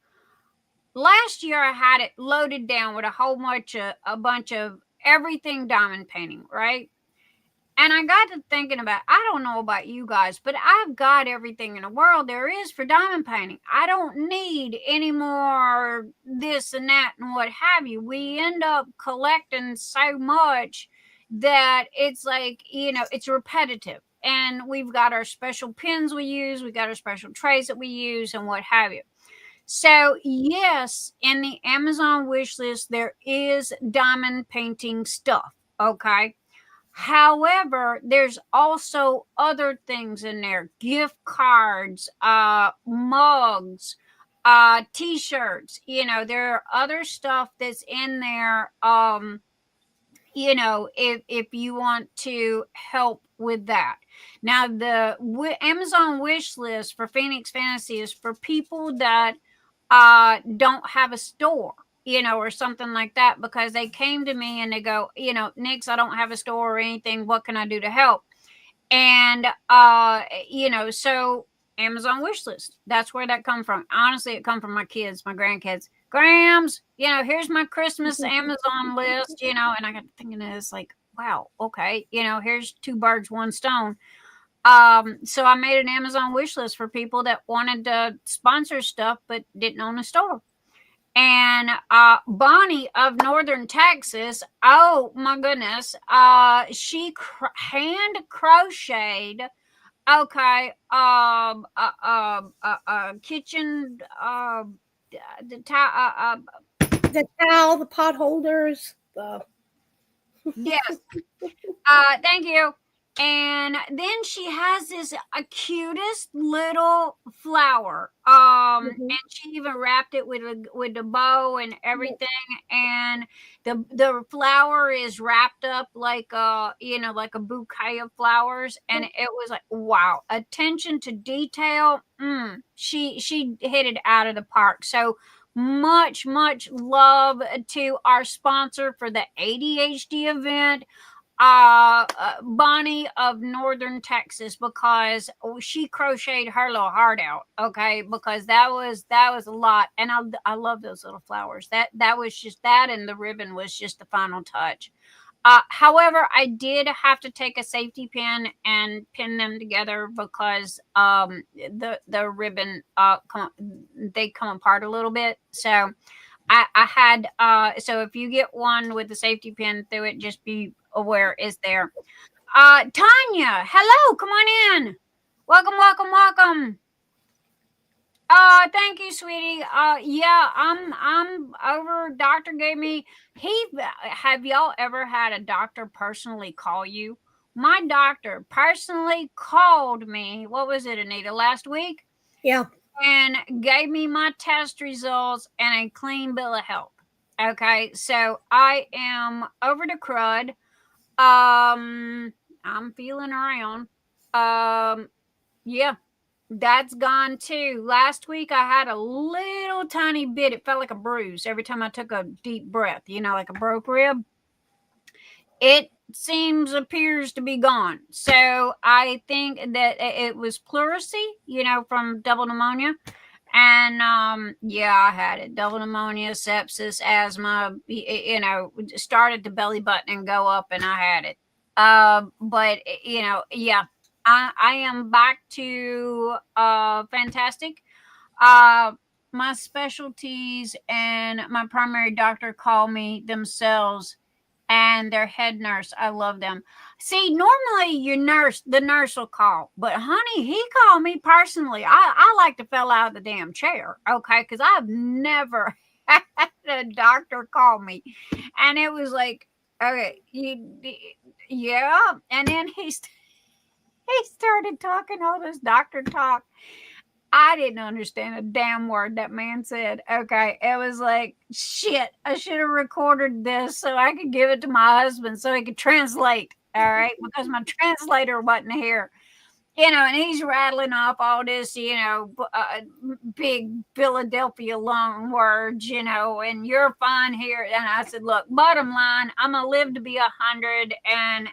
last year I had it loaded down with a bunch of everything diamond painting, right? And I got to thinking about, I don't know about you guys, but I've got everything in the world there is for diamond painting. I don't need any more this and that and what have you. We end up collecting so much that it's like, it's repetitive. And we've got our special pins we use. We got our special trays that we use and what have you. So yes, in the Amazon wish list, there is diamond painting stuff. Okay. However, there's also other things in there. Gift cards, mugs, t-shirts. There are other stuff that's in there. If you want to help with that. Now, the Amazon wish list for Phoenix Fantasy is for people that don't have a store, or something like that, because they came to me and they go, Nix, I don't have a store or anything. What can I do to help? And, so Amazon wish list, that's where that come from. Honestly, it come from my kids, my grandkids. Grams, here's my Christmas Amazon list, and I got thinking this like, wow, okay, here's 2 birds, 1 stone. So I made an Amazon wish list for people that wanted to sponsor stuff but didn't own a store. And Bonnie of Northern Texas, oh my goodness, she hand crocheted, okay, kitchen, the towel, the pot holders, yes. Thank you. And then she has this cutest little flower. And she even wrapped it with the bow and everything. And the flower is wrapped up like like a bouquet of flowers. And it was like, wow, attention to detail. She hit it out of the park. So much love to our sponsor for the ADHD event, Bonnie of Northern Texas, because she crocheted her little heart out. Okay, because that was a lot, and I love those little flowers. That was just that, and the ribbon was just the final touch. However, I did have to take a safety pin and pin them together because the ribbon they come apart a little bit. So I had so if you get one with the safety pin through it, just be aware it's there. Tanya, hello, come on in. Welcome. Thank you, sweetie. Yeah, I'm over. Doctor gave me have y'all ever had a doctor personally call you? My doctor personally called me. What was it, Anita? Last week? Yeah. And gave me my test results and a clean bill of health. Okay, so I am over the crud. I'm feeling around. Yeah. That's gone too. Last week I had a little tiny bit. It felt like a bruise every time I took a deep breath, like a broke rib. It appears to be gone. So I think that it was pleurisy, from double pneumonia. And yeah, I had it. Double pneumonia, sepsis, asthma, started the belly button and go up, and I had it. But yeah. I am back to fantastic. My specialties and my primary doctor call me themselves, and their head nurse. I love them. See, normally the nurse will call, but honey, he called me personally. I like to fell out of the damn chair, okay? Because I've never had a doctor call me, and it was like, okay, yeah, and then he started talking all this doctor talk. I didn't understand a damn word that man said. Okay. It was like, shit, I should have recorded this so I could give it to my husband so he could translate. All right. Because my translator wasn't here. And he's rattling off all this, big Philadelphia long words, and you're fine here. And I said, look, bottom line, I'm going to live to be 100 and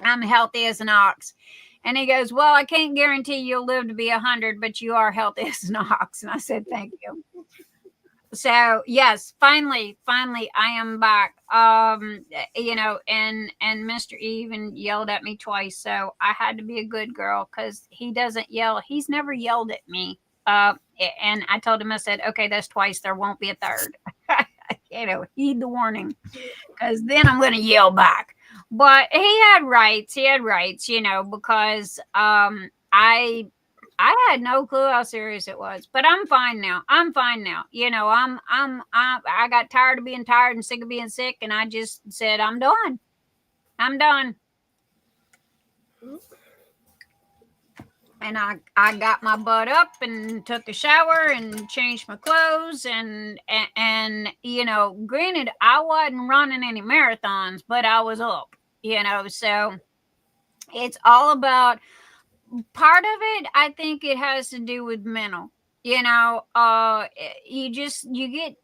I'm healthy as an ox. And he goes, well, I can't guarantee you'll live to be 100, but you are healthy as an ox. And I said, thank you. So yes, finally, I am back. And Mr. even yelled at me twice. So I had to be a good girl because he doesn't yell. He's never yelled at me. And I told him, I said, okay, that's twice. There won't be a third. Heed the warning, because then I'm going to yell back. But he had rights, because I had no clue how serious it was. But I'm fine now. I got tired of being tired and sick of being sick, and I just said, I'm done. And I got my butt up and took a shower and changed my clothes and granted, I wasn't running any marathons, but I was up, so it's all about part of it. I think it has to do with mental, you get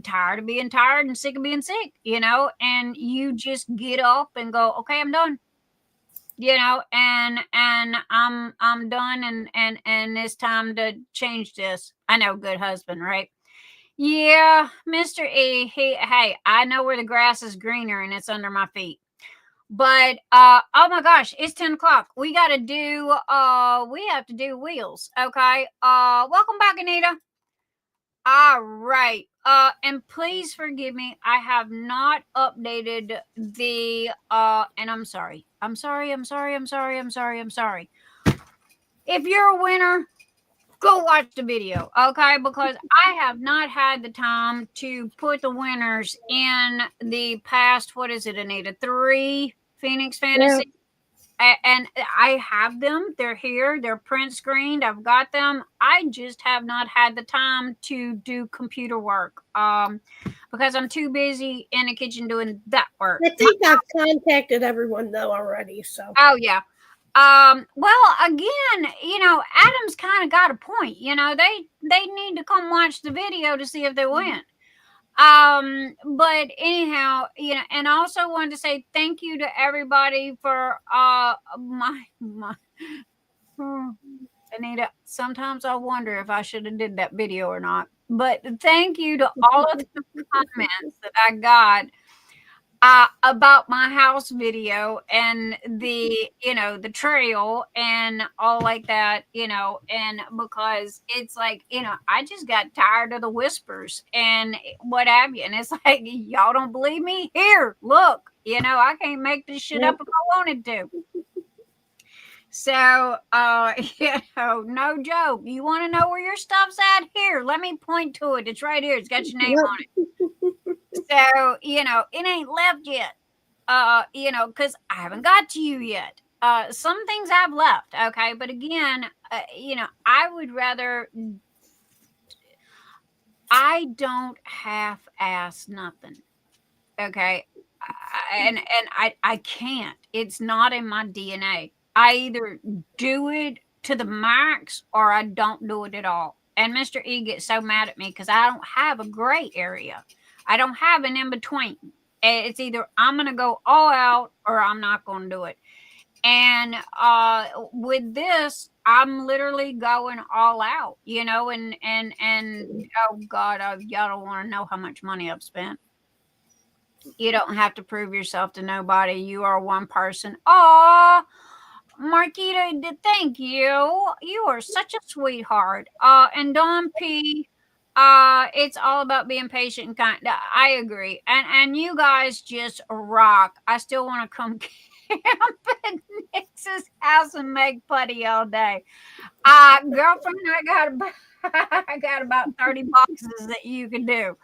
tired of being tired and sick of being sick, and you just get up and go, okay, I'm done. And I'm done, and it's time to change this. I know, good husband, right? Yeah, Mr. E. Hey, I know where the grass is greener and it's under my feet. But oh my gosh, it's 10 o'clock. We have to do wheels. Okay. Welcome back, Anita. All right. And please forgive me. I have not updated the and I'm sorry. I'm sorry. If you're a winner, go watch the video, okay? Because I have not had the time to put the winners in the past, what is it, Anita? 3 Phoenix Fantasy. Yeah. And I have them. They're here. They're print screened. I've got them. I just have not had the time to do computer work because I'm too busy in the kitchen doing that work. I think I've contacted everyone, though, already. So. Oh, yeah. Well, again, Adam's kind of got a point. They need to come watch the video to see if they win. But anyhow, and I also wanted to say thank you to everybody for my Anita. Sometimes I wonder if I should have did that video or not. But thank you to all of the comments that I got about my house video and the trail and all like that, and because it's like, I just got tired of the whispers and what have you. And it's like, y'all don't believe me? Here, look, I can't make this shit up if I wanted to. So, no joke. You want to know where your stuff's at? Here, let me point to it. It's right here. It's got your name on it. So, it ain't left yet. Because I haven't got to you yet. Some things I've left, okay? But again, I would rather, I don't half-ass nothing, okay? I can't. It's not in my DNA. I either do it to the max or I don't do it at all. And Mr. E gets so mad at me because I don't have a gray area. I don't have an in-between. It's either I'm going to go all out or I'm not going to do it. And with this, I'm literally going all out, and oh God, y'all don't want to know how much money I've spent. You don't have to prove yourself to nobody. You are one person. Oh, Marquita, thank you. You are such a sweetheart. And Dawn P, it's all about being patient and kind. I agree. And you guys just rock. I still want to come camp at Nix's house and make putty all day. Girlfriend, I got about 30 boxes that you can do.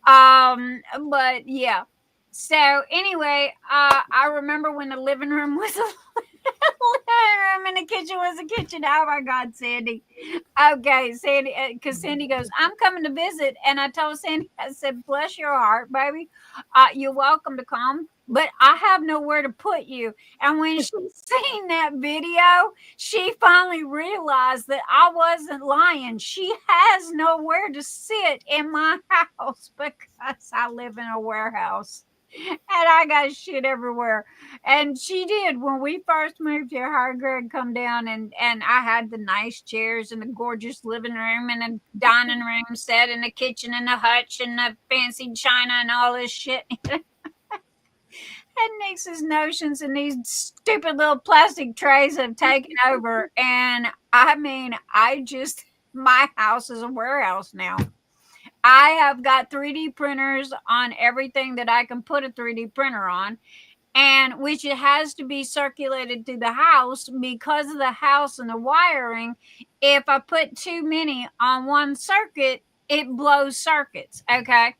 But yeah. So anyway, I remember when the living room was a living room and the kitchen was a kitchen. Oh my God, Sandy. Okay, Sandy, because Sandy goes, I'm coming to visit. And I told Sandy, I said, bless your heart, baby. You're welcome to come, but I have nowhere to put you. And when she seen that video, she finally realized that I wasn't lying. She has nowhere to sit in my house because I live in a warehouse. And I got shit everywhere. And she did. When we first moved here, her and Greg come down and I had the nice chairs and the gorgeous living room and a dining room set and a kitchen and a hutch and a fancy china and all this shit. And Nix's notions and these stupid little plastic trays have taken over. And I mean, my house is a warehouse now. I have got 3D printers on everything that I can put a 3D printer on, and which it has to be circulated through the house because of the house and the wiring. If I put too many on one circuit, it blows circuits. Okay.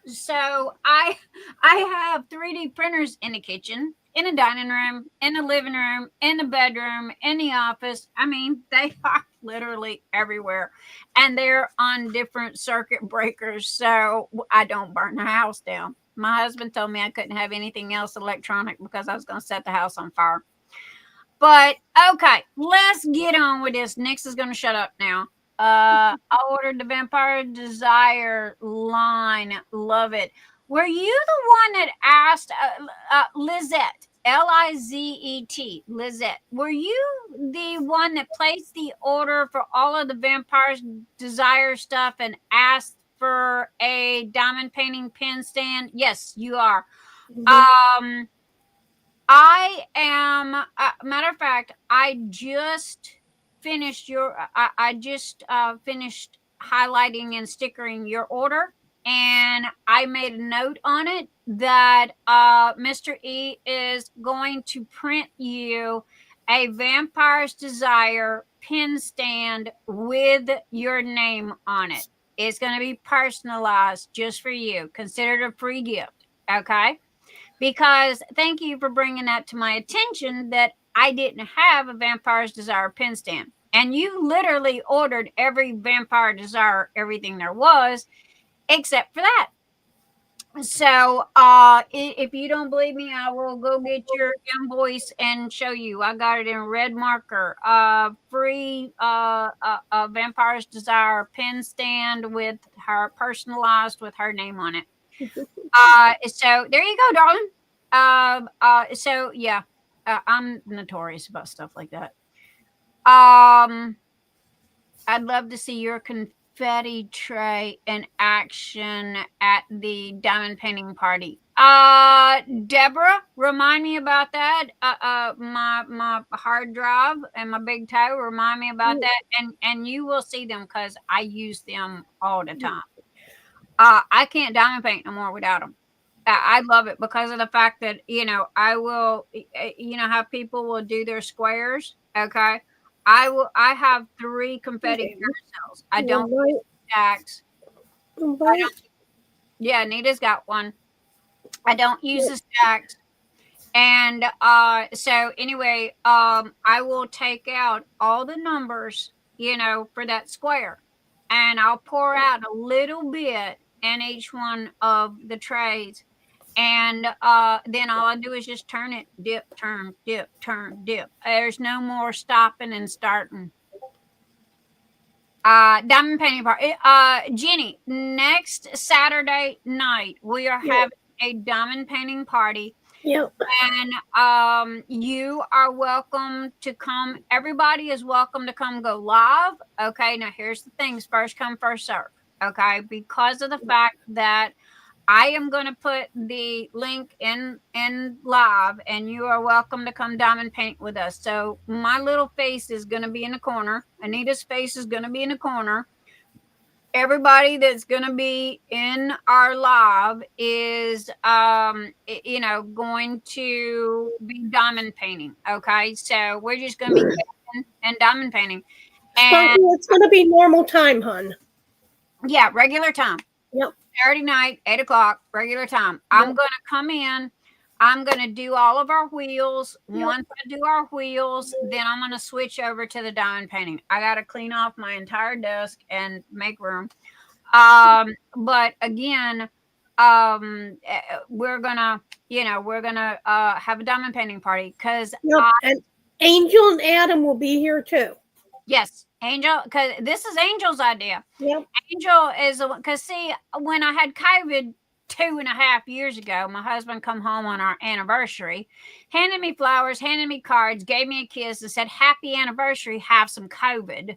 So I have 3D printers in the kitchen, in the dining room, in the living room, in the bedroom, in the office. I mean, they are literally everywhere. And they're on different circuit breakers, so I don't burn the house down. My husband told me I couldn't have anything else electronic because I was going to set the house on fire. But, okay, let's get on with this. Nix is going to shut up now. I ordered the Vampire Desire line. Love it. Were you the one that asked Lizette, Lizet, Lizette? Were you the one that placed the order for all of the Vampire Desire stuff and asked for a diamond painting pen stand? Yes, you are. Mm-hmm. I am. Matter of fact, I just finished finished highlighting and stickering your order, and I made a note on it that Mr. E is going to print you a Vampire's Desire pen stand with your name on it. It's going to be personalized just for you. Consider it a free gift, okay? Because thank you for bringing that to my attention that I didn't have a Vampire's Desire pen stand. And you literally ordered every Vampire Desire, everything there was, except for that. So, if you don't believe me, I will go get your invoice and show you. I got it in red marker. Free Vampire's Desire pen stand with her personalized with her name on it. So there you go, darling. So yeah, I'm notorious about stuff like that. I'd love to see your confetti tray in action at the diamond painting party. Deborah, remind me about that. My hard drive and my big toe, remind me about that. And you will see them because I use them all the time. I can't diamond paint no more without them. I love it because of the fact that, I will, how people will do their squares. Okay. I have 3 confetti carousels. I don't use stacks. Yeah, Anita's got one. I don't use the stacks. And so anyway, I will take out all the numbers, for that square. And I'll pour out a little bit in each one of the trays. And then all I do is just turn it, dip, turn, dip, turn, dip. There's no more stopping and starting. Diamond painting party. Jenny, next Saturday night we are having a diamond painting party. Yep. And you are welcome to come. Everybody is welcome to come go live. Okay, now here's the things. First come, first serve. Okay, because of the fact that I am going to put the link in live, and you are welcome to come diamond paint with us. So my little face is going to be in the corner. Anita's face is going to be in the corner. Everybody that's going to be in our live is, going to be diamond painting. Okay, so we're just going to be and diamond painting. And it's going to be normal time, hon. Yeah, regular time. Yep. Saturday night, 8:00, regular time. I'm going to come in. I'm going to do all of our wheels. Once I do our wheels, then I'm going to switch over to the diamond painting. I got to clean off my entire desk and make room. But again, we're going to, have a diamond painting party because and Angel and Adam will be here too. Yes, Angel, because this is Angel's idea. Yep. Angel is because see, when I had COVID 2.5 years ago, my husband come home on our anniversary, handed me flowers, handed me cards, gave me a kiss, and said, "Happy anniversary. Have some COVID."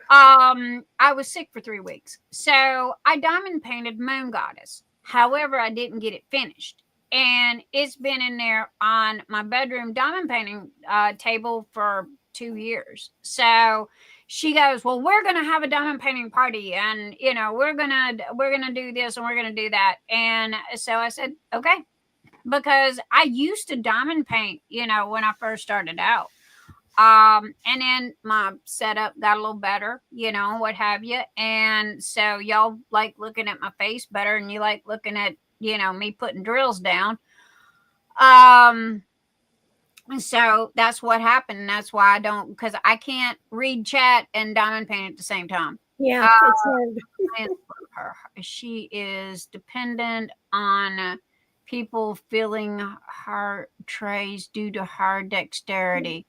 I was sick for 3 weeks, so I diamond painted Moon Goddess. However, I didn't get it finished, and it's been in there on my bedroom diamond painting table for 2 years. So she goes, "Well, we're going to have a diamond painting party, and we're going to do this and we're going to do that." And so I said, "Okay," because I used to diamond paint, when I first started out. And then my setup got a little better, what have you. And so y'all like looking at my face better, and you like looking at, me putting drills down. So that's what happened. That's why I don't, because I can't read chat and diamond paint at the same time. Yeah, it's hard. She is dependent on people filling her trays due to her dexterity.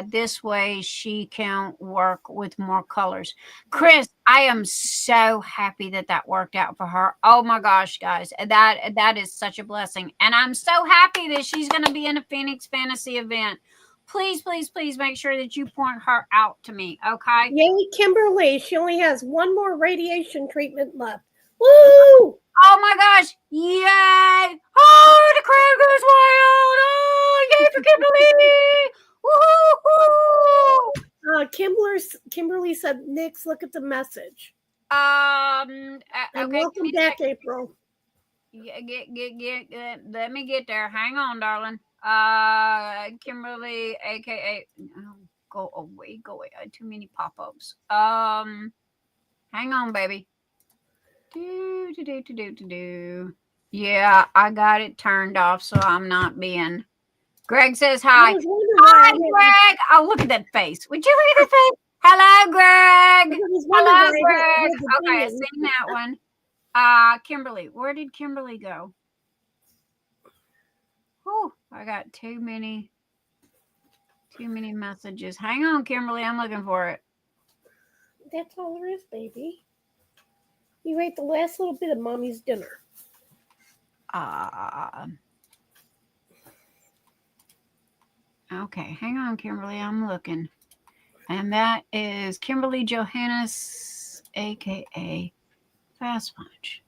This way she can work with more colors. Kris, I am so happy that worked out for her. Oh my gosh, guys, that is such a blessing. And I'm so happy that she's going to be in a Phoenix Fantasy event. Please, please, please make sure that you point her out to me. Okay. Yay, Kimberly. She only has one more radiation treatment left. Woo! Oh my gosh. Yay. Oh, the crowd goes wild. Oh, yay for Kimberly. Kimberly said, "Nix, look at the message." Okay. Welcome back, April. Let me get there. Hang on, darling. Kimberly, aka go away. Too many pop-ups. Hang on, baby. Do. Yeah, I got it turned off, so I'm not being. Greg says hi. Hi, Greg. Oh, look at that face. Would you look at that face? Hello, Greg. Hello, Greg. Okay, I've seen that one. Kimberly. Where did Kimberly go? Oh, I got too many messages. Hang on, Kimberly. I'm looking for it. That's all there is, baby. You ate the last little bit of Mommy's dinner. Okay, hang on, Kimberly. I'm looking. And that is Kimberly Johannes, a.k.a. Fast Punch.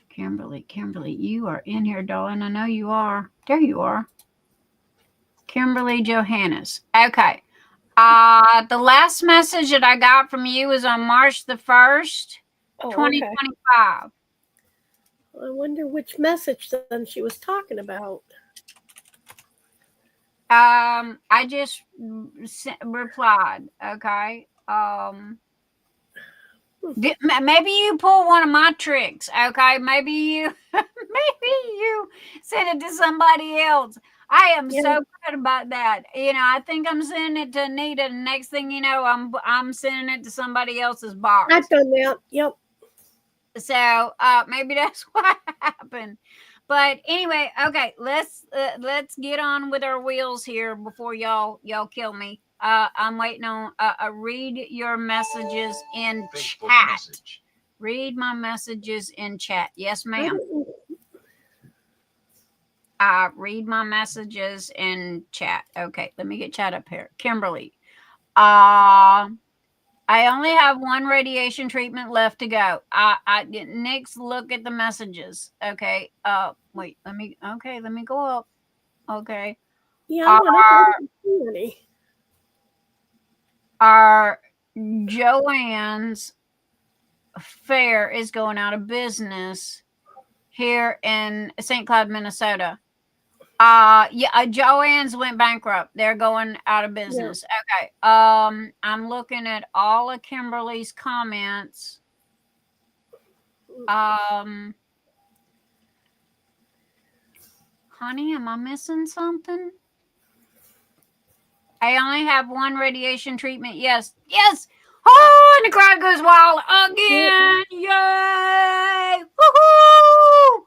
Kimberly, you are in here, darling. I know you are. There you are. Kimberly Johannes. Okay. The last message that I got from you was on March the 1st, 2025. Okay. I wonder which message then she was talking about. I just replied. Okay. Maybe you pull one of my tricks. Okay. Maybe you send it to somebody else. I am so good about that. I think I'm sending it to Anita. And next thing you know, I'm sending it to somebody else's box. I've done that. Yep. So maybe that's what happened. But anyway, okay, let's get on with our wheels here before y'all kill me. I'm waiting on read your messages in Facebook chat. Message. Read my messages in chat. Yes, ma'am. Read my messages in chat. Okay, let me get chat up here. Kimberly. I only have one radiation treatment left to go. Next, look at the messages. Okay. Wait, let me go up. Okay. Yeah, our Joanne's fair is going out of business here in St. Cloud, Minnesota. Joanne's went bankrupt. They're going out of business. Yeah. Okay. I'm looking at all of Kimberly's comments. Honey, am I missing something? I only have one radiation treatment. Yes. Oh, and the crowd goes wild again. Yay! Woohoo!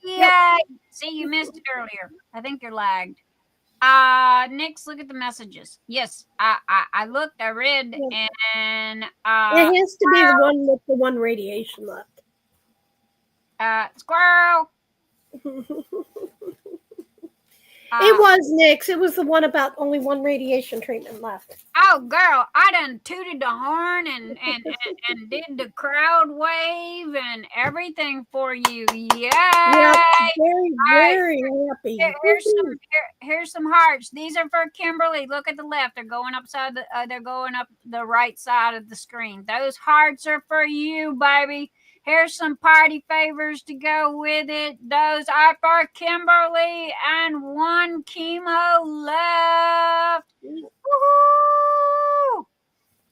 Yay! Yep. See, you missed it earlier. I think you're lagged. Next, look at the messages. Yes, I looked, I read, and it has to be the one with the one radiation left. Squirrel. It was Nick's. It was the one about only one radiation treatment left. Oh, girl, I done tooted the horn and did the crowd wave and everything for you. Yay! Yeah, very happy. Here's some hearts. These are for Kimberly. Look at the left. They're going upside they're going up the right side of the screen. Those hearts are for you, baby. Here's some party favors to go with it. Those are for Kimberly and one chemo left. Woohoo!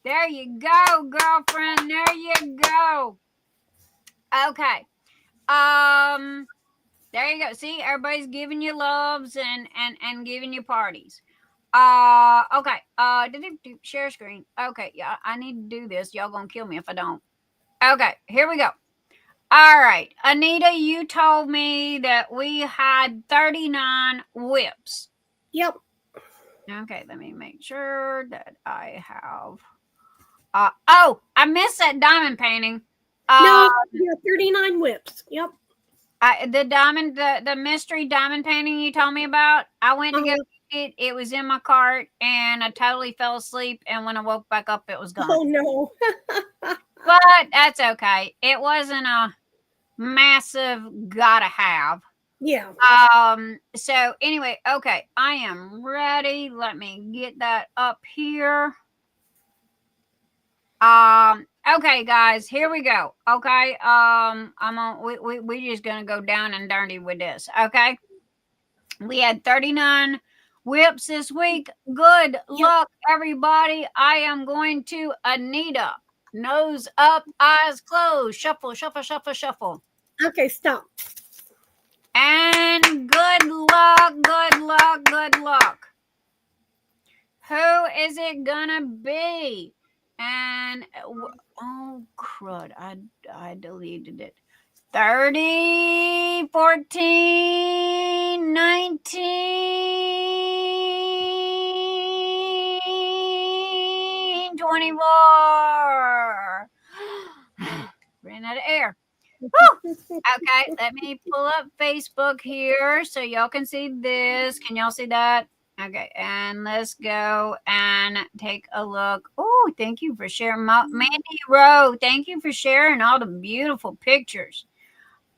There you go, girlfriend. There you go. Okay. There you go. See, everybody's giving you loves and giving you parties. Okay. Share screen. Okay, yeah, I need to do this. Y'all gonna kill me if I don't. Okay, here we go. All right, Anita, you told me that we had 39 whips. Yep. Okay, let me make sure that I have. Oh, I missed that diamond painting. No, 39 whips. Yep. The mystery diamond painting you told me about. I went to go get it. It was in my cart, and I totally fell asleep. And when I woke back up, it was gone. Oh no! But that's okay. It wasn't a massive gotta have. Yeah. So anyway, okay, I am ready. Let me get that up here. Okay, guys, here we go. Okay, we're just gonna go down and dirty with this. Okay, we had 39 whips this week. Good luck, everybody. I am going to Anita. Nose up, eyes closed. Shuffle, shuffle, shuffle, shuffle. Okay, stop. And good luck, good luck, good luck. Who is it gonna be? And oh crud, I deleted it. 30, 14, 19, 24. Ran out of air. Woo! Okay, let me pull up Facebook here so y'all can see this. Can y'all see that? Okay, and let's go and take a look. Oh, thank you for sharing. Mandy Rowe, thank you for sharing all the beautiful pictures.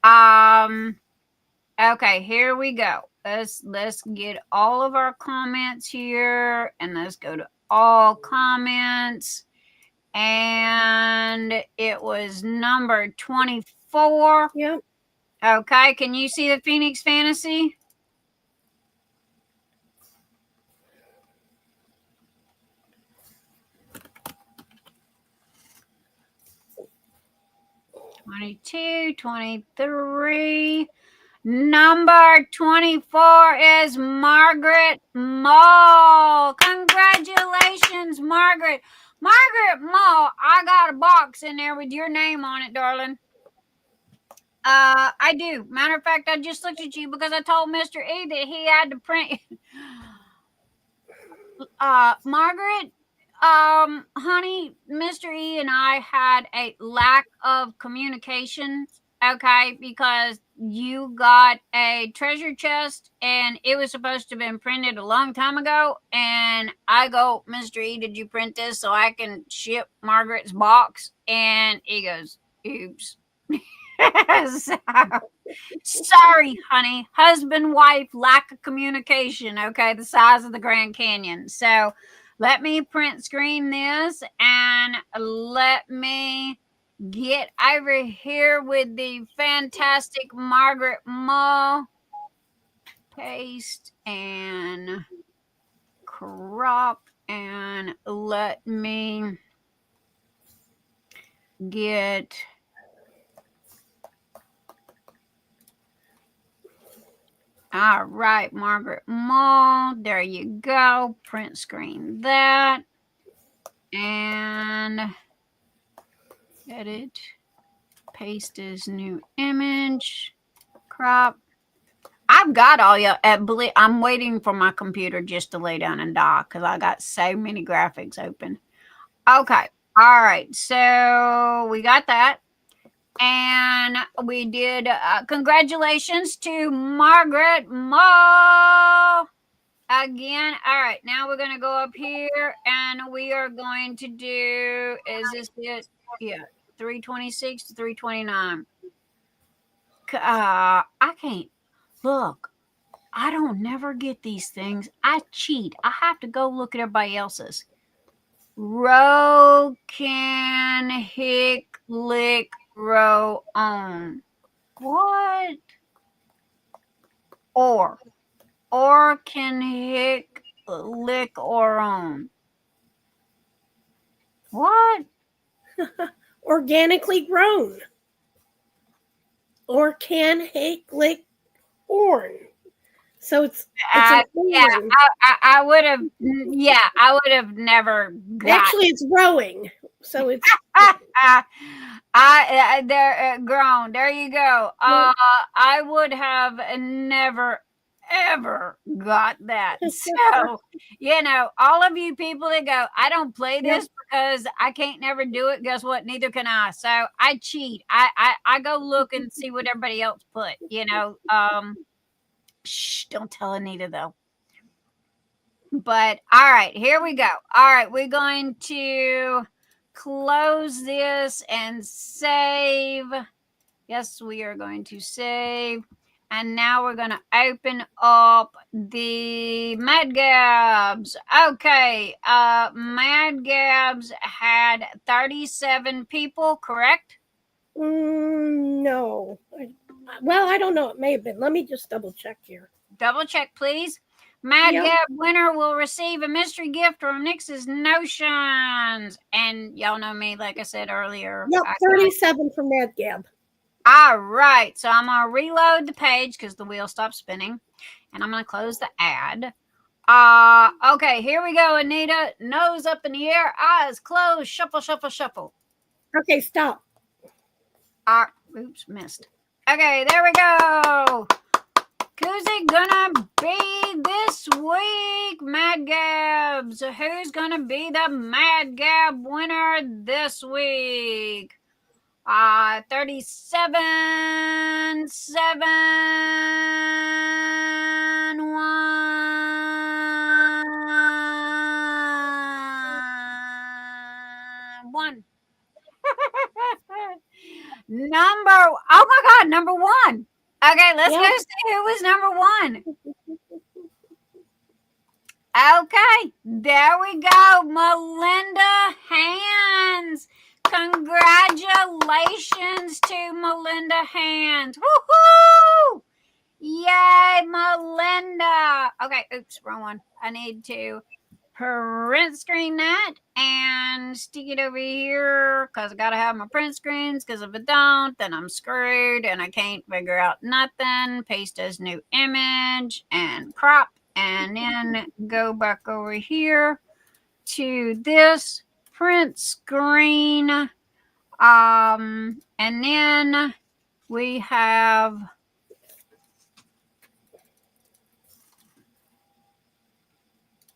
Okay, here we go. Let's get all of our comments here, and let's go to all comments. And it was number 24. Yep. Okay, can you see the Phoenix Fantasy? (22, 23). Number 24 is Margaret Mall. Congratulations, Margaret. Margaret Mall, I got a box in there with your name on it, darling. I do. Matter of fact, I just looked at you because I told Mr. E that he had to print. Margaret, honey, Mr. E and I had a lack of communication. Okay, because you got a treasure chest and it was supposed to have been printed a long time ago. And I go, Mr. E, did you print this so I can ship Margaret's box? And he goes, oops. So, sorry, honey. Husband, wife, lack of communication. Okay, the size of the Grand Canyon. So let me print screen this and let me get over here with the fantastic Margaret Mall. Paste and crop, and let me get all right, Margaret Mall. There you go. Print screen that and edit, paste as new image, crop. I've got all y'all. I'm waiting for my computer just to lay down and die because I got so many graphics open. Okay. All right. So we got that. And we did. Congratulations to Margaret Mall. Again. All right. Now we're going to go up here and we are going to do. Is this it? Yeah. 326 to 329. I can't. Look, I don't never get these things. I cheat. I have to go look at everybody else's. Row can hick lick row on. What? Or can hick lick or on. What? Organically grown. Or can hick lick orn. So it's yeah, I would have. Yeah, I would have never. Actually, it's growing, so it's. They're grown. There you go. I would have never ever got that. So all of you people that go, I don't play this because I can't never do it. Guess what? Neither can I. So I cheat. I go look and see what everybody else put. Shh, don't tell Anita though. But all right, here we go. All right, we're going to close this and save. Yes, we are going to save. And now we're going to open up the Mad Gabs. Okay, Mad Gabs had 37 people, correct? No. Well, I don't know. It may have been. Let me just double check here. Double check, please. Mad Gab winner will receive a mystery gift from Nix's Notions. And y'all know me, like I said earlier. Yep, 37 from Mad Gab. All right. So I'm going to reload the page because the wheel stopped spinning. And I'm going to close the ad. Okay, here we go, Anita. Nose up in the air, eyes closed, shuffle, shuffle, shuffle. Okay, stop. Oops, missed. Okay, there we go. Who's it gonna be this week, Mad Gabs? Who's gonna be the Mad Gab winner this week? 37 7 1 1. Oh my God, number 1. Okay, let's go see who was number 1. Okay, there we go. Melinda Hands. Congratulations to Melinda Hands. Woohoo! Yay, Melinda. Okay, oops, wrong one. I need to print screen that and stick it over here because I got to have my print screens because if I don't, then I'm screwed and I can't figure out nothing. Paste as new image and crop. And then go back over here to this print screen. And then we have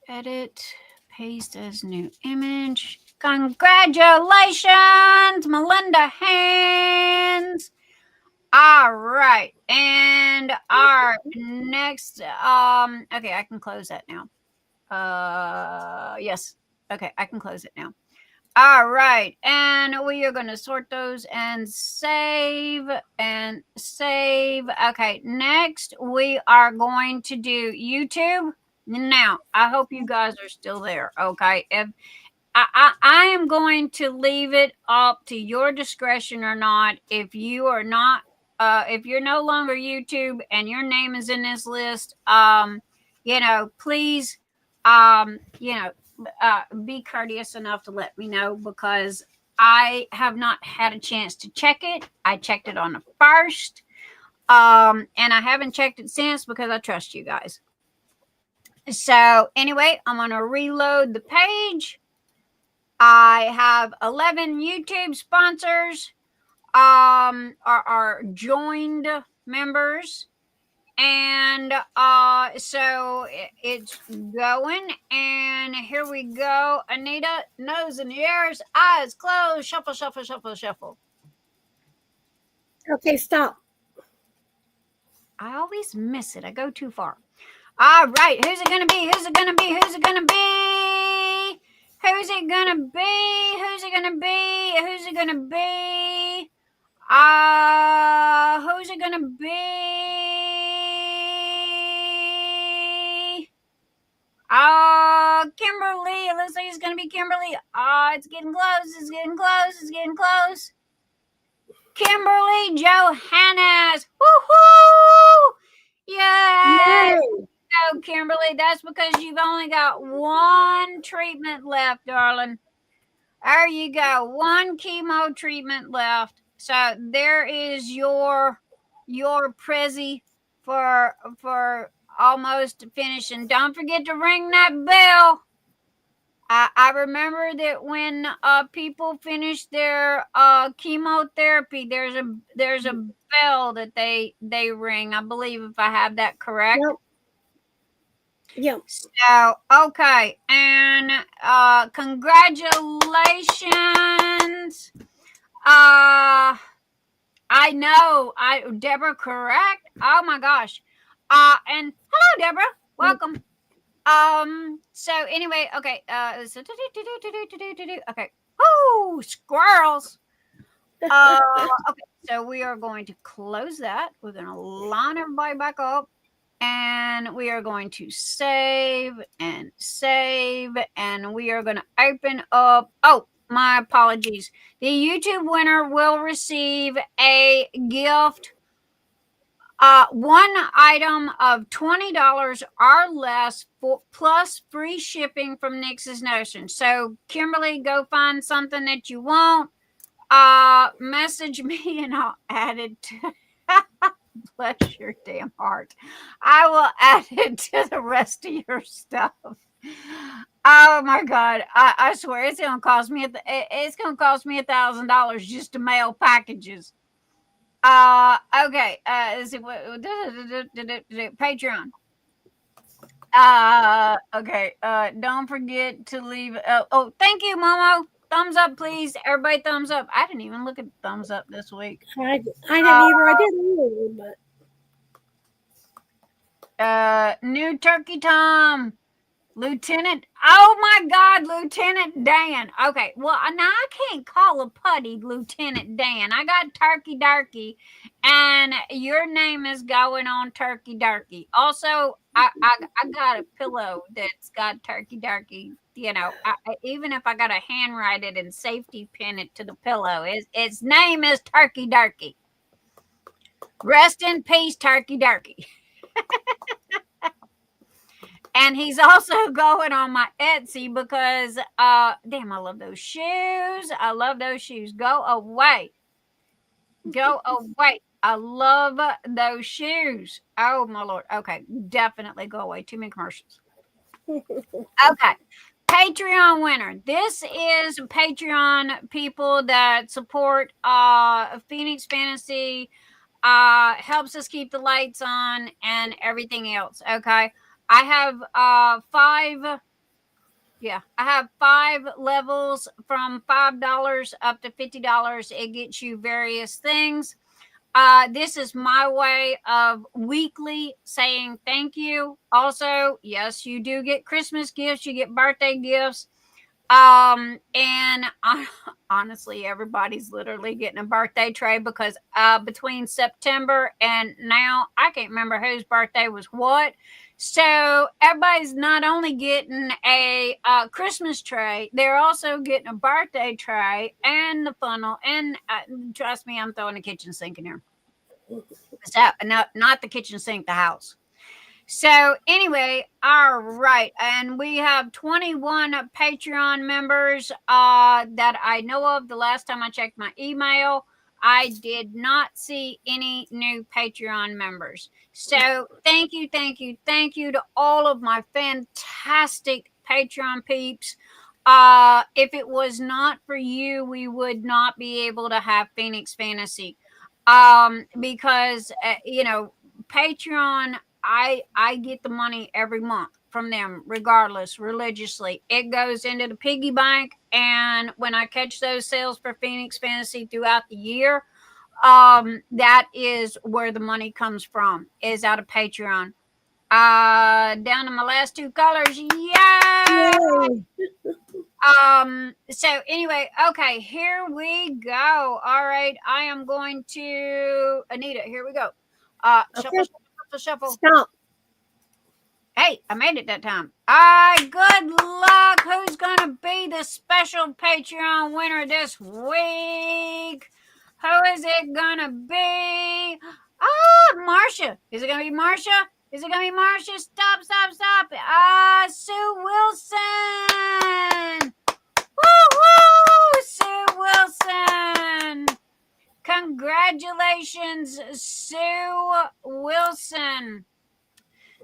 edit, paste as new image. Congratulations, Melinda Hands. All right, and our next okay, I can close that now. Yes, okay, I can close it now. All right, and we are going to sort those and save and save. Okay, next we are going to do YouTube. Now, I hope you guys are still there. Okay, if I am going to leave it up to your discretion or not. If you are not, if you're no longer YouTube and your name is in this list, please, be courteous enough to let me know because I have not had a chance to check it. I checked it on the 1st, and I haven't checked it since because I trust you guys. So anyway, I'm going to reload the page. I have 11 YouTube sponsors, are joined members. And so it's going. And here we go. Anita, nose in the ears, eyes closed, shuffle, shuffle, shuffle, shuffle. Okay, stop. I always miss it. I go too far. All right. Who's it going to be? Who's it going to be? Who's it going to be? Who's it going to be? Who's it going to be? Who's it going to be? Who's it going to be? Kimberly. It looks like it's going to be Kimberly. It's getting close. It's getting close. It's getting close. Kimberly Johannes. Woohoo! Yay! Go, Kimberly. That's because you've only got one treatment left, darling. There you go. One chemo treatment left. So there is your Prezi for almost finishing. Don't forget to ring that bell. I remember that when people finish their chemotherapy, there's a bell that they ring. I believe if I have that correct. Yep. So okay, and congratulations. I know. Deborah, correct? Oh my gosh. And hello, Deborah. Welcome. So anyway, okay. So okay. Oh, squirrels. Okay. So we are going to close that. We're going to line everybody back up. And we are going to save, and we are going to open up. Oh, my apologies. The YouTube winner will receive a gift, one item of $20 or less, plus free shipping from Nix's Notion. So, Kimberly, go find something that you want. Message me, and I'll add it to. Bless your damn heart. I will add it to the rest of your stuff. Oh my God. I swear it's going to cost me $1,000 just to mail packages. Okay. Let's see what Patreon. Okay. Don't forget to leave. Oh, thank you, Momo. Thumbs up, please. Everybody, thumbs up. I didn't even look at thumbs up this week. I didn't either. I didn't either, but New Turkey Tom. Lieutenant, oh my God, Lieutenant Dan. Okay, well, now I can't call a putty Lieutenant Dan. I got Turkey Darky, and your name is going on Turkey Darky. Also, I got a pillow that's got Turkey Darky. You know, even if I got to handwrite it and safety pin it to the pillow, its name is Turkey Darky. Rest in peace, Turkey Darky. And he's also going on my Etsy because, damn, I love those shoes. I love those shoes. Go away. Go away. I love those shoes. Oh, my Lord. Okay, definitely go away. Too many commercials. Okay. Patreon winner. This is Patreon people that support Phoenix Fantasy, helps us keep the lights on and everything else. Okay. I have five levels from $5 up to $50. It gets you various things. This is my way of weekly saying thank you. Also, yes, you do get Christmas gifts, you get birthday gifts. And honestly, everybody's literally getting a birthday tray because between September and now, I can't remember whose birthday was what. So everybody's not only getting a Christmas tray, they're also getting a birthday tray and the funnel. And trust me, I'm throwing a kitchen sink in here. So not the kitchen sink, the house. So anyway, all right, and we have 21 Patreon members that I know of. The last time I checked my email, I did not see any new Patreon members. So thank you to all of my fantastic Patreon peeps. If it was not for you, we would not be able to have Phoenix Fantasy. Because Patreon, I get the money every month from them, regardless, religiously. It goes into the piggy bank, and when I catch those sales for Phoenix Fantasy throughout the year, that is where the money comes from, is out of Patreon. Down to my last two colors. Yay! So anyway, okay, here we go. All right, I am going to Anita. Here we go. Shuffle. Stop. Hey, I made it that time. Good luck. Who's gonna be the special Patreon winner this week? Who is it gonna be? Marsha. Is it gonna be Marsha? Is it gonna be Marsha? Stop. Sue Wilson. Woo! Sue Wilson. Congratulations, Sue Wilson.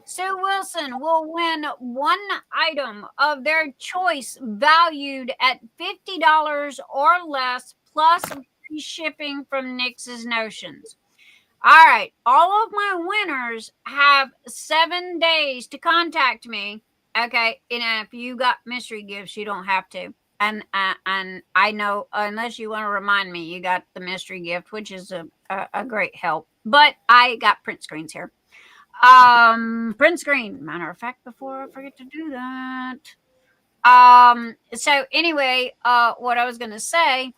Sue Wilson will win one item of their choice valued at $50 or less, plus free shipping from Nix's Notions. All right. All of my winners have 7 days to contact me. Okay. And if you got mystery gifts, you don't have to. And I know, unless you want to remind me, you got the mystery gift, which is a great help. But I got print screens here. Print screen. Matter of fact, before I forget to do that. So anyway, what I was going to say.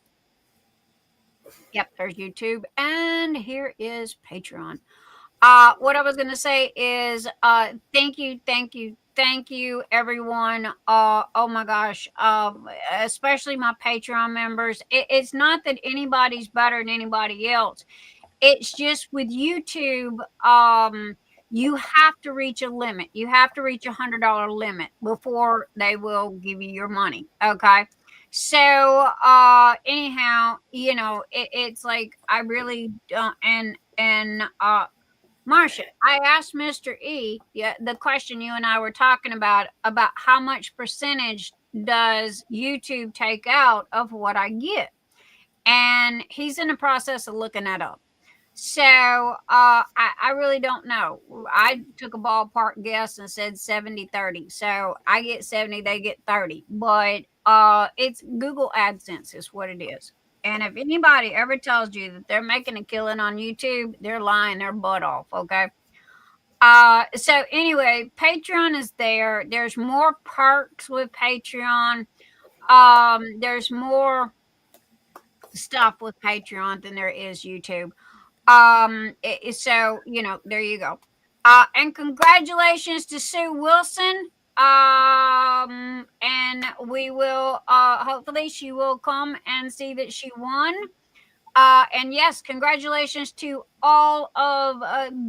Yep, there's YouTube. And here is Patreon. What I was going to say is thank you, everyone. Oh my gosh, especially my Patreon members. It's not that anybody's better than anybody else. It's just with YouTube, you have to reach a limit. You have to reach $100 limit before they will give you your money. Okay. So anyhow, it's like I really don't. And Marsha, I asked Mr. E the question you and I were talking about how much percentage does YouTube take out of what I get, and he's in the process of looking that up. So I really don't know. I took a ballpark guess and said 70-30. So I get 70, they get 30. But it's Google AdSense is what it is. And if anybody ever tells you that they're making a killing on YouTube, they're lying their butt off, okay? So anyway, Patreon is there. There's more perks with Patreon. There's more stuff with Patreon than there is YouTube. So there you go. And congratulations to Sue Wilson. And we will hopefully she will come and see that she won. And yes, congratulations to all of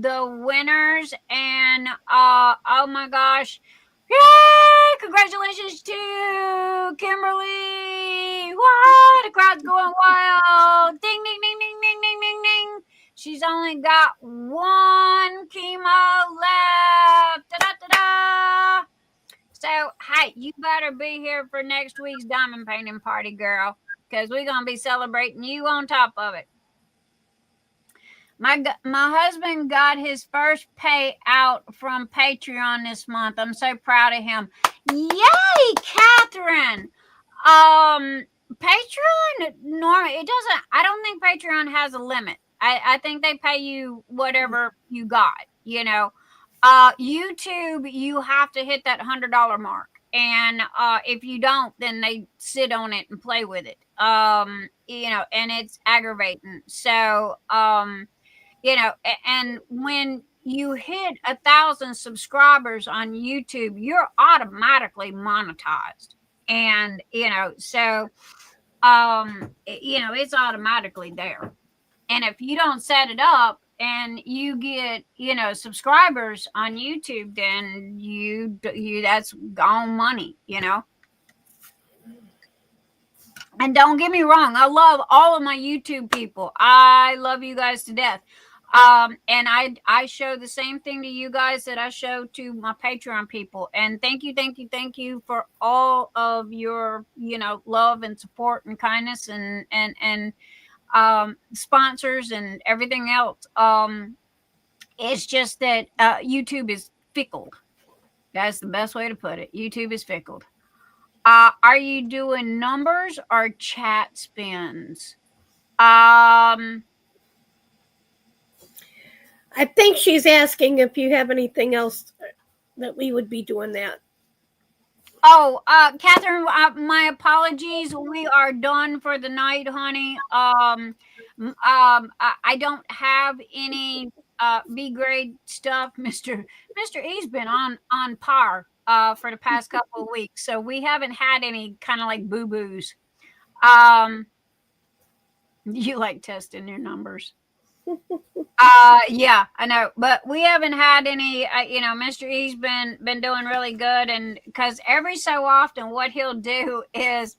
the winners. And oh my gosh, yay! Congratulations to Kimberly. What? The crowd's going wild. Ding, ding, ding, ding, ding, ding, ding, ding. She's only got one chemo left. Da, da, da, da. So, hey, you better be here for next week's diamond painting party, girl, because we're going to be celebrating you on top of it. My husband got his first payout from Patreon this month. I'm so proud of him. Yay, Catherine. Patreon, normally, it doesn't, I don't think Patreon has a limit. I think they pay you whatever you got, YouTube, you have to hit that $100 mark. And if you don't, then they sit on it and play with it. And it's aggravating. So, and when you hit 1,000 subscribers on YouTube, you're automatically monetized. And, so, it's automatically there. And if you don't set it up and you get, subscribers on YouTube, then you that's gone money, And don't get me wrong, I love all of my YouTube people. I love you guys to death. And I show the same thing to you guys that I show to my Patreon people. And thank you for all of your, love and support and kindness and sponsors and everything else. It's just that YouTube is fickle. That's the best way to put it. YouTube is fickle. Are you doing numbers or chat spins? I think she's asking if you have anything else that we would be doing that. Oh, Catherine, my apologies. We are done for the night, honey. I don't have any B grade stuff. Mr. E's been on par for the past couple of weeks, so we haven't had any kind of like boo boos. You like testing your numbers. Yeah, I know, but we haven't had any. Mr. E's been doing really good, and because every so often, what he'll do is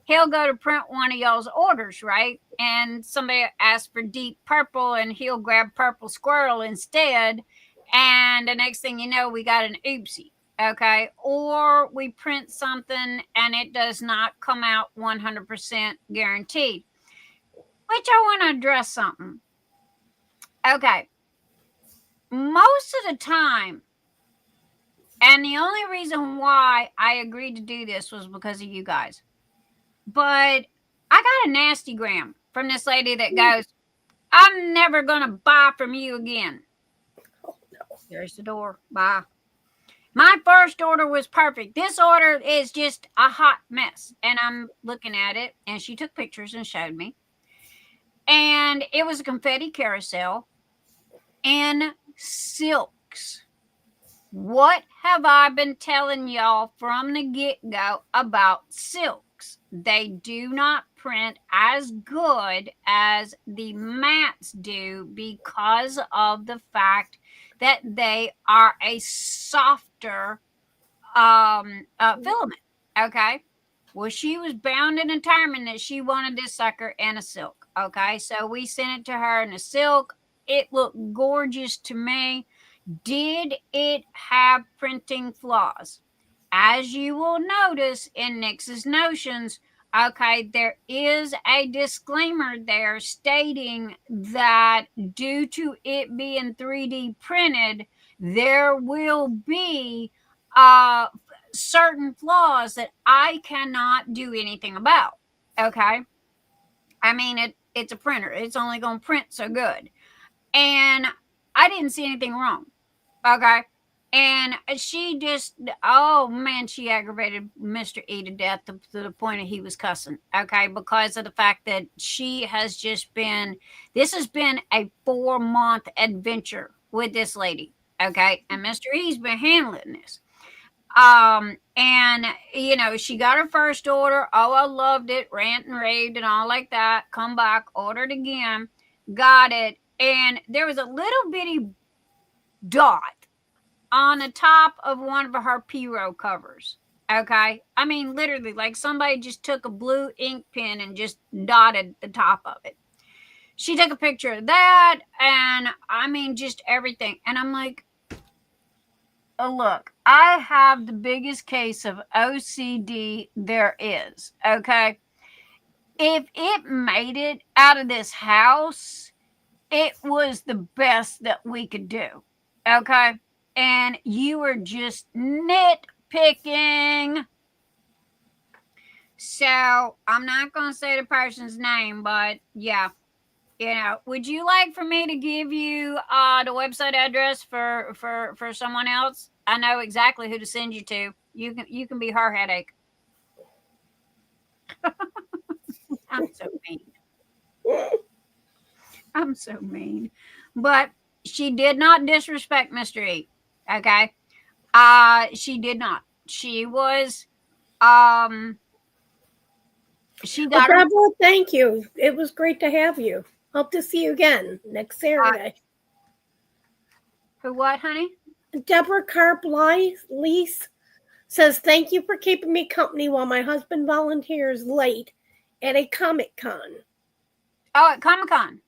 he'll go to print one of y'all's orders, right? And somebody asks for deep purple, and he'll grab purple squirrel instead. And the next thing you know, we got an oopsie. Okay, or we print something and it does not come out 100% guaranteed. Which I want to address something. Okay, most of the time, and the only reason why I agreed to do this was because of you guys, but I got a nasty gram from this lady that goes, I'm never going to buy from you again. Oh, no. There's the door. Bye. My first order was perfect. This order is just a hot mess. And I'm looking at it, and she took pictures and showed me. And it was a confetti carousel in silks. What have I been telling y'all from the get-go about silks? They do not print as good as the mattes do because of the fact that they are a softer filament. Okay. Well, she was bound and determined that she wanted this sucker in a silk. Okay. So we sent it to her in a silk. It looked gorgeous to me. Did it have printing flaws? As you will notice in Nix's Notions, Okay, there is a disclaimer there stating that due to it being 3D printed, there will be certain flaws that I cannot do anything about. Okay, I mean it's a printer; it's only going to print so good, and I didn't see anything wrong. Okay. And she just, oh man, she aggravated Mr. E to death to the point of he was cussing. Okay. Because of the fact that she has just been, this has been a 4-month adventure with this lady. Okay. And Mr. E's been handling this. And you know, she got her first order. Oh, I loved it. Rant and raved and all like that. Come back, ordered again, got it. And there was a little bitty dot on the top of one of her P-row covers. Okay. I mean, literally, like somebody just took a blue ink pen and just dotted the top of it. She took a picture of that, and I mean, just everything. And I'm like, oh, look, I have the biggest case of OCD there is. Okay. If it made it out of this house, it was the best that we could do. Okay. And you were just nitpicking. So I'm not going to say the person's name, but yeah, you know, would you like for me to give you the website address for someone else? I know exactly who to send you to. You can be her headache. I'm so mean. I'm so mean. But she did not disrespect Mr. E. Okay. She did not. She was she got Deborah, thank you. It was great to have you. Hope to see you again next Saturday. Who what, honey? Deborah Carp Lease says, thank you for keeping me company while my husband volunteers late at a Comic-Con. Oh, at Comic-Con.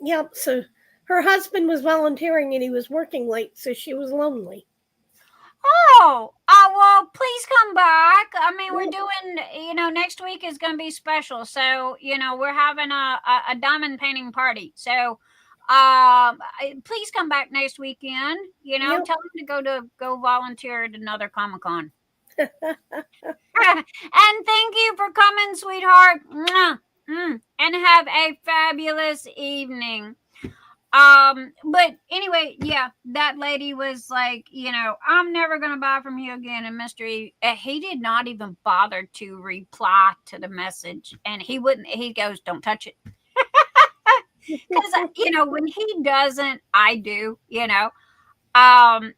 Yep. So her husband was volunteering and he was working late, so she was lonely. Oh, well, please come back. I mean, we're doing, you know, next week is going to be special. So, you know, we're having a diamond painting party. So, please come back next weekend. You know, Yep. tell them to go volunteer at another Comic-Con. And thank you for coming, sweetheart. And have a fabulous evening. But anyway, yeah, that lady was like, you know, I'm never going to buy from you again. And Mr. E, he did not even bother to reply to the message. And he goes, don't touch it. Because, you know, when he doesn't, I do, you know. And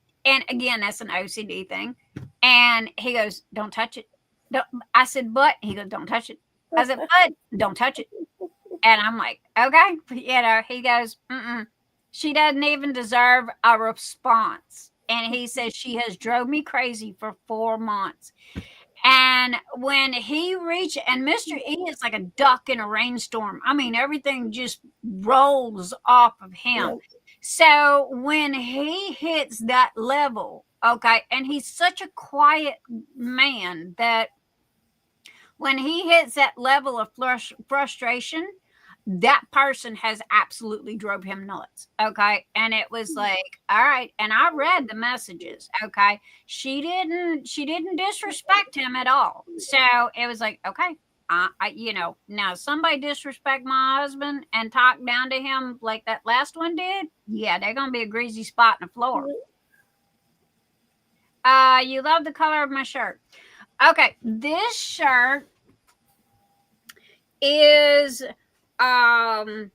again, that's an OCD thing. And he goes, don't touch it. I said, but he goes, don't touch it. I said, but don't touch it. And I'm like, okay, you know, he goes, she doesn't even deserve a response. And he says she has drove me crazy for 4 months. And when he reached, and Mr. E is like a duck in a rainstorm. I mean, everything just rolls off of him. So when he hits that level, okay, and he's such a quiet man that when he hits that level of frustration, that person has absolutely drove him nuts. Okay. And it was like, all right. And I read the messages. Okay. She didn't disrespect him at all. So it was like, okay, you know, now somebody disrespect my husband and talk down to him like that last one did. Yeah. They're going to be a greasy spot in the floor. You love the color of my shirt. Okay. This shirt is the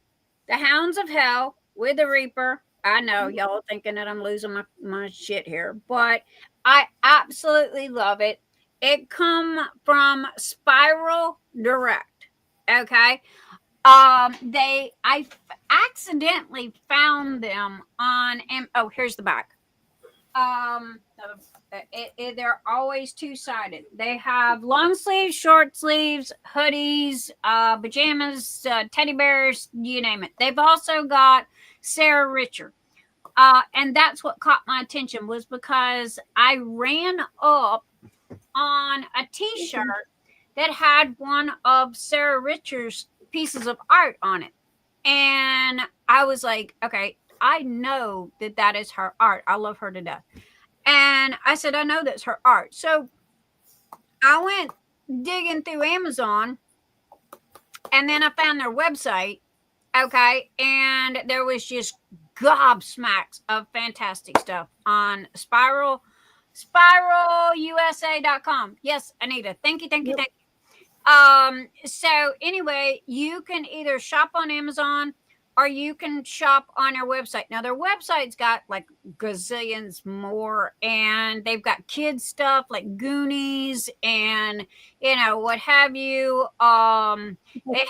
Hounds of Hell with the Reaper. I know y'all thinking that I'm losing my shit here, but I absolutely love it. It come from Spiral Direct. Okay. I accidentally found them on here's the back. They're always two-sided. They have long sleeves, short sleeves, hoodies, pajamas, teddy bears, you name it. They've also got Sarah Richard. And that's what caught my attention, was because I ran up on a t-shirt that had one of Sarah Richard's pieces of art on it. And I was like, okay, I know that is her art. I love her to death. And I said, I know that's her art. So I went digging through Amazon, and then I found their website. Okay. And there was just gobsmacks of fantastic stuff on spiralusa.com. Yes, Anita. Thank you. So anyway, you can either shop on Amazon or you can shop on their website. Now their website's got like gazillions more, and they've got kids stuff like Goonies and what have you. They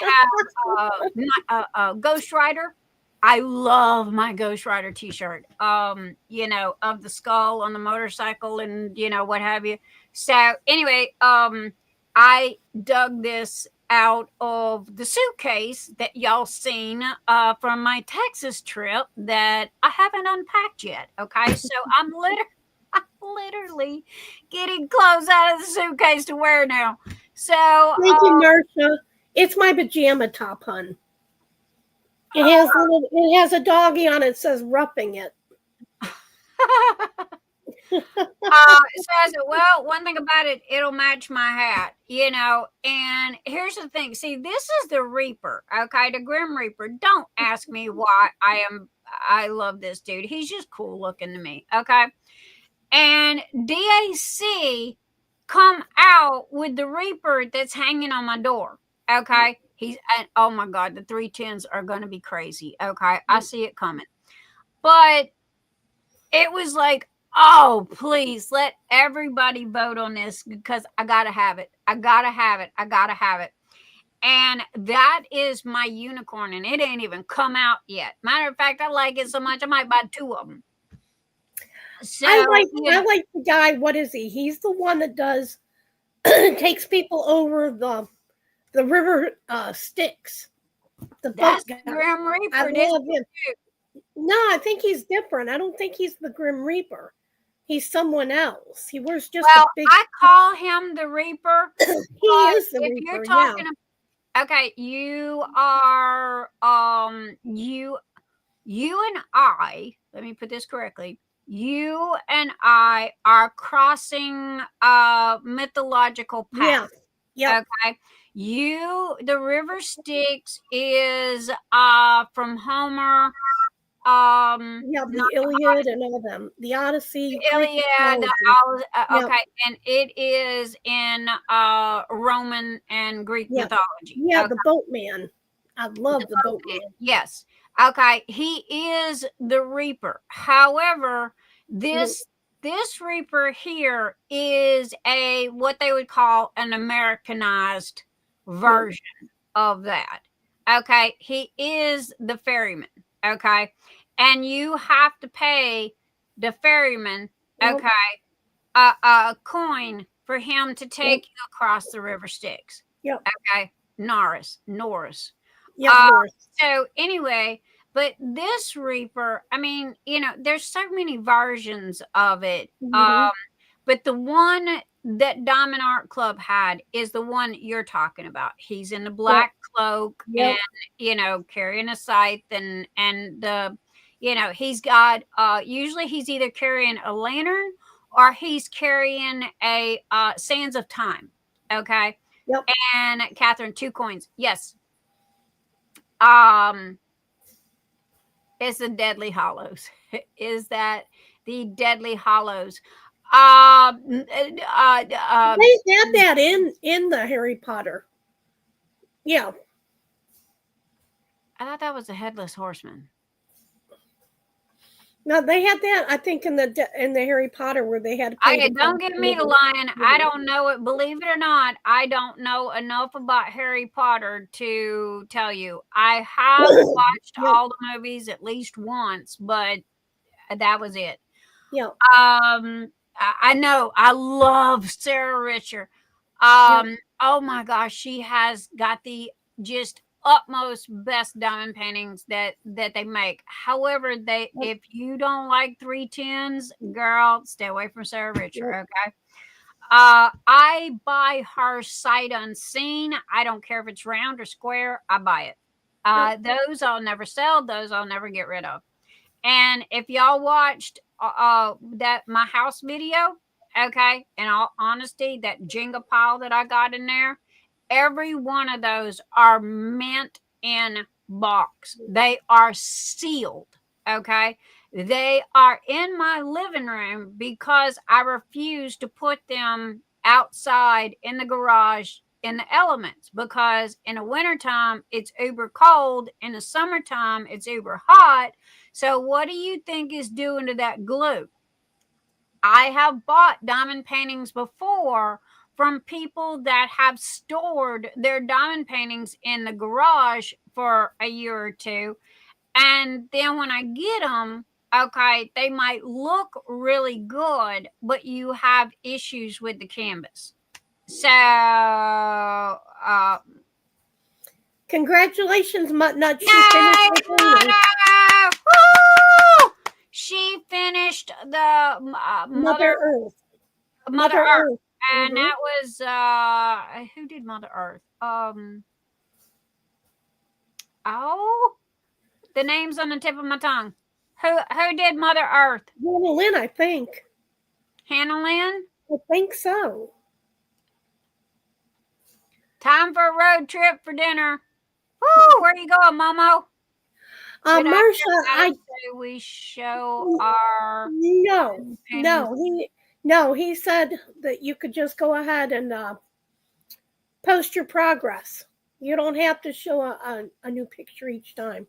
have Ghost Rider. I love my Ghost Rider t-shirt. Of the skull on the motorcycle and what have you. So anyway, I dug this out of the suitcase that y'all seen from my Texas trip that I haven't unpacked yet. Okay, so I'm literally getting clothes out of the suitcase to wear now. So thank you, Marsha. It's my pajama top, hun. It has a doggy on it. Says roughing it. Says, well, one thing about it, it'll match my hat, and here's the thing. See, this is the Reaper, okay, the Grim Reaper. Don't ask me why I love this dude. He's just cool looking to me, okay. And DAC come out with the Reaper that's hanging on my door, okay. Oh my God, the 310s are going to be crazy, okay. I see it coming. But it was like, oh, please let everybody vote on this because I gotta have it. I gotta have it. And that is my unicorn, and it ain't even come out yet. Matter of fact, I like it so much I might buy 2 of them. So I like the guy. What is he? He's the one that does takes people over the river Styx. That's the Grim Reaper. I love him. No, I think he's different. I don't think he's the Grim Reaper. He's someone else. He wears just a big... I call him the Reaper. He is the Reaper, you're talking about, okay, you are, you and I, let me put this correctly, you and I are crossing mythological paths. Yeah. Okay. The River Styx is from Homer. The Iliad and all them. The Odyssey. The Iliad. Okay. And it is in Roman and Greek mythology. Yeah, the boatman. I love the boatman. Yes. Okay. He is the Reaper. However, this Reaper here is what they would call an Americanized version of that. Okay. He is the ferryman. Okay. And you have to pay the ferryman, okay, a coin for him to take you across the River Styx. Yep. Okay. Norris. Yeah. So anyway, but this Reaper, I mean, there's so many versions of it. Mm-hmm. But the one that Diamond Art Club had is the one you're talking about. He's in the black cloak and, carrying a scythe and the, he's got, usually he's either carrying a lantern or he's carrying a Sands of Time. Okay. Yep. And Catherine, 2 coins. Yes. It's the Deadly Hollows. Is that the Deadly Hollows? They had that in the Harry Potter. Yeah. I thought that was the Headless Horseman. No, they had that, I think, in the Harry Potter where they had to pay. Don't give me the line. I don't know it. Believe it or not, I don't know enough about Harry Potter to tell you. I have watched all the movies at least once, but that was it. Yeah. I know. I love Sarah Richard. Oh my gosh, she has got the just utmost best diamond paintings that they make. However, if you don't like 310s, girl, stay away from Sarah Richard. Okay. I buy her sight unseen. I don't care if it's round or square. I buy it. Those I'll never sell. Those I'll never get rid of. And if y'all watched that my house video, okay, in all honesty, that Jenga pile that I got in there, every one of those are meant in box. They are sealed, okay? They are in my living room because I refuse to put them outside in the garage in the elements, because in the wintertime it's uber cold, in the summertime it's uber hot. So what do you think is doing to that glue? I have bought diamond paintings before from people that have stored their diamond paintings in the garage for a year or two. And then when I get them, okay, they might look really good, but you have issues with the canvas. So, congratulations, Muttnut. She finished the Mother Earth. Mother Earth. And that was who did Mother Earth? The name's on the tip of my tongue. Who did Mother Earth? Hannah Lynn, I think. Hannah Lynn? I think so. Time for a road trip for dinner. Woo! Where you going, Momo? Marsha, I say we show our No, he said that you could just go ahead and post your progress. You don't have to show a new picture each time.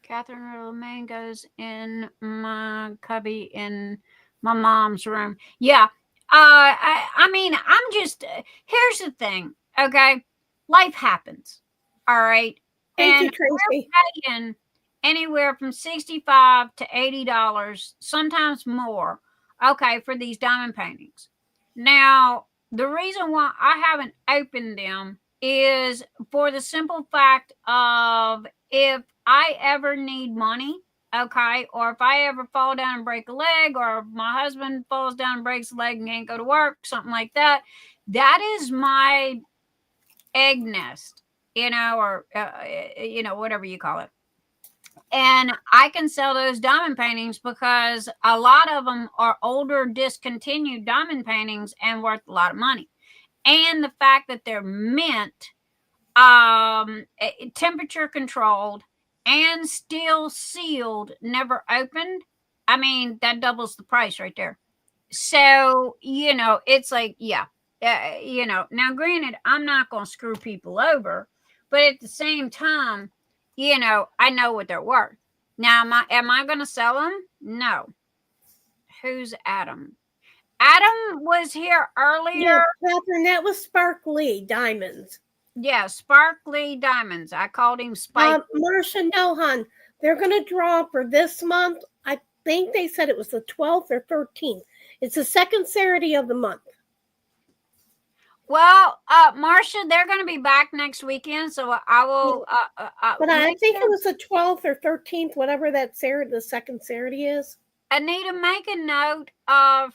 Catherine Romaine goes in my cubby in my mom's room. Yeah. I mean, I'm just, here's the thing, okay? Life happens, all right? Thank you, Tracy. We're paying anywhere from $65 to $80, sometimes more, okay, for these diamond paintings. Now, the reason why I haven't opened them is for the simple fact of, if I ever need money, okay, or if I ever fall down and break a leg, or if my husband falls down and breaks a leg and can't go to work, something like that, that is my egg nest, or whatever you call it. And I can sell those diamond paintings because a lot of them are older, discontinued diamond paintings and worth a lot of money. And the fact that they're mint, temperature controlled, and still sealed, never opened, I mean, that doubles the price right there. So, it's like, yeah, now granted, I'm not going to screw people over, but at the same time, I know what they're worth. Now, am I going to sell them? No. Who's Adam? Adam was here earlier. Yeah, Catherine, that was Sparkly Diamonds. Yeah, Sparkly Diamonds. I called him Spike. Marsha, no, hon. They're going to draw for this month. I think they said it was the 12th or 13th. It's the second Saturday of the month. Well, Marsha, they're going to be back next weekend, so I will. But I think it was the 12th or 13th, whatever that Saturday, the second Saturday is. Anita, make a note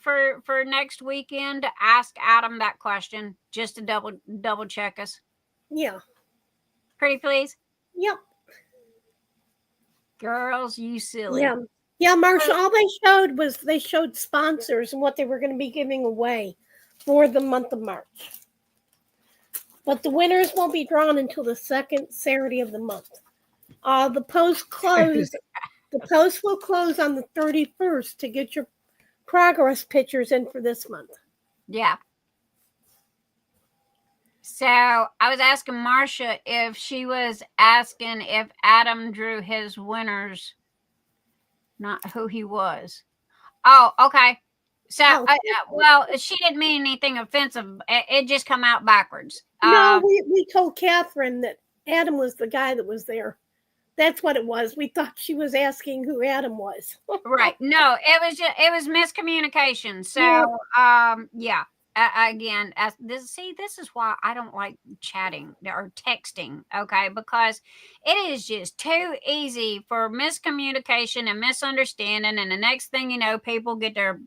for next weekend to ask Adam that question, just to double check us. Yeah. Pretty please? Yep. Girls, you silly. Yeah, Marsha, all they showed sponsors and what they were going to be giving away for the month of March. But the winners won't be drawn until the second Saturday of the month. The post will close on the 31st to get your progress pictures in for this month. Yeah. So I was asking Marsha if she was asking if Adam drew his winners, not who he was. Oh, okay. So, well, she didn't mean anything offensive. It just come out backwards. No, we told Catherine that Adam was the guy that was there. That's what it was. We thought she was asking who Adam was. Right. No, it was miscommunication. So, yeah. Again, this is why I don't like chatting or texting, okay? Because it is just too easy for miscommunication and misunderstanding, and the next thing you know, people get their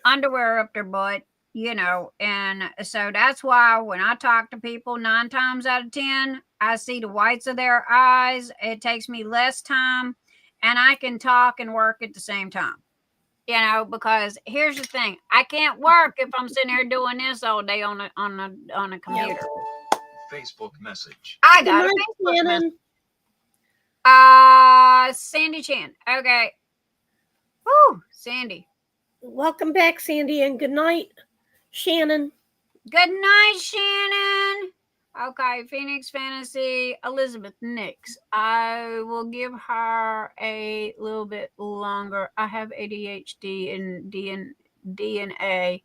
underwear up their butt, you know, and so that's why when I talk to people 9 times out of 10, I see the whites of their eyes. It takes me less time, and I can talk and work at the same time. You know, because here's the thing: I can't work if I'm sitting here doing this all day on a computer. Facebook message. I got a Facebook message. Sandy Chan. Okay. Woo, Sandy. Welcome back, Sandy, and good night, Shannon. Good night, Shannon. Okay, Phoenix Fantasy, Elizabeth Nix. I will give her a little bit longer. I have ADHD and DNA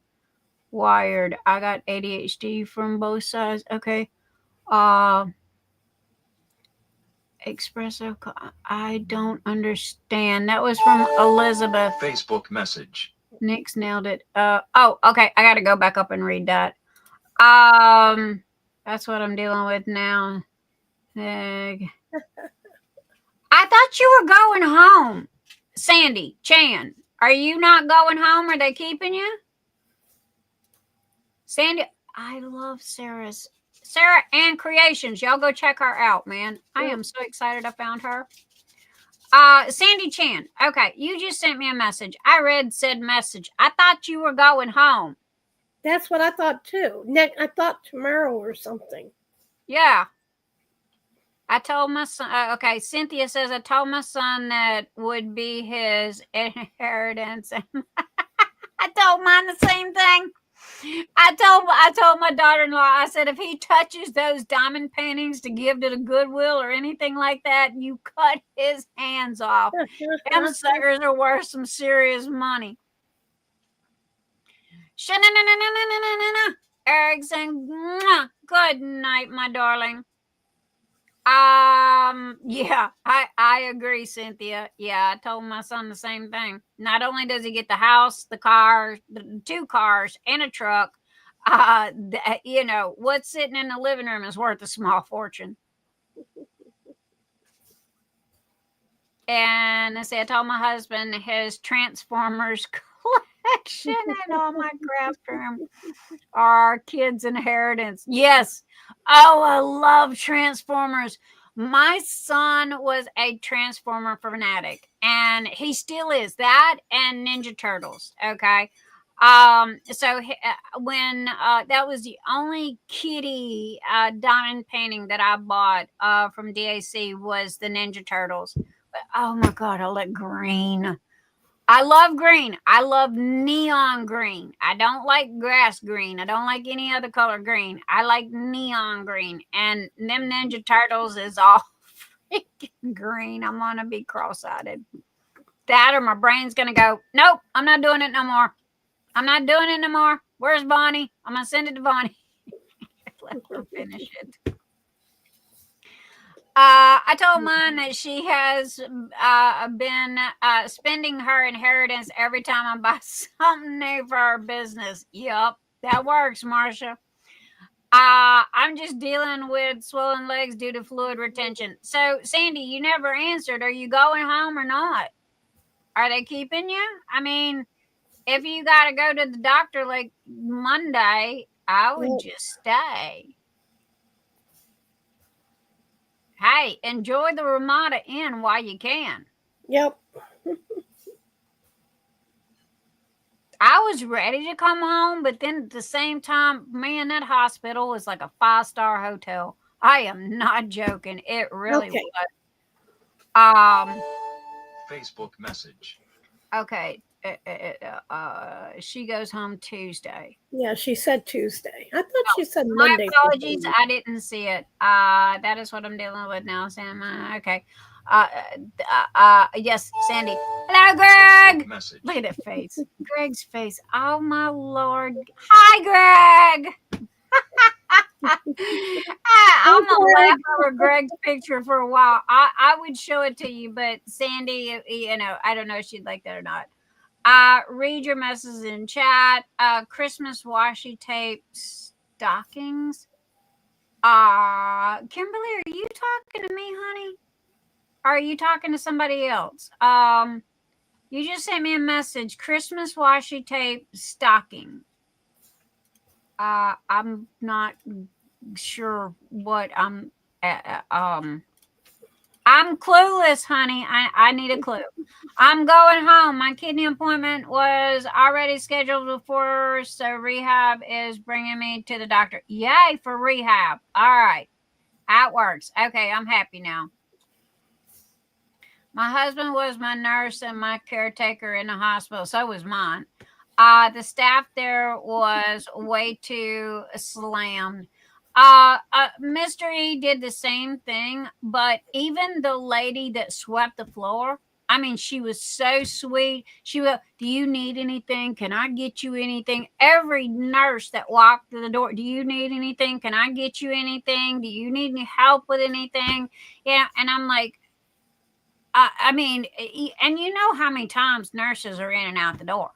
wired. I got ADHD from both sides. Okay. Espresso. I don't understand. That was from Elizabeth. Facebook message. Nix nailed it. Oh, okay. I got to go back up and read that. That's what I'm dealing with now. I thought you were going home. Sandy Chan, are you not going home? Are they keeping you? Sandy, I love Sarah Ann Creations. Y'all go check her out, man. I am so excited I found her. Sandy Chan, okay, you just sent me a message. I read said message. I thought you were going home. That's what I thought too. I thought tomorrow or something. Yeah. I told my son, okay, Cynthia says, I told my son that would be his inheritance. I told mine the same thing. I told my daughter-in-law, I said, if he touches those diamond paintings to give to the Goodwill or anything like that, you cut his hands off. Them suckers are worth some serious money. Erickson, good night, my darling. Yeah, I agree, Cynthia. Yeah, I told my son the same thing. Not only does he get the house, the car, the 2 cars, and a truck, you know, what's sitting in the living room is worth a small fortune. And I told my husband his Transformers collection and all my craft room are kids' inheritance. Yes. Oh, I love Transformers. My son was a Transformer fanatic, and he still is. That and Ninja Turtles. Okay. So when that was the only kitty diamond painting that I bought from DAC was the Ninja Turtles. But oh my God, I like green. I love green. I love neon green. I don't like grass green. I don't like any other color green. I like neon green. And them Ninja Turtles is all freaking green. I'm going to be cross-eyed. That or my brain's going to go, nope, I'm not doing it no more. I'm not doing it no more. Where's Bonnie? I'm going to send it to Bonnie. Let her finish it. I told mine that she has been spending her inheritance every time I buy something new for her business. Yup, that works, Marsha. I'm just dealing with swollen legs due to fluid retention. So, Sandy, you never answered. Are you going home or not? Are they keeping you? I mean, if you got to go to the doctor like Monday, I would just stay. Hey, enjoy the Ramada Inn while you can. Yep. I was ready to come home, but then at the same time, man, that hospital was like a 5-star hotel. I am not joking. It really was. Facebook message. Okay. She goes home Tuesday. Yeah, she said Tuesday. I thought she said Monday. My apologies, I didn't see it. That is what I'm dealing with now, Sam. Okay. Yes, Sandy. Hello, Greg. Look at that face. Greg's face. Oh my Lord. Hi, Greg. I'm gonna laugh over Greg's picture for a while. I would show it to you, but Sandy, you know, I don't know if she'd like that or not. Read your messages in chat. Christmas washi tape stockings. Kimberly, are you talking to me, honey? Or are you talking to somebody else? You just sent me a message. Christmas washi tape stocking. I'm not sure what I'm clueless, honey. I need a clue. I'm going home. My kidney appointment was already scheduled before, so rehab is bringing me to the doctor. Yay for rehab. All right. That works. Okay, I'm happy now. My husband was my nurse and my caretaker in the hospital. So was mine. The staff there was way too slammed. Mr. E did the same thing, but even the lady that swept the floor, I mean, she was so sweet. She will, do you need anything? Can I get you anything? Every nurse that walked through the door, do you need anything? Can I get you anything? Do you need any help with anything? Yeah, and I'm like, I mean, and you know how many times nurses are in and out the door.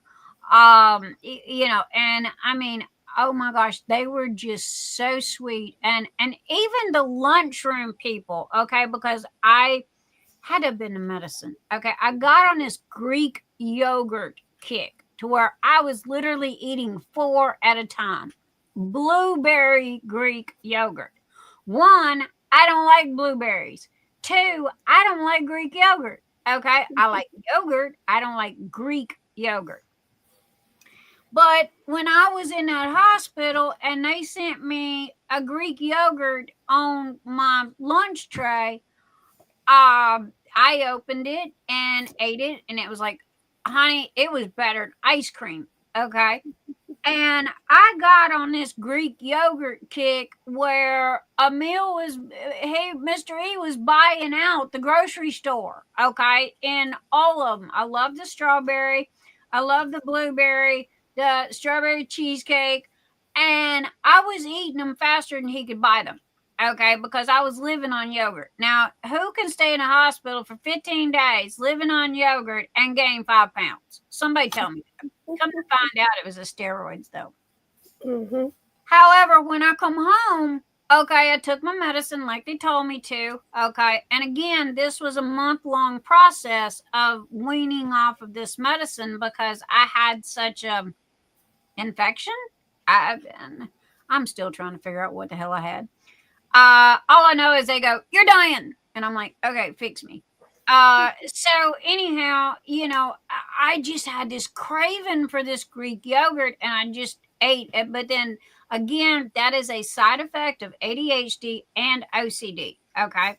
You know, and I mean, oh my gosh, they were just so sweet. And even the lunchroom people, okay, because I had to have been in medicine. Okay, I got on this Greek yogurt kick to where I was literally eating 4 at a time. Blueberry Greek yogurt. 1, I don't like blueberries. 2, I don't like Greek yogurt. Okay, I like yogurt. I don't like Greek yogurt. But when I was in that hospital and they sent me a Greek yogurt on my lunch tray, I opened it and ate it, and it was like, honey, it was better than ice cream. Okay. And I got on this Greek yogurt kick where a meal was, hey, Mr. E was buying out the grocery store. Okay. And all of them. I love the strawberry. I love the blueberry, the strawberry cheesecake. And I was eating them faster than he could buy them. Okay, because I was living on yogurt. Now, who can stay in a hospital for 15 days living on yogurt and gain 5 pounds? Somebody tell me. Come to find out it was the steroids, though. Mm-hmm. However, when I come home, okay, I took my medicine like they told me to. Okay, and again, this was a month-long process of weaning off of this medicine because I had such a infection. I'm still trying to figure out what the hell I had. All I know is they go, you're dying. And I'm like, okay, fix me. So anyhow, you know, I just had this craving for this Greek yogurt and I just ate it. But then again, that is a side effect of ADHD and OCD. Okay.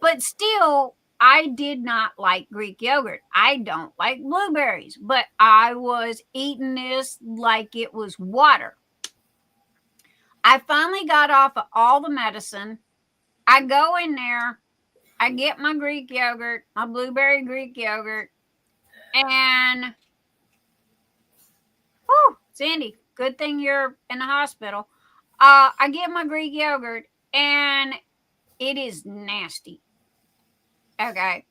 But still, I did not like Greek yogurt. I don't like blueberries, but I was eating this like it was water. I finally got off of all the medicine. I go in there. I get my Greek yogurt, my blueberry Greek yogurt. And, whew, Sandy, good thing you're in the hospital. I get my Greek yogurt, and it is nasty. Okay.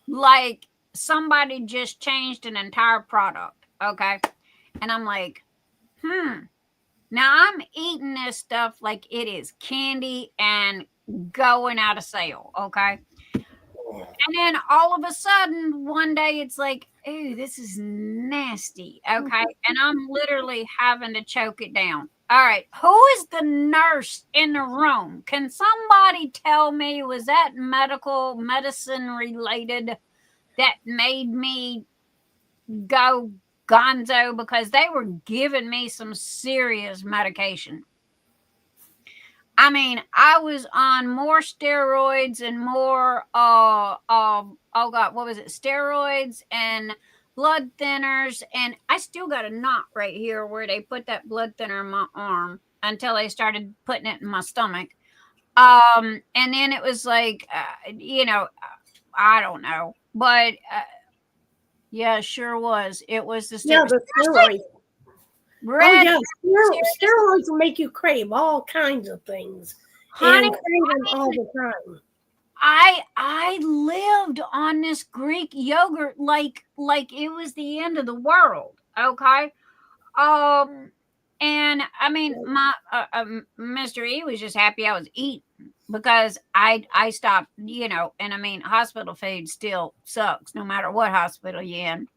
Like somebody just changed an entire product. Okay. And I'm like, Now I'm eating this stuff like it is candy and going out of sale, okay? And then all of a sudden, one day it's like, ooh, this is nasty, okay? And I'm literally having to choke it down. All right, who is the nurse in the room? Can somebody tell me, was that medicine related that made me go gonzo, because they were giving me some serious medication. I mean, I was on more steroids and more oh God, what was it? Steroids and blood thinners, and I still got a knot right here where they put that blood thinner in my arm until they started putting it in my stomach. And then it was like, you know, I don't know, but yeah, it sure was. It was the steroids. Yeah, the steroids. Red, oh yeah, steroids will make you crave all kinds of things. Honey, and crave them all the time. I lived on this Greek yogurt like it was the end of the world. Okay. And I mean, my Mr. E was just happy I was eating because I stopped, you know, and I mean, hospital food still sucks no matter what hospital you're in.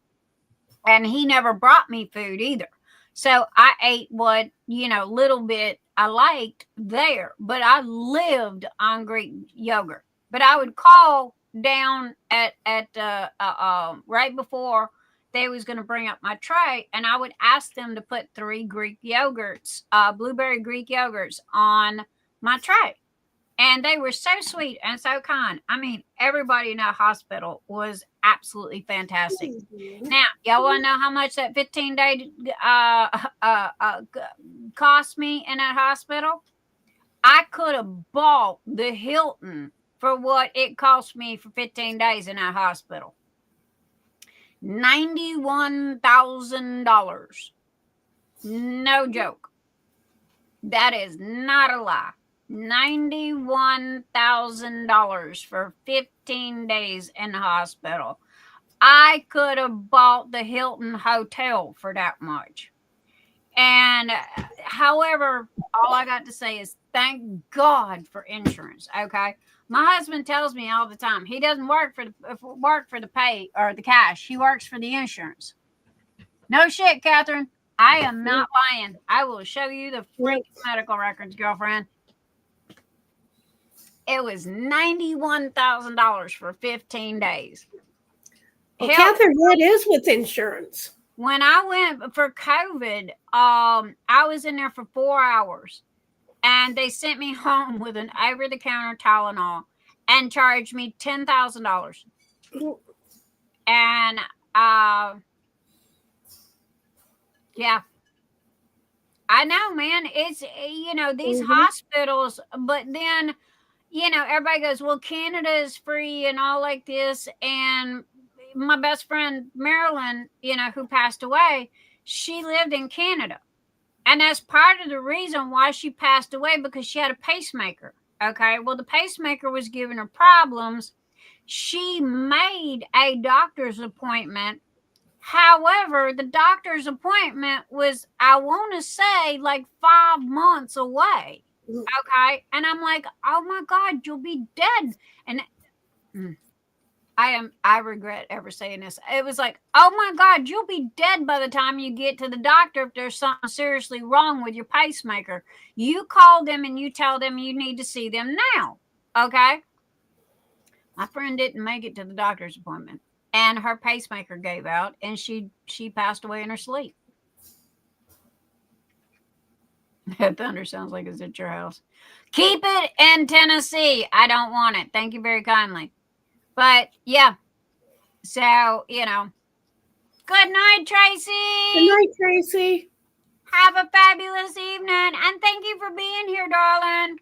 And he never brought me food either. So I ate what, you know, little bit I liked there, but I lived on Greek yogurt. But I would call down at right before they was going to bring up my tray, and I would ask them to put 3 Greek yogurts, blueberry Greek yogurts on my tray. And they were so sweet and so kind. I mean, everybody in that hospital was absolutely fantastic. Now, y'all want to know how much that 15-day cost me in that hospital? I could have bought the Hilton for what it cost me for 15 days in that hospital. $91,000. No joke. That is not a lie. $91,000 for 15 days in the hospital. I could have bought the Hilton Hotel for that much. And however, all I got to say is thank God for insurance. Okay. My husband tells me all the time, he doesn't work for the pay or the cash. He works for the insurance. No shit, Catherine. I am not lying. I will show you the freaking medical records, girlfriend. It was $91,000 for 15 days. Well, Catherine, what is with insurance? When I went for COVID, I was in there for 4 hours, and they sent me home with an over-the-counter Tylenol and charged me $10,000. And yeah, I know, man. It's, you know, these hospitals, but then, you know, everybody goes, well, Canada is free and all like this. And my best friend, Marilyn, you know, who passed away, she lived in Canada. And that's part of the reason why she passed away, because she had a pacemaker. Okay. Well, the pacemaker was giving her problems. She made a doctor's appointment. However, the doctor's appointment was, I want to say, like 5 months away. Okay. And I'm like, oh my God, you'll be dead. And I regret ever saying this. It was like, oh my God, you'll be dead by the time you get to the doctor if there's something seriously wrong with your pacemaker. You call them and you tell them you need to see them now. Okay. My friend didn't make it to the doctor's appointment, and her pacemaker gave out, and she passed away in her sleep. That thunder sounds like it's at your house. Keep it in Tennessee. I don't want it. Thank you very kindly. But yeah, so, you know, good night, Tracy. Good night, Tracy. Have a fabulous evening, and thank you for being here, darling.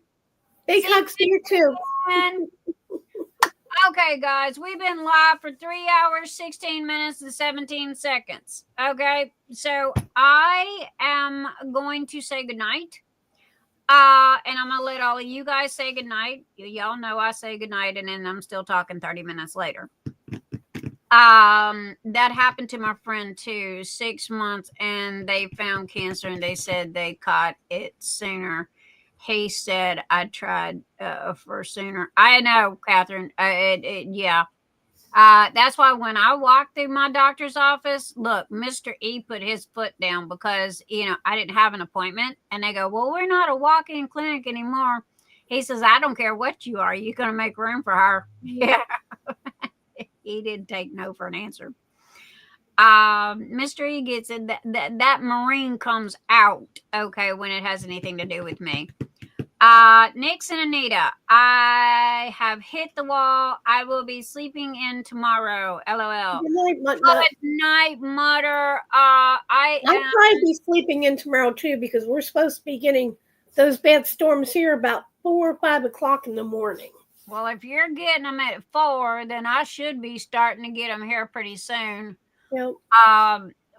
Big hugs to you too. Okay, guys, we've been live for 3 hours, 16 minutes, and 17 seconds. Okay, so I am going to say goodnight. And I'm going to let all of you guys say goodnight. Y'all know I say goodnight, and then I'm still talking 30 minutes later. That happened to my friend too, 6 months, and they found cancer, and they said they caught it sooner. He said, I tried for sooner. I know, Catherine. Yeah. That's why when I walked through my doctor's office, look, Mr. E put his foot down because, you know, I didn't have an appointment. And they go, well, we're not a walk-in clinic anymore. He says, I don't care what you are. You're going to make room for her. Yeah. He didn't take no for an answer. Mr. E gets it. That Marine comes out, okay, when it has anything to do with me. Nix and Anita, I have hit the wall. I will be sleeping in tomorrow. LOL. Good night, Mutter. Good night, Mutter. I'll probably be sleeping in tomorrow too, because we're supposed to be getting those bad storms here about 4 or 5 o'clock in the morning. Well, if you're getting them at 4, then I should be starting to get them here pretty soon. Yep.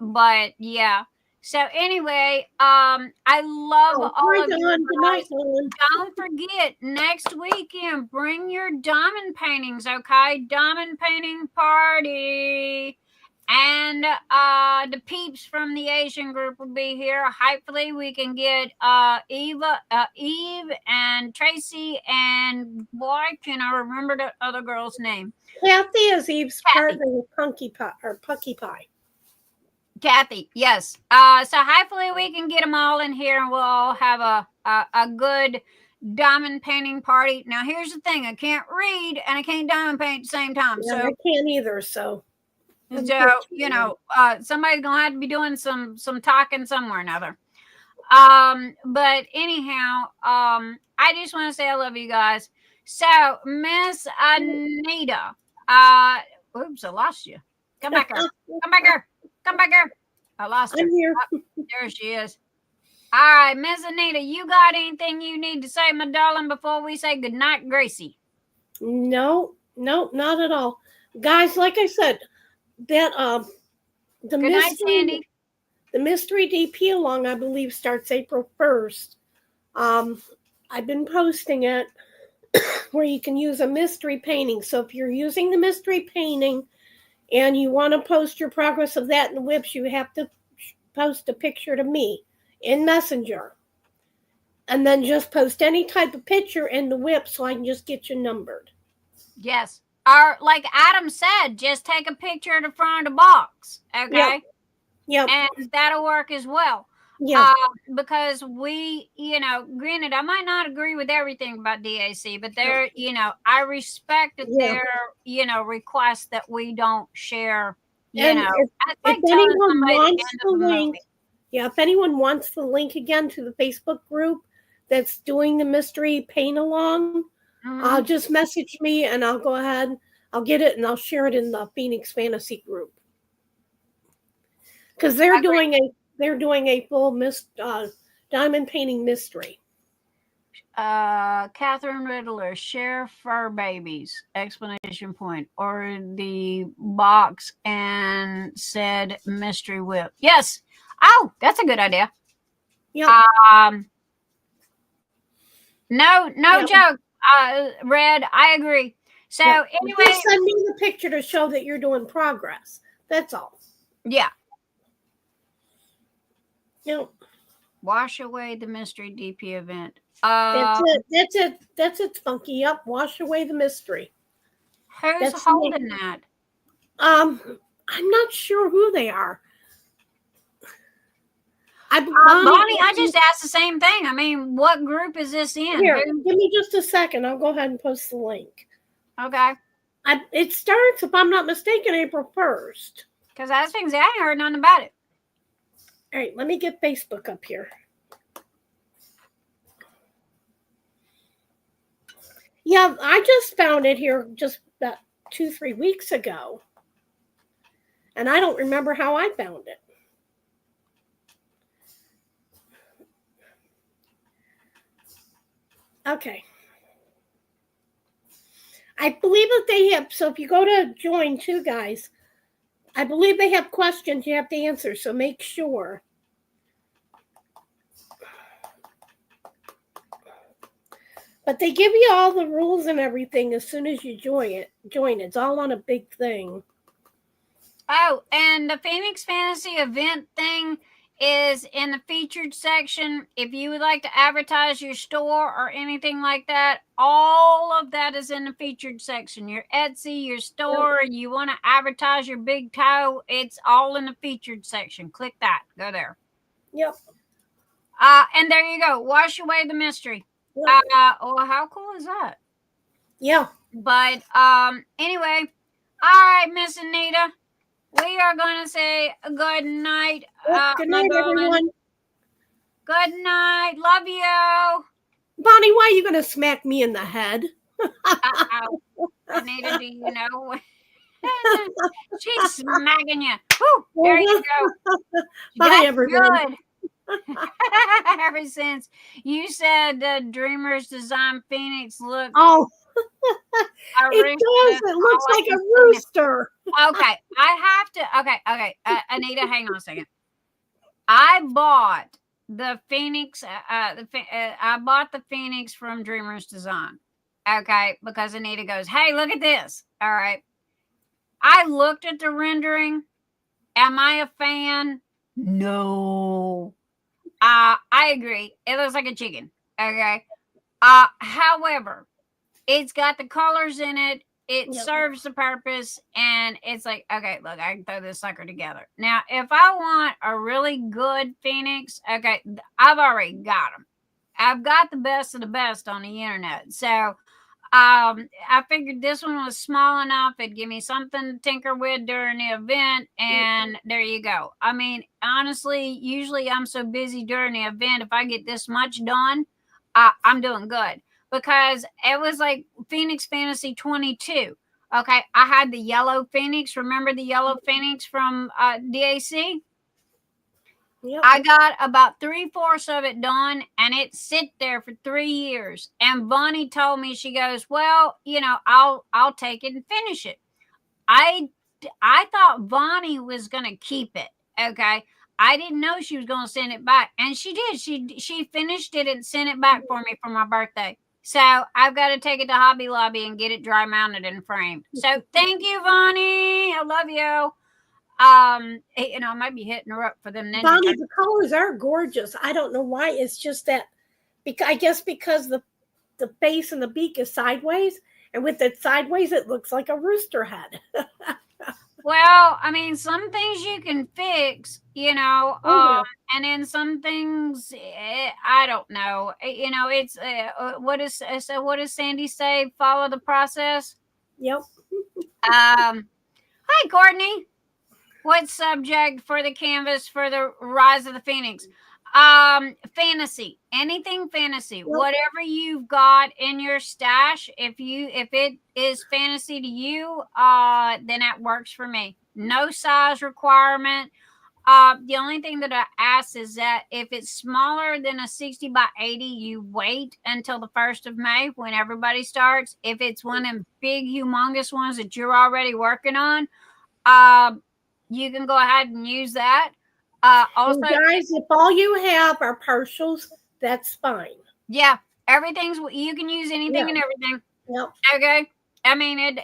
But yeah. So anyway, I love all of you guys. Don't forget, next weekend, bring your diamond paintings, okay? Diamond painting party. And the peeps from the Asian group will be here. Hopefully we can get Eve and Tracy and boy, can I remember the other girl's name? Kathy is Eve's partner with Punky Pie. Kathy, yes. So hopefully we can get them all in here and we'll all have a good diamond painting party. Now here's the thing, I can't read and I can't diamond paint at the same time. Yeah, so I can't either, so you know, somebody's gonna have to be doing some talking somewhere or another. But anyhow, I just want to say I love you guys. So Miss Anita, oops, I lost you. Come back here. Come back here. Come back here. I lost her. I'm here. Oh, there she is. All right, Miss Anita, you got anything you need to say, my darling, before we say goodnight, Gracie? No, not at all. Guys, like I said, that the Good night, Sandy. The mystery DP along, I believe, starts April 1st. I've been posting it where you can use a mystery painting. So if you're using the mystery painting and you want to post your progress of that in the whips, you have to post a picture to me in Messenger. And then just post any type of picture in the whip so I can just get you numbered. Yes. Or like Adam said, just take a picture of the front of the box. Okay? Yep. And that'll work as well. Yeah. Because we, you know, granted, I might not agree with everything about DAC, but they're, you know, I respect their, you know, request that we don't share, you And know. if anyone wants the link, if anyone wants the link again to the Facebook group that's doing the mystery paint along, just message me and I'll go ahead, I'll get it and I'll share it in the Phoenix Fantasy group. Because they're doing a full diamond painting mystery. Catherine Riddler, share fur babies, ! Or the box and said mystery whip. Yes. Oh, that's a good idea. Yeah. No joke. Red, I agree. So anyway, just send me the picture to show that you're doing progress. That's all. Yeah. Yep. Wash away the mystery DP event. That's it, Funky. Yep. Wash away the mystery. Who's holding that? I'm not sure who they are. Bonnie, I just asked the same thing. I mean, what group is this in? Here, give me just a second. I'll go ahead and post the link. Okay. It starts, if I'm not mistaken, April 1st. Because I think I ain't heard nothing about it. All right, let me get Facebook up here. Yeah, I just found it here just about 2-3 weeks ago. And I don't remember how I found it. Okay. I believe that they have, so if you go to join too, guys, I believe they have questions you have to answer, so make sure. But they give you all the rules and everything as soon as you join it. It's all on a big thing. Oh, and the Phoenix Fantasy event thing is in the featured section. If you would like to advertise your store or anything like that, all of that is in the featured section. Your Etsy, your store, you want to advertise your big toe, it's all in the featured section. Click that. Go there. Yep. And there you go. Wash away the mystery. Yep. How cool is that? Yeah. But anyway, all right, Miss Anita. We are going to say good night. Good night, everyone. Good night. Love you. Bonnie, why are you going to smack me in the head? Anita, do you know? She's smacking you. Woo, there you go. Bye, everyone. Ever since you said Dreamers Design Phoenix look. Oh. It does. It looks like a rooster. Okay, I have to. Okay. Anita, hang on a second. I bought the Phoenix. I bought the Phoenix from Dreamers Design. Okay, because Anita goes, "Hey, look at this." All right. I looked at the rendering. Am I a fan? No. I agree. It looks like a chicken. Okay. However, it's got the colors in it. It serves the purpose, and it's like, okay, look, I can throw this sucker together. Now, if I want a really good Phoenix, okay, I've already got them. I've got the best of the best on the internet. So I figured this one was small enough. It'd give me something to tinker with during the event. And there you go. I mean, honestly, usually I'm so busy during the event. If I get this much done, I'm doing good, because it was like Phoenix Fantasy 22. Okay. I had the yellow Phoenix. Remember the yellow Phoenix from DAC? Yep. I got about 3/4 of it done, and it sit there for 3 years. And Bonnie told me, she goes, well, you know, I'll take it and finish it. I thought Bonnie was going to keep it. Okay. I didn't know she was going to send it back. And she did. She finished it and sent it back for me for my birthday. So I've got to take it to Hobby Lobby and get it dry mounted and framed. So thank you, Bonnie. I love you. You know, I might be hitting her up for them. Bonnie, the colors are gorgeous. I don't know why. It's just that, I guess because the face and the beak is sideways, and with it sideways, it looks like a rooster head. Well, I mean, some things you can fix, you know, and then some things I don't know. You know, it's what does Sandy say? Follow the process. Yep. Hi, Courtney. What subject for the canvas for the Rise of the Phoenix? Fantasy. Anything fantasy. Yep. Whatever you've got in your stash, if it is fantasy to you, then that works for me. No size requirement. The only thing that I ask is that if it's smaller than a 60 by 80, you wait until the 1st of May when everybody starts. If it's one of them big, humongous ones that you're already working on, you can go ahead and use that. Also, guys, if all you have are partials, that's fine. Yeah, everything's, you can use anything and everything. Yep. Okay. I mean,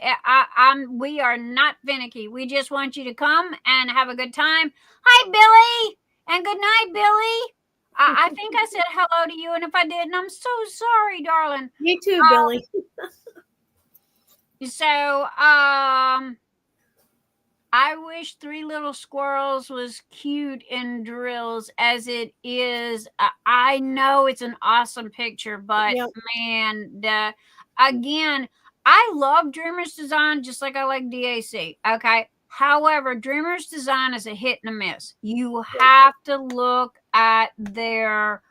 we are not finicky. We just want you to come and have a good time. Hi, Billy, and good night, Billy. I think I said hello to you, and if I didn't, I'm so sorry, darling. Me too, Billy. So, I wish Three Little Squirrels was cute in drills as it is. I know it's an awesome picture, but man, again, I love Dreamer's Design just like I like DAC. Okay. However, Dreamer's Design is a hit and a miss. You have to look at their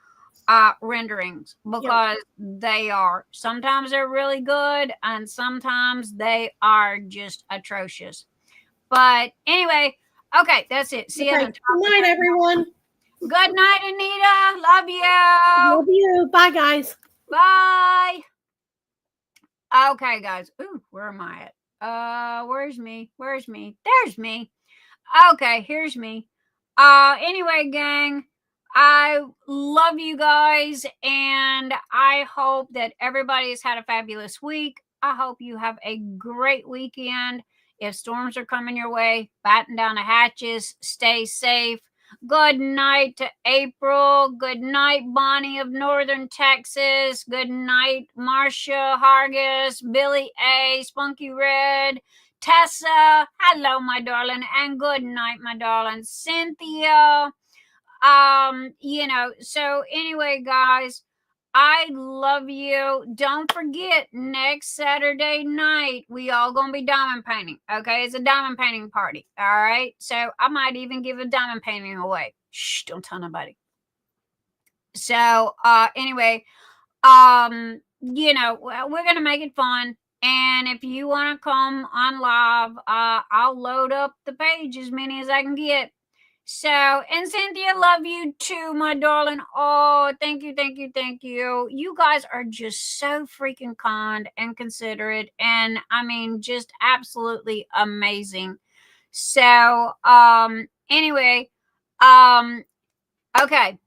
renderings, because they are, sometimes they're really good and sometimes they are just atrocious. But anyway, okay, that's it. See you. Good night, everyone. Good night, Anita. Love you. Love you. Bye, guys. Bye. Okay, guys. Ooh, where am I at? Where's me? Where's me? There's me. Okay, here's me. Anyway, gang, I love you guys, and I hope that everybody's had a fabulous week. I hope you have a great weekend. If storms are coming your way, batten down the hatches, stay safe. Good night to April. Good night, Bonnie of Northern Texas. Good night, Marsha Hargis, Billie A, Spunky Red, Tessa. Hello, my darling, and good night, my darling. Cynthia. You know, so anyway, guys, I love you. Don't forget, next Saturday night, we all gonna be diamond painting. Okay, it's a diamond painting party. All right, so I might even give a diamond painting away. Shh, don't tell nobody. So, anyway, you know, we're gonna make it fun. And if you want to come on live, I'll load up the page as many as I can get. So, and Cynthia, love you too, my darling. Oh, thank you, thank you, thank you. You guys are just so freaking kind and considerate, and I mean, just absolutely amazing. So, anyway, okay,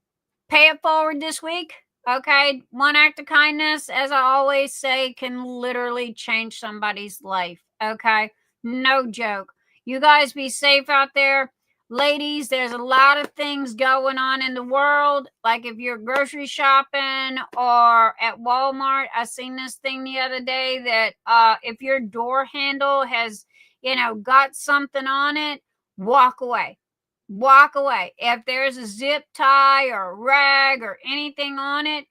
pay it forward this week. Okay, one act of kindness, as I always say, can literally change somebody's life. Okay, no joke. You guys be safe out there. ladies, there's a lot of things going on in the world. Like if you're grocery shopping or at Walmart, I seen this thing the other day that if your door handle has, got something on it, walk away. Walk away. If there's a zip tie or a rag or anything on it,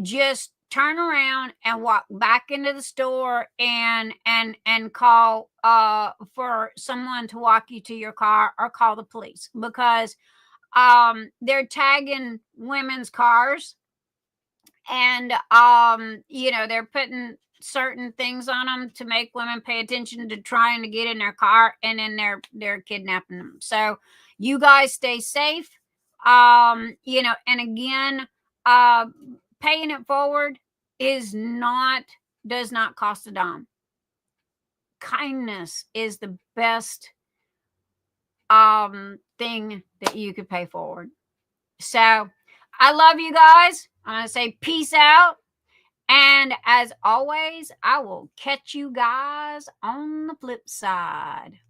just turn around and walk back into the store and call for someone to walk you to your car or call the police, because they're tagging women's cars, and they're putting certain things on them to make women pay attention to trying to get in their car, and then they're kidnapping them. So you guys stay safe. And again, paying it forward does not cost a dime. Kindness is the best thing that you could pay forward. So I love you guys. I'm going to say peace out. And as always, I will catch you guys on the flip side.